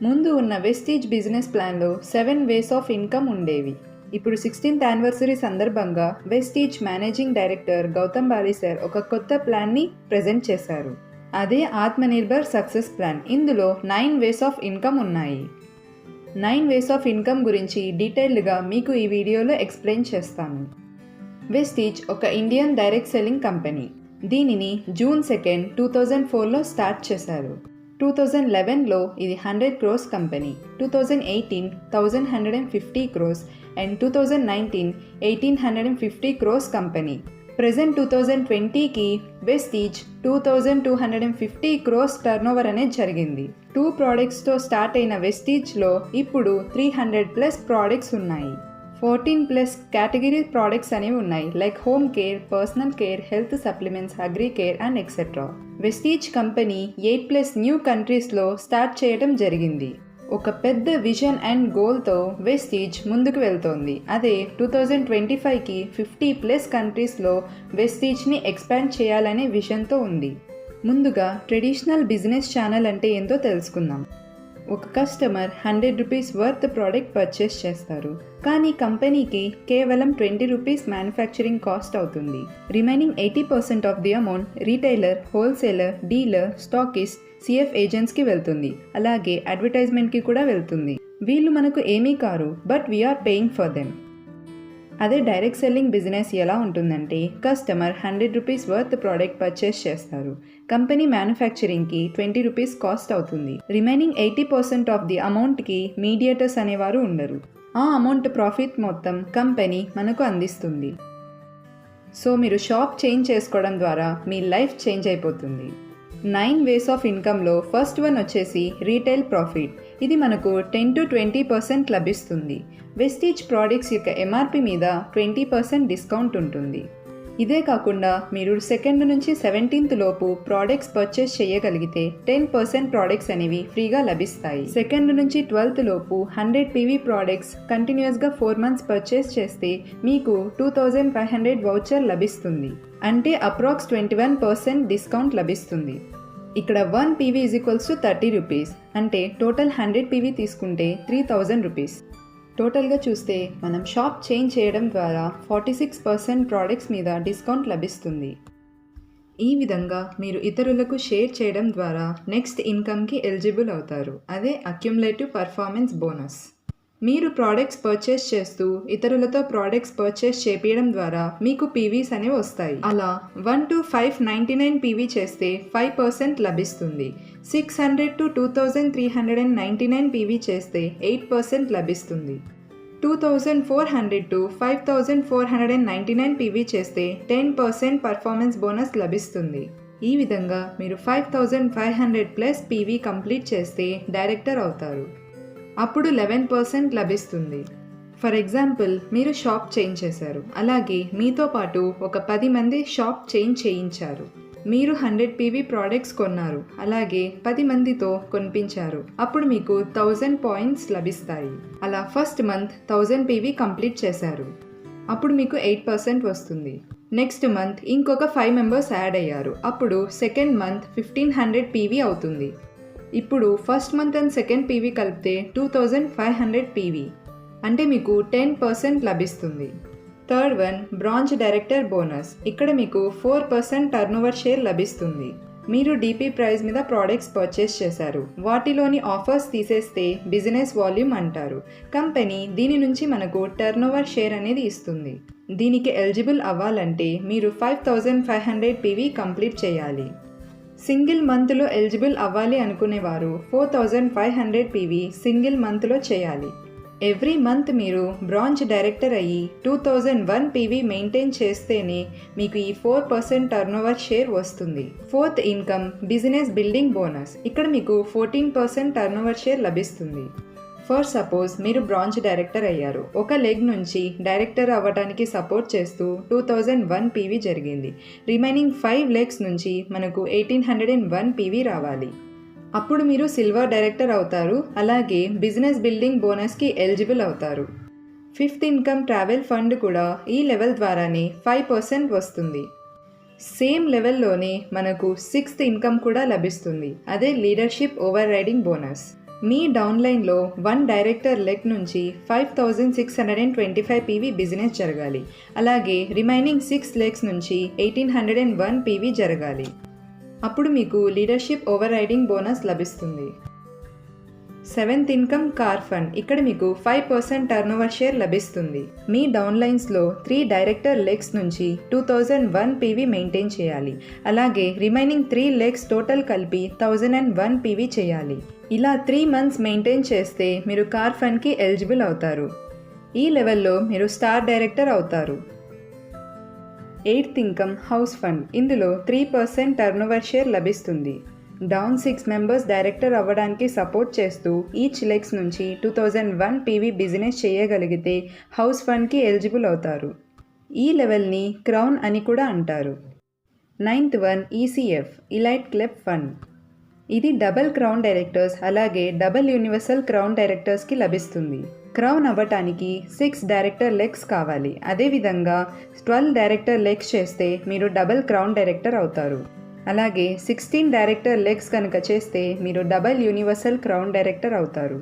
ముందు ఉన్న వెస్టీజ్ బిజినెస్ ప్లాన్లో 7 వేస్ ఆఫ్ ఇన్కమ్ ఉండేవి. ఇప్పుడు 16th యానివర్సరీ సందర్భంగా Vestige managing director Gautam Bali sir ఒక కొత్త ప్లాన్ని ప్రెజెంట్ చేశారు. అదే ఆత్మనిర్భర్ సక్సెస్ ప్లాన్. ఇందులో 9 వేస్ ఆఫ్ ఇన్కమ్ ఉన్నాయి. 9 వేస్ ఆఫ్ ఇన్కమ్ గురించి డీటెయిల్డ్గా మీకు ఈ వీడియోలో ఎక్స్ప్లెయిన్ చేస్తాను. వెస్టీజ్ ఒక ఇండియన్ డైరెక్ట్ సెల్లింగ్ కంపెనీ. దీనిని June 2, 2004లో స్టార్ట్ చేశారు. 2011లో ఇది 100 crores company, 2018 1150 crores and 2019 1850 crores company. Present 2020కి వెస్టీజ్ 2250 crores టర్నోవర్ అనేది జరిగింది. 2 ప్రోడక్ట్స్తో స్టార్ట్ అయిన వెస్టీజ్లో ఇప్పుడు 300+ ప్రోడక్ట్స్ ఉన్నాయి. 14+ కేటగిరీ ప్రోడక్ట్స్ అనేవి ఉన్నాయి, like home care, personal care, health supplements, agri care and etcetera. Vestige company 8+ new కంట్రీస్లో స్టార్ట్ చేయడం జరిగింది. ఒక పెద్ద విజన్ అండ్ గోల్తో వెస్టీజ్ ముందుకు వెళ్తోంది. అదే 2025కి 50+ కంట్రీస్లో వెస్టీజ్ని ఎక్స్పాండ్ చేయాలనే విజన్తో ఉంది. ముందుగా ట్రెడిషనల్ బిజినెస్ ఛానల్ అంటే ఏంటో తెలుసుకుందాం. ఒక customer 100 rupees worth product purchase చేస్తారు, కానీ కంపెనీకి కేవలం 20 రూపీస్ మ్యానుఫ్యాక్చరింగ్ కాస్ట్ అవుతుంది. Remaining 80% of the amount retailer, wholesaler, dealer, stockist, CF ఏజెంట్స్కి వెళ్తుంది. అలాగే అడ్వర్టైజ్మెంట్కి కూడా వెళ్తుంది. వీళ్ళు మనకు ఏమీ కారు, but we're paying for them. అదే డైరెక్ట్ సెల్లింగ్ బిజినెస్ ఎలా ఉంటుందంటే, customer 100 rupees worth product purchase చేస్తారు. కంపెనీ మ్యానుఫ్యాక్చరింగ్కి 20 రూపీస్ కాస్ట్ అవుతుంది. రిమైనింగ్ 80% ఆఫ్ ది అమౌంట్కి మీడియేటర్స్ అనేవారు ఉండరు. ఆ అమౌంట్ ప్రాఫిట్ మొత్తం కంపెనీ మనకు అందిస్తుంది. సో మీరు షాప్ చేంజ్ చేసుకోవడం ద్వారా మీ లైఫ్ చేంజ్ అయిపోతుంది. 9 వేస్ ఆఫ్ ఇన్కమ్లో ఫస్ట్ వన్ వచ్చేసి రీటైల్ ప్రాఫిట్. ఇది మనకు 10 to 20% లభిస్తుంది. వెస్టీజ్ ప్రోడక్ట్స్ యొక్క ఎంఆర్పి మీద 20% డిస్కౌంట్ ఉంటుంది. ఇదే కాకుండా మీరు 2nd నుంచి 17th లోపు ప్రోడక్ట్స్ పర్చేస్ చేయగలిగితే 10% ప్రోడక్ట్స్ అనేవి ఫ్రీగా లభిస్తాయి. 2nd నుంచి 12th లోపు 100 PV ప్రోడక్ట్స్ కంటిన్యూస్గా 4 months పర్చేస్ చేస్తే మీకు 2500 వౌచర్ లభిస్తుంది. అంటే అప్రాక్స్ 21% డిస్కౌంట్ లభిస్తుంది. ఇక్కడ 1 PV = 30 రూపీస్. అంటే టోటల్ 100 PV తీసుకుంటే 3000 రూపీస్. టోటల్గా చూస్తే మనం షాప్ చేంజ్ చేయడం ద్వారా 46% ప్రోడక్ట్స్ మీద డిస్కౌంట్ లభిస్తుంది. ఈ విధంగా మీరు ఇతరులకు షేర్ చేయడం ద్వారా నెక్స్ట్ ఇన్కమ్కి ఎలిజిబుల్ అవుతారు. అదే అక్యుములేటివ్ పర్ఫార్మెన్స్ బోనస్. మీరు ప్రోడక్ట్స్ పర్చేస్ చేస్తూ ఇతరులతో ప్రోడక్ట్స్ పర్చేస్ చేపించడం ద్వారా మీకు పీవీస్ అనేవి వస్తాయి. అలా 1 to 599 పీవీ చేస్తే 5% లభిస్తుంది. 600 to 2399 పీవీ చేస్తే 8% లభిస్తుంది. 2400 to 5499 పీవీ చేస్తే 10% పర్ఫార్మెన్స్ బోనస్ లభిస్తుంది. ఈ విధంగా మీరు 5500 ప్లస్ పీవీ కంప్లీట్ చేస్తే డైరెక్టర్ అవుతారు. అప్పుడు 11% లభిస్తుంది. ఫర్ ఎగ్జాంపుల్, మీరు షాప్ చేంజ్ చేశారు. అలాగే మీతో పాటు ఒక 10 మంది షాప్ చేంజ్ చేయించారు. మీరు 100 పీవీ ప్రోడక్ట్స్ కొన్నారు. అలాగే 10 మందితో కొనిపించారు. అప్పుడు మీకు 1000 పాయింట్స్ లభిస్తాయి. అలా ఫస్ట్ మంత్ 1000 పీవీ కంప్లీట్ చేశారు. అప్పుడు మీకు 8% వస్తుంది. నెక్స్ట్ మంత్ ఇంకొక 5 మెంబర్స్ యాడ్ అయ్యారు. అప్పుడు సెకండ్ మంత్ 1500 పీవీ అవుతుంది. ఇప్పుడు first month and second PV కలిపితే 2500 పీవీ, అంటే మీకు 10% లభిస్తుంది. Third one branch director bonus. ఇక్కడ మీకు 4% టర్నోవర్ షేర్ లభిస్తుంది. మీరు డీపీ ప్రైస్ మీద ప్రోడక్ట్స్ పర్చేస్ చేశారు. వాటిలోని ఆఫర్స్ తీసేస్తే బిజినెస్ వాల్యూమ్ అంటారు. కంపెనీ దీని నుంచి మనకు టర్నోవర్ షేర్ అనేది ఇస్తుంది. దీనికి ఎలిజిబుల్ అవ్వాలంటే మీరు 5500 పీవీ కంప్లీట్ చేయాలి. సింగిల్ మంత్లో ఎలిజిబుల్ అవ్వాలి అనుకునేవారు 4500 పీవీ సింగిల్ మంత్లో చేయాలి. ఎవ్రీ మంత్ మీరు బ్రాంచ్ డైరెక్టర్ అయ్యి 2001 పీవీ మెయింటైన్ చేస్తేనే మీకు ఈ 4% టర్నోవర్ షేర్ వస్తుంది. Fourth income business building bonus. ఇక్కడ మీకు 14% టర్నోవర్ షేర్ లభిస్తుంది. ఫర్ సపోజ్ మీరు బ్రాంచ్ డైరెక్టర్ అయ్యారు. ఒక లెగ్ నుంచి డైరెక్టర్ అవ్వడానికి సపోర్ట్ చేస్తూ 2001 పీవీ జరిగింది. రిమైనింగ్ 5 లెగ్స్ నుంచి మనకు 1801 పీవీ రావాలి. అప్పుడు మీరు సిల్వర్ డైరెక్టర్ అవుతారు. అలాగే బిజినెస్ బిల్డింగ్ బోనస్కి ఎలిజిబుల్ అవుతారు. ఫిఫ్త్ ఇన్కమ్ ట్రావెల్ ఫండ్ కూడా ఈ లెవెల్ ద్వారానే 5% వస్తుంది. సేమ్ లెవెల్లోనే మనకు సిక్స్త్ ఇన్కమ్ కూడా లభిస్తుంది. అదే లీడర్షిప్ ఓవర్ రైడింగ్ బోనస్. మీ డౌన్లైన్లో 1 డైరెక్టర్ లెగ్ నుంచి 5625 పీవీ బిజినెస్ జరగాలి. అలాగే రిమైనింగ్ 6 లెగ్స్ నుంచి 1801 పీవీ జరగాలి. అప్పుడు మీకు లీడర్షిప్ ఓవర్ రైడింగ్ బోనస్ లభిస్తుంది. Seventh income car fund. ఇక్కడ మీకు 5% టర్నోవర్ షేర్ లభిస్తుంది. మీ డౌన్లైన్స్లో 3 డైరెక్టర్ లెగ్స్ నుంచి 2001 పీవీ మెయింటైన్ చేయాలి. అలాగే రిమైనింగ్ 3 లెగ్స్ టోటల్ కలిపి 1001 పీవీ చేయాలి. ఇలా 3 మంత్స్ మెయింటైన్ చేస్తే మీరు కార్ ఫండ్కి ఎలిజిబుల్ అవుతారు. ఈ లెవెల్లో మీరు స్టార్ డైరెక్టర్ అవుతారు. Eighth income house fund. ఇందులో 3% టర్నోవర్ షేర్ లభిస్తుంది. డౌన్ 6 మెంబర్స్ డైరెక్టర్ అవ్వడానికి సపోర్ట్ చేస్తూ ఈచ్ లెగ్స్ నుంచి 2001 పీవీ బిజినెస్ చేయగలిగితే హౌస్ ఫండ్కి ఎలిజిబుల్ అవుతారు. ఈ లెవెల్ని క్రౌన్ అని కూడా అంటారు. Ninth one ECF elite club fund. ఇది డబల్ క్రౌన్ డైరెక్టర్స్ అలాగే డబల్ యూనివర్సల్ క్రౌన్ డైరెక్టర్స్కి లభిస్తుంది. క్రౌన్ అవ్వటానికి 6 డైరెక్టర్ లెగ్స్ కావాలి. అదేవిధంగా 12 డైరెక్టర్ లెగ్స్ చేస్తే మీరు డబల్ క్రౌన్ డైరెక్టర్ అవుతారు. అలాగే 16 డైరెక్టర్ లెగ్స్ కనుక చేస్తే మీరు డబల్ యూనివర్సల్ క్రౌన్ డైరెక్టర్ అవుతారు.